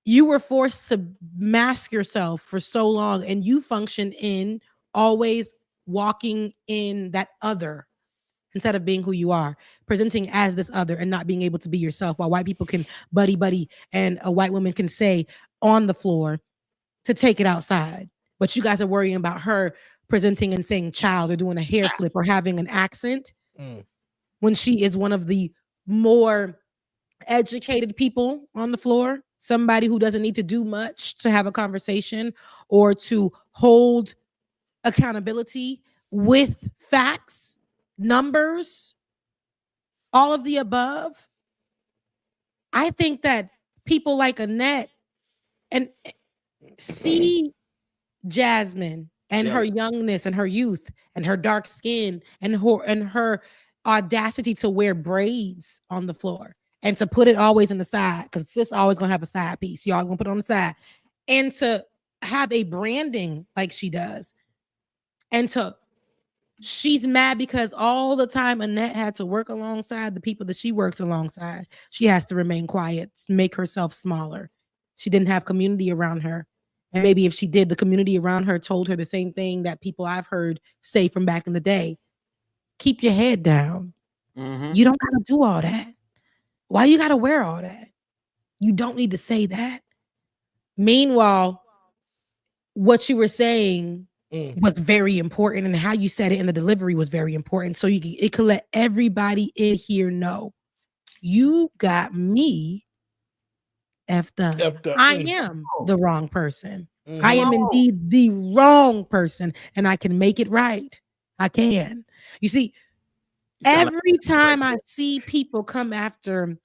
You were forced to mask yourself for so long, and you function in always walking in that other instead of being who you are, presenting as this other and not being able to be yourself. While white people can buddy and a white woman can say on the floor to take it outside, but you guys are worrying about her presenting and saying child or doing a hair flip or having an accent when she is one of the more educated people on the floor, somebody who doesn't need to do much to have a conversation or to hold accountability with facts, numbers, all of the above. I think that people like Annette and see Jasmine and her youngness and her youth and her dark skin and her audacity to wear braids on the floor and to put it always in the side, because sis always gonna have a side piece. Y'all gonna put it on the side, and to have a branding like she does, and she's mad because all the time Annette had to work alongside the people that she works alongside. She has to remain quiet, make herself smaller. She didn't have community around her. And maybe if she did, the community around her told her the same thing that people I've heard say from back in the day. Keep your head down. You don't got to do all that. Why you got to wear all that? You don't need to say that. Meanwhile, what you were saying was very important, and how you said it in the delivery was very important. So it could let everybody in here know you got me effed up. I am the wrong person. I am indeed the wrong person, and I can make it right. I can. You see, every time I see people come after,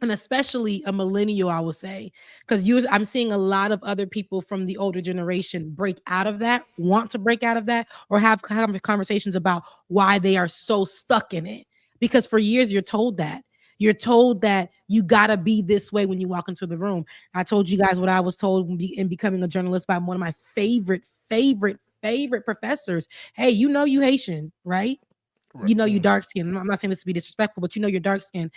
and especially a millennial, I will say, because I'm seeing a lot of other people from the older generation break out of that, want to break out of that, or have conversations about why they are so stuck in it. Because for years, you're told that. You're told that you gotta be this way when you walk into the room. I told you guys what I was told in becoming a journalist by one of my favorite professors. Hey, you know you Haitian, right? You know you dark skin. I'm not saying this to be disrespectful, but you know you're dark skin.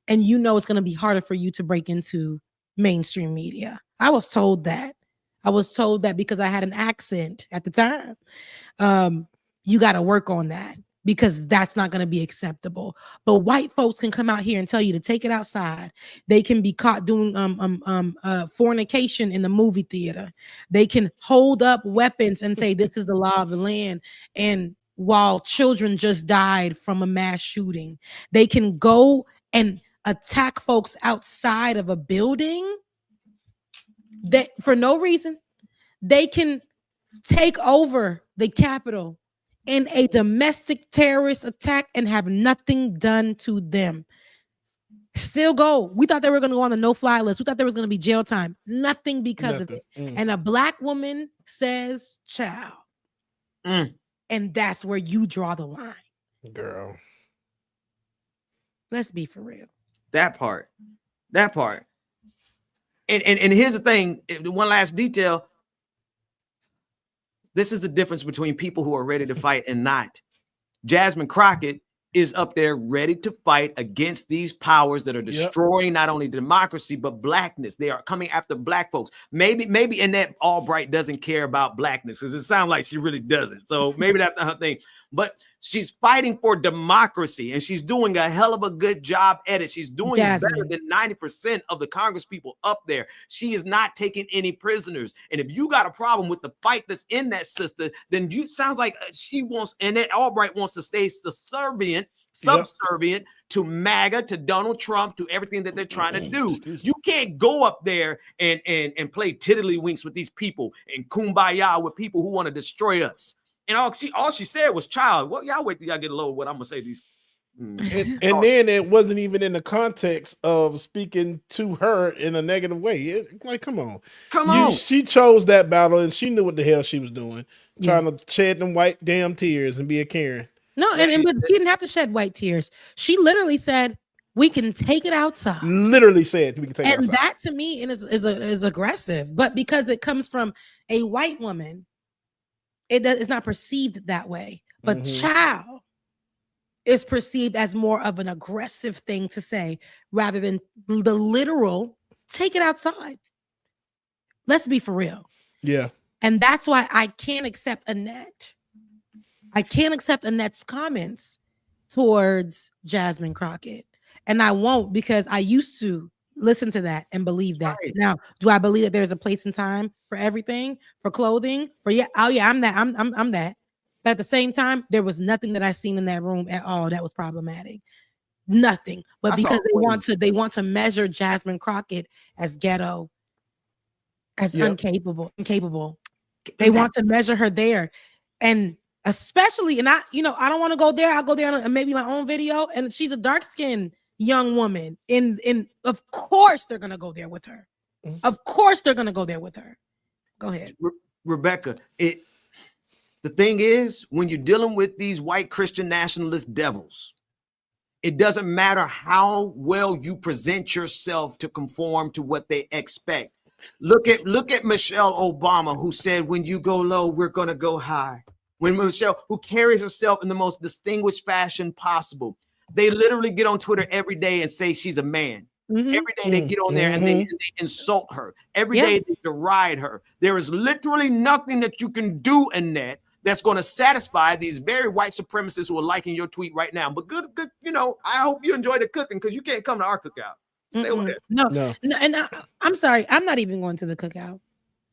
And you know it's going to be harder for you to break into mainstream media. I was told that. I was told that because I had an accent at the time. You got to work on that because that's not going to be acceptable. But white folks can come out here and tell you to take it outside. They can be caught doing fornication in the movie theater. They can hold up weapons and say this is the law of the land. And while children just died from a mass shooting, they can go and attack folks outside of a building that for no reason. They can take over the Capitol in a domestic terrorist attack and have nothing done to them. Still go. We thought they were going to go on the no-fly list. We thought there was going to be jail time. Nothing because of it. And a black woman says, child. And that's where you draw the line. Girl. Let's be for real. That part. And here's the thing. One last detail. This is the difference between people who are ready to fight and not. Jasmine Crockett is up there ready to fight against these powers that are destroying not only democracy, but blackness. They are coming after black folks. Maybe Annette Albright doesn't care about blackness because it sounds like she really doesn't. So maybe that's not her thing. But she's fighting for democracy, and she's doing a hell of a good job at it. She's doing better than 90% of the Congress people up there. She is not taking any prisoners. And if you got a problem with the fight that's in that sister, then you sounds like she wants, Annette Albright wants to stay subservient to MAGA, to Donald Trump, to everything that they're trying to do. You can't go up there and play tiddlywinks with these people and kumbaya with people who want to destroy us. And all she said was child. Well, y'all wait till y'all get a load of what I'm gonna say these. And then it wasn't even in the context of speaking to her in a negative way. Like, come on. She chose that battle and she knew what the hell she was doing. Trying to shed them white damn tears and be a Karen. No, and but she didn't have to shed white tears. She literally said, "We can take it outside." Literally said we can take it outside. And that to me is aggressive, but because it comes from a white woman, it's not perceived that way. But child is perceived as more of an aggressive thing to say rather than the literal take it outside. Let's be for real. Yeah. And that's why I can't accept Annette. I can't accept Annette's comments towards Jasmine Crockett. And I won't, because I used to listen to that and believe that. Right. Now, do I believe that there's a place and time for everything, for clothing, for I'm that. I'm that. But at the same time, there was nothing that I seen in that room at all that was problematic. Nothing. But because they want to measure Jasmine Crockett as ghetto, as incapable. They want to measure her there. And especially, and I don't want to go there. I'll go there on maybe my own video. And she's a dark-skinned young woman. And of course they're gonna go there with her. Of course they're gonna go there with her. Go ahead. Rebecca, the thing is, when you're dealing with these white Christian nationalist devils, it doesn't matter how well you present yourself to conform to what they expect. Look at Michelle Obama, who said, when you go low, we're going to go high. When Michelle, who carries herself in the most distinguished fashion possible. They literally get on Twitter every day and say she's a man. Every day they get on there and they insult her. Every day they deride her. There is literally nothing that you can do, Annette, that's going to satisfy these very white supremacists who are liking your tweet right now. But good, I hope you enjoy the cooking, because you can't come to our cookout. Stay over there. No. And I'm sorry, I'm not even going to the cookout.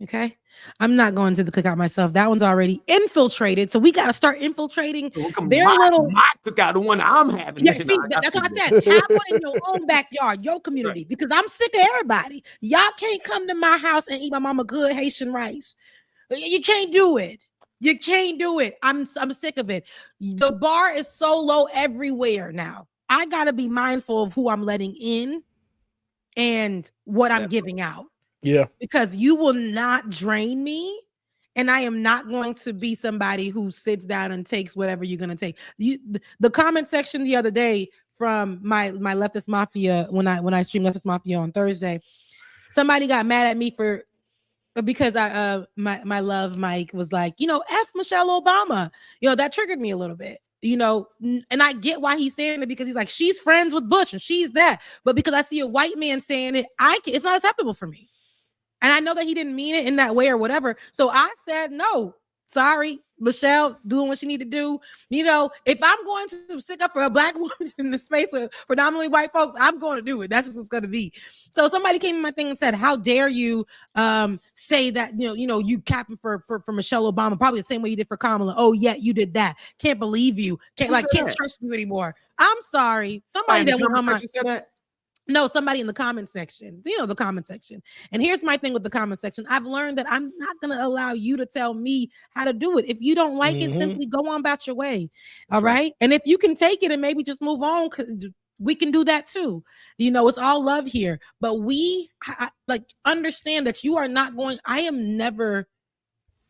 Okay, I'm not going to the cookout myself. That one's already infiltrated, so we got to start infiltrating their little cookout, the one I'm having. Yeah, see, that's what I said. Have one in your own backyard, your community, because I'm sick of everybody. Y'all can't come to my house and eat my mama good Haitian rice. You can't do it. You can't do it. I'm sick of it. The bar is so low everywhere now. I gotta be mindful of who I'm letting in and what I'm giving out. Yeah. Because you will not drain me, and I am not going to be somebody who sits down and takes whatever you're going to take. The comment section the other day from my Leftist Mafia, when I streamed Leftist Mafia on Thursday, somebody got mad at me because my love Mike was like, F Michelle Obama. That triggered me a little bit. And I get why he's saying it, because he's like, she's friends with Bush and she's that. But because I see a white man saying it, it's not acceptable for me. And I know that he didn't mean it in that way or whatever. So I said, no, sorry, Michelle doing what she need to do. If I'm going to stick up for a black woman in the space with predominantly white folks, I'm going to do it. That's just what's going to be. So somebody came in my thing and said, how dare you say that, you capping for Michelle Obama, probably the same way you did for Kamala. Oh, yeah, you did that. Can't believe you. Can't trust you anymore. I'm sorry. Somebody that was on my said that. No, somebody in the comment section, the comment section. And here's my thing with the comment section. I've learned that I'm not going to allow you to tell me how to do it. If you don't like it, simply go on about your way. All right. And if you can take it and maybe just move on, we can do that too. It's all love here. But we understand that you are not going. I am never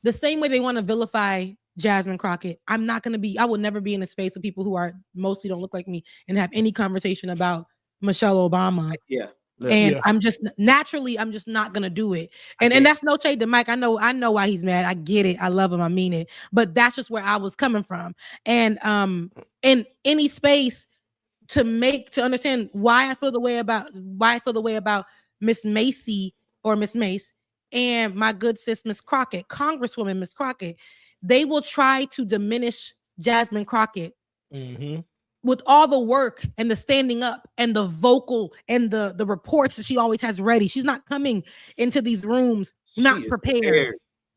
the same way they want to vilify Jasmine Crockett. I will never be in a space with people who are mostly don't look like me and have any conversation about Michelle Obama. Yeah. And I'm just not gonna do it. And that's no shade to Mike. I know why he's mad. I get it. I love him. I mean it. But that's just where I was coming from. And in any space to understand why I feel the way about Miss Macy or Miss Mace and my good sis Miss Crockett, Congresswoman Miss Crockett, they will try to diminish Jasmine Crockett. With all the work and the standing up and the vocal and the reports that she always has ready. She's not coming into these rooms not prepared.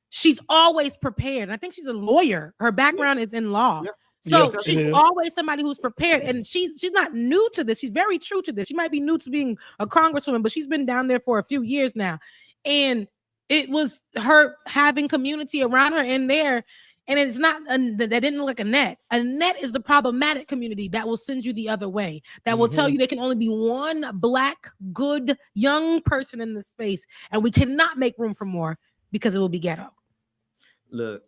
She's always prepared. And I think she's a lawyer. Her background is in law. So she's always somebody who's prepared. And she's not new to this. She's very true to this. She might be new to being a congresswoman, but she's been down there for a few years now. And it was her having community around her in there. And it's not that didn't look like a net. A net is the problematic community that will send you the other way. That will tell you there can only be one black, good, young person in this space. And we cannot make room for more because it will be ghetto. Look,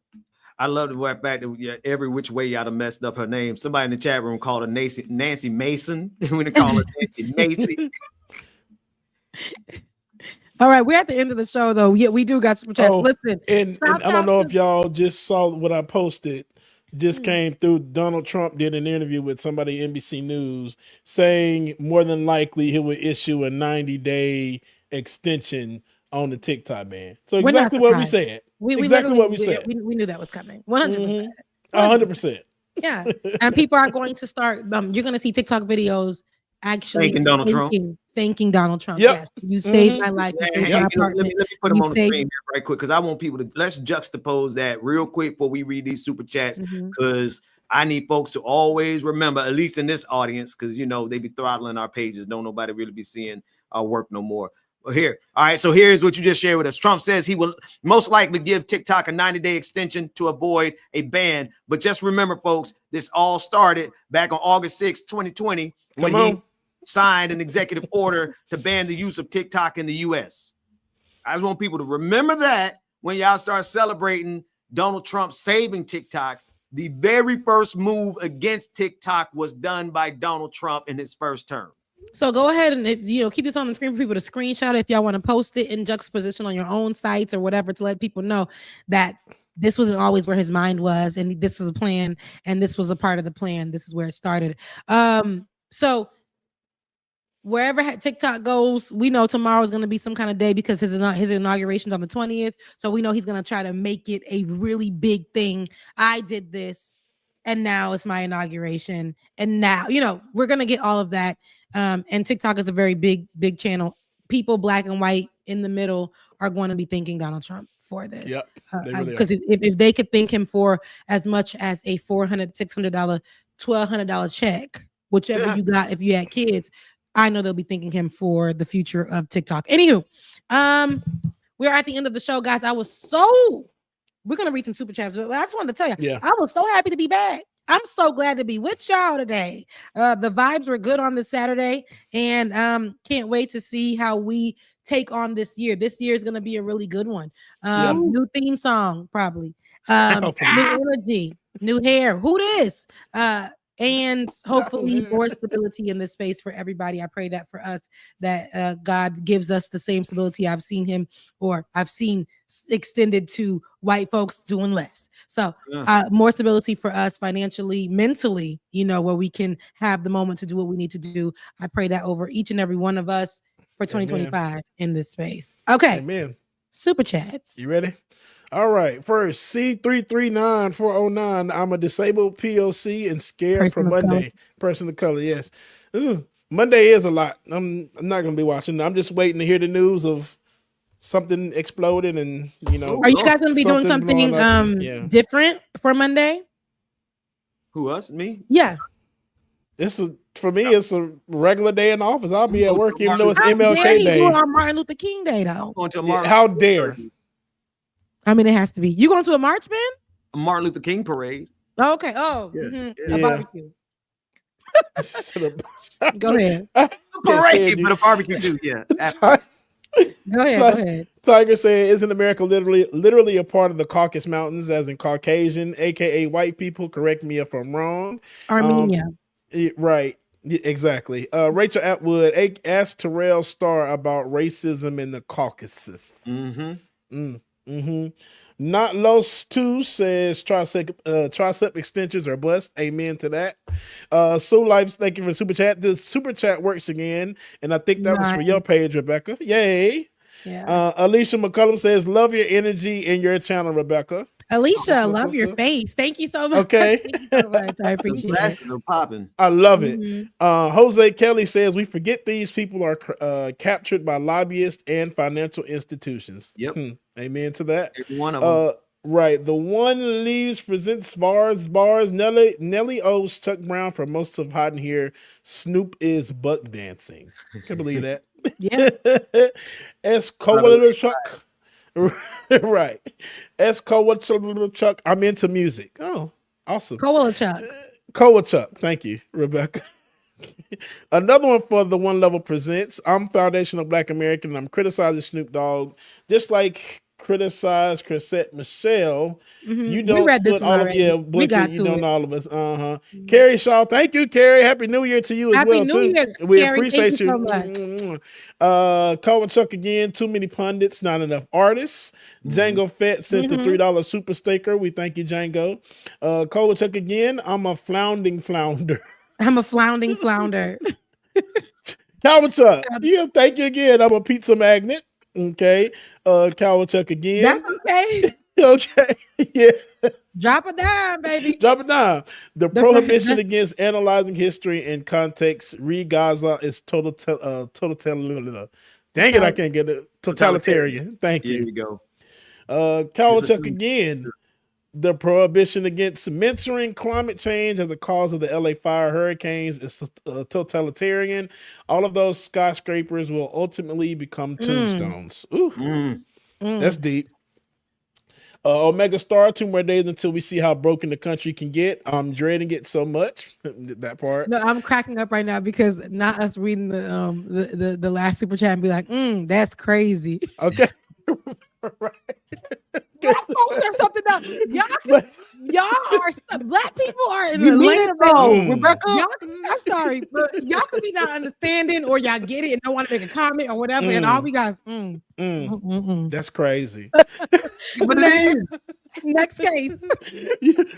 I love the fact that every which way y'all done messed up her name. Somebody in the chat room called her Nancy Mason. We're gonna call her Nancy Macy. All right, we're at the end of the show though. Yeah, we do got super chats. Listen, and I don't know if y'all just saw what I posted. Just came through. Donald Trump did an interview with somebody NBC News saying more than likely he would issue a 90-day extension on the TikTok ban. So exactly what we said. Exactly what we said. We knew that was coming. 100%. 100%. Yeah, and people are going to start. You're going to see TikTok videos actually thanking Donald Trump. Thanking Donald Trump. Yep. Yes, you saved my life. You saved my apartment. Let me put them on the screen here right quick because I want people to let's juxtapose that real quick before we read these super chats because I need folks to always remember, at least in this audience, because you know they be throttling our pages. Don't nobody really be seeing our work no more. Well, here, all right. So here's what you just shared with us. Trump says he will most likely give TikTok a 90-day extension to avoid a ban. But just remember, folks, this all started back on August 6, 2020, when he signed an executive order to ban the use of TikTok in the U.S. I just want people to remember that when y'all start celebrating Donald Trump saving TikTok. The very first move against TikTok was done by Donald Trump in his first term. So go ahead and keep this on the screen for people to screenshot if y'all want to post it in juxtaposition on your own sites or whatever to let people know that this wasn't always where his mind was and this was a plan and this was a part of the plan. This is where it started. So wherever TikTok goes, we know tomorrow is going to be some kind of day because his inauguration's on the 20th. So we know he's going to try to make it a really big thing. I did this and now it's my inauguration. And now, we're going to get all of that. And TikTok is a very big channel. People, black and white, in the middle, are going to be thanking Donald Trump for this. Yep, because if they could thank him for as much as a $400, $600, $1,200 check, whichever you got if you had kids, I know they'll be thanking him for the future of TikTok. Anywho, we're at the end of the show, guys. We're gonna read some super chats, but I just wanted to tell you, I was so happy to be back. I'm so glad to be with y'all today. The vibes were good on this Saturday, and can't wait to see how we take on this year. This year is going to be a really good one. New theme song, probably. New energy, new hair. Who this? And hopefully more stability in this space for everybody. I pray that for us, that God gives us the same stability I've seen extended to white folks doing less. So more stability for us financially, mentally, where we can have the moment to do what we need to do. I pray that over each and every one of us for 2025 in this space. Okay. Amen. Super chats. You ready? All right. First, C339409. I'm a disabled POC and scared for Monday. Person of color, yes. Monday is a lot. I'm not going to be watching. I'm just waiting to hear the news of something exploding and, Are you guys going to be doing something different for Monday? Who, us? Me? Yeah. For me, it's a regular day in the office. I'll be at work even though it's MLK Day. You on Martin Luther King Day, though. How dare? I mean, it has to be. You going to a march, man? A Martin Luther King parade. Oh, okay. Oh, a barbecue. Go ahead. Parade, but a barbecue too. Yeah. Go ahead. Tiger said, "Isn't America literally a part of the Caucasus Mountains, as in Caucasian, aka white people? Correct me if I'm wrong." Armenia. Right. Exactly. Rachel Atwood asked Terrell Starr about racism in the Caucasus. Not Los 2 says tricep extensions are bust. Amen to that. So Life, thank you for the super chat. The super chat works again, and I think that was for your page, Rebecca. Yay. Yeah. Alicia McCullum says, love your energy in your channel, Rebecca. Alicia, love your face. Thank you so much. Okay. Thank you so much. I appreciate it. Popping. I love it. Jose Kelly says, we forget these people are captured by lobbyists and financial institutions. Yep. Amen to that. Every one of them. Right. The One Leaves presents bars. Nelly owes Chuck Brown for most of Hot in Here. Snoop is buck dancing. Can't believe that. Yeah. Little Chuck. Right. Little Chuck. I'm into music. Oh, awesome. Chuck. Thank you, Rebecca. Another one for the One Level presents. I'm foundational Black American and I'm criticizing Snoop Dogg just like criticize Chrisette Michelle. You We don't read this put one all of already. We got you to don't it. all of us. Carrie Shaw, thank you, Carrie. Happy New Year to you as Happy well New too. Year, We Carrie. appreciate Thank you you. so much. Cohen Chuck again. Too many pundits, not enough artists. Django Fett sent the $3 super sticker. We thank you, Django. Cohen Chuck again. I'm a flounding flounder. I'm a flounding flounder. Calvin Chuck, yeah, thank you again. I'm a pizza magnet. Okay. Calvin Chuck again. That's okay. Okay. Yeah. Drop it down, baby. Drop it down. The prohibition against analyzing history in context, read Gaza is total. Dang it, I can't get it. Totalitarian. Thank you. Here you go. Calvin Chuck again. The prohibition against mentoring climate change as a cause of the LA fire hurricanes is totalitarian. All of those skyscrapers will ultimately become tombstones. Ooh, that's deep. Omega Star, 2 more days until we see how broken the country can get. I'm dreading it so much. That part. No, I'm cracking up right now because not us reading the last super chat and be like, that's crazy. Okay. Right. Black folks are something else. Y'all are black people are in You the mean lane it of though, Rebecca? I'm sorry, but y'all could be not understanding or y'all get it and don't want to make a comment or whatever. And all we got is That's crazy. But it is. Next case.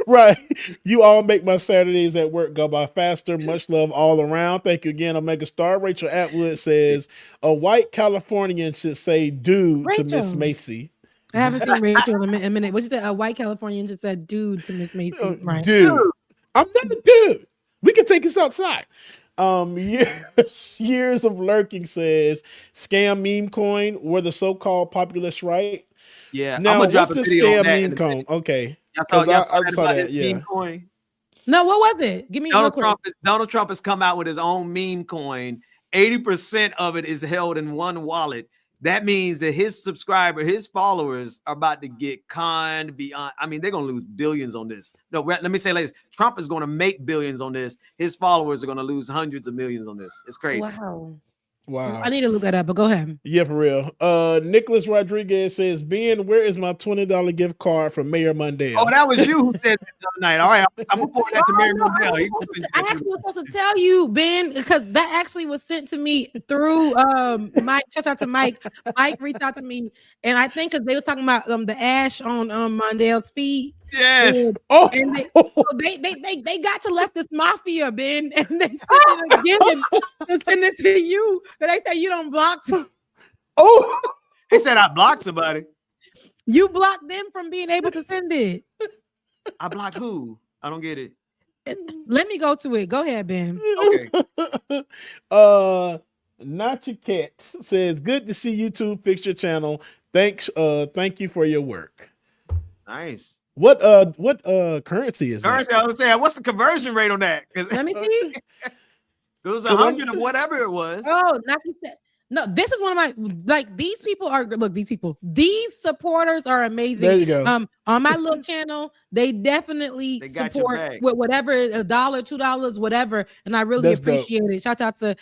Right. You all make my Saturdays at work go by faster. Much love all around. Thank you again, Omega Star. Rachel Atwood says a white Californian should say dude to Miss Macy. I haven't seen Rachel in a minute. What you said? A white Californian just said dude to Miss Macy. Right. Dude. I'm not a dude. We can take this outside. Years of lurking says scam meme coin were the so-called populist right. Yeah, Now, I'm gonna drop what's a the video on scam that. meme coin? Okay. I saw that. Yeah. meme coin. No, what was it? Give me Donald Trump has come out with his own meme coin. 80% of it is held in one wallet. That means that his followers are about to get conned beyond. I mean, they're going to lose billions on this. No, let me say like this. Trump is going to make billions on this. His followers are going to lose hundreds of millions on this. It's crazy. Wow. I need to look that up, but go ahead. Yeah, for real. Nicholas Rodriguez says, Ben, where is my $20 gift card from Mayor Mundell? Oh, that was you who said that the other night. All right, I'm going to forward that to Mayor Mundell. I actually was supposed to tell you, Ben, because that actually was sent to me through Mike. Shout out to Mike. Mike reached out to me, and I think because they was talking about the ash on Mondale's feet. Yes. And they got to leftist mafia, Ben, and they sent it again to send it to you. But they say you don't block. He said I blocked somebody. You blocked them from being able to send it. I blocked who? I don't get it. Let me go to it. Go ahead, Ben. Okay. Nacha Cat says, good to see YouTube fix your channel. Thanks. Thank you for your work. Nice. What currency is currency? that? I was saying, what's the conversion rate on that? Let me see. It was 100 or whatever it was. Oh, no, this is one of my these people are look, these supporters are amazing. There you go. On my little channel, they definitely support with whatever $1, $2, whatever, and I really That's appreciate it. Shout out to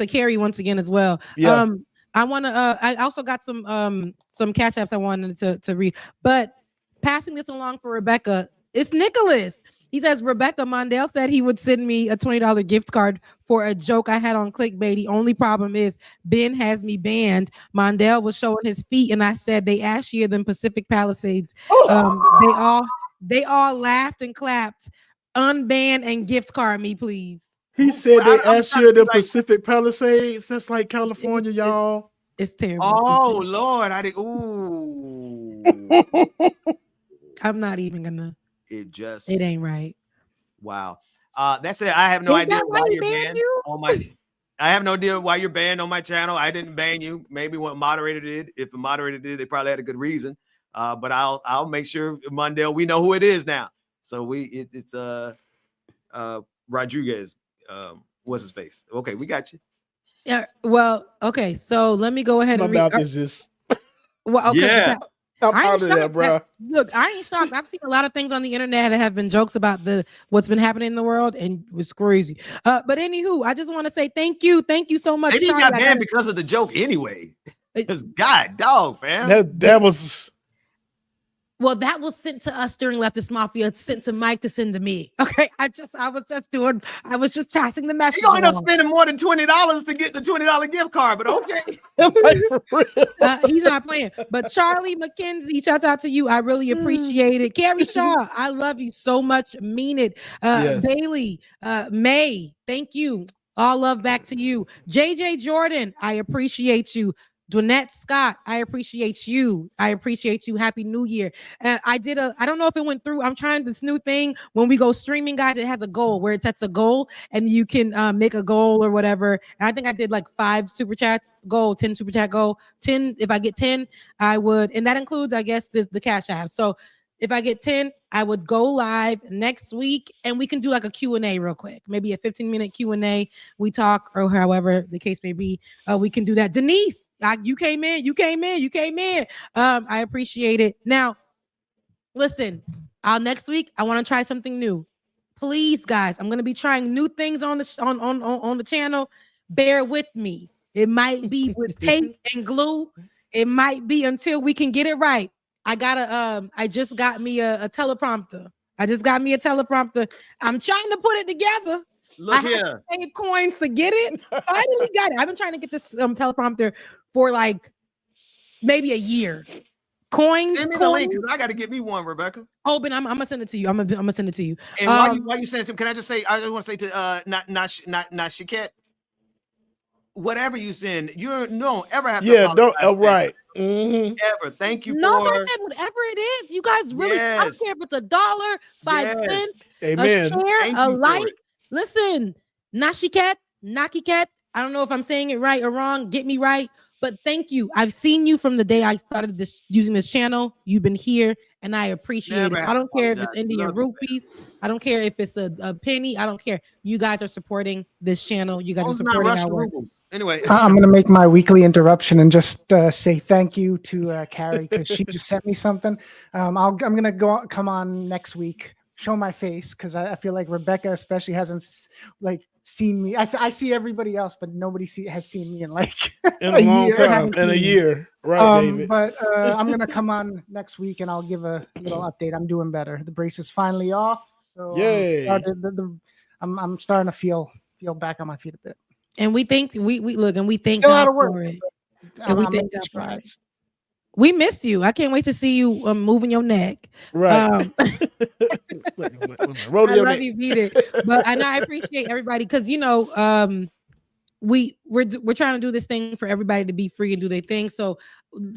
Carrie once again as well. Yeah. I want to I also got some cash apps I wanted to read, but passing this along for Rebecca, it's Nicholas. He says, Rebecca Mondale said he would send me a $20 gift card for a joke I had on clickbait. The only problem is Ben has me banned. Mondale was showing his feet, and I said they ashier than Pacific Palisades. They all laughed and clapped. Unban and gift card me, please. He said they ashier than Pacific Palisades. That's like California, y'all. It's terrible. Oh Lord, I did. Ooh. I'm not even gonna. It ain't right. Wow. That's it. I have no idea why you're banned on my. I have no idea why you're banned on my channel. I didn't ban you. Maybe what moderator did. If a moderator did, they probably had a good reason. But I'll make sure Mondale, we know who it is now. So it's Rodriguez. What's his face? Okay, we got you. Yeah. Well, okay. So let me go ahead and my mouth is just. Well, okay. Yeah. I'm out of there, bro. Look, I ain't shocked. I've seen a lot of things on the internet that have been jokes about what's been happening in the world, and it was crazy. But anywho, I just want to say thank you so much. Maybe he got banned because of the joke anyway. Because God, dog, fam. That was Well, that was sent to us during Leftist Mafia. It's sent to Mike to send to me. Okay, I was just passing the message. You're gonna end up spending more than $20 to get the $20 gift card, but okay. He's not playing. But Charlie McKenzie, shout out to you. I really appreciate it. Carrie Shaw, I love you so much. Mean it. Yes. Bailey, May, thank you. All love back to you. JJ Jordan, I appreciate you. Dwynette Scott, I appreciate you. I appreciate you. Happy New Year. I don't know if it went through. I'm trying this new thing. When we go streaming, guys, it has a goal where it sets a goal and you can make a goal or whatever. And I think I did like 5 super chats goal, 10 super chat goal, 10. If I get 10, I would, and that includes, I guess, the cash I have. So if I get 10, I would go live next week and we can do like a Q&A real quick. Maybe a 15-minute Q&A. We talk or however the case may be. We can do that. Denise, you came in. I appreciate it. Now, listen, next week, I want to try something new. Please, guys, I'm going to be trying new things on the channel. Bear with me. It might be with tape and glue. It might be until we can get it right. I just got me a teleprompter. I'm trying to put it together. Look here. I save coins to get it. Finally got it. I've been trying to get this teleprompter for like maybe a year. Coins. Send me the link because I got to get me one, Rebecca. Oh, but I'm gonna send it to you. I'm gonna send it to you. And while you send it to me, can I just say? I just want to say to not Shiket. Whatever you send, you don't ever have to. Yeah, don't. Right. Mm-hmm. Ever. Thank you. No, I said whatever it is. You guys really. I don't care if it's $1, 5 cents, Amen. a share, a like. Listen, Nashiket, Nakiket. I don't know if I'm saying it right or wrong. Get me right. But thank you. I've seen you from the day I started using this channel. You've been here, and I appreciate it. I don't care if it's Indian rupees. I don't care if it's a penny. I don't care. You guys are supporting this channel. You guys are supporting our work. Anyway, I'm going to make my weekly interruption and just say thank you to Carrie because she just sent me something. I'm going to come on next week, show my face because I feel like Rebecca especially hasn't seen me. I see everybody else, but nobody has seen me in like in a long time, in a year, right, David? But I'm gonna come on next week and I'll give a little update. I'm doing better. The brace is finally off, so yay! I'm starting to feel back on my feet a bit. And we think we look and we thank God God for for it. it. And we thank God for it. We missed you. I can't wait to see you moving your neck. Right. I love you, beat it. But I appreciate everybody because we're trying to do this thing for everybody to be free and do their thing. So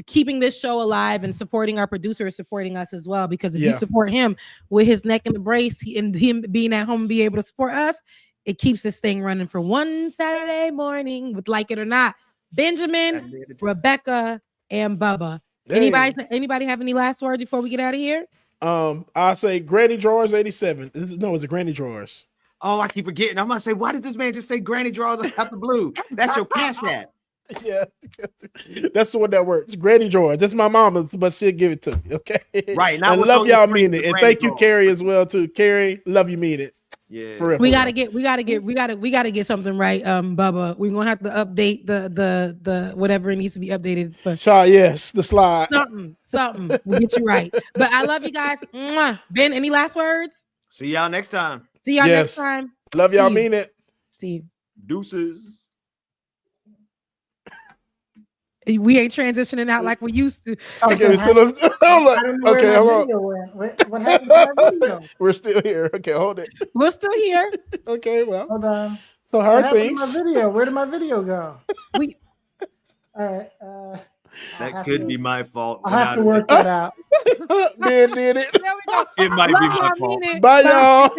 keeping this show alive and supporting our producer is supporting us as well. Because if you support him with his neck in the brace and him being at home and be able to support us, it keeps this thing running for one Saturday morning with Like It or Not. Benjamin, Rebecca, and Bubba. Hey. Anybody have any last words before we get out of here? I'll say Granny Drawers 87. It's a Granny Drawers. Oh, I keep forgetting. I'm gonna say, why did this man just say Granny Drawers out the blue? That's your cash app. Yeah, that's the one that works. Granny Drawers. That's my mama's, but she'll give it to me. Okay. Right. Now, and love y'all mean it. And thank you, Carrie, as well too. Carrie, love you mean it. Yeah. For real, we gotta get something right. Bubba. We're gonna have to update the whatever it needs to be updated. But yes, the slide. Something. We'll get you right. But I love you guys. Mwah. Ben, any last words? See y'all next time. Next time. Love y'all, mean it. See you. Deuces. We ain't transitioning out like we used to. Okay, hold on. Okay, hold on. What happened to our video? We're still here. Okay, hold it. We're still here. Okay, well. Hold on. So how are things? Where did my video go? All right. That could be my fault. I have to work that out. Man did it. There we go. It might be my fault. Bye, y'all.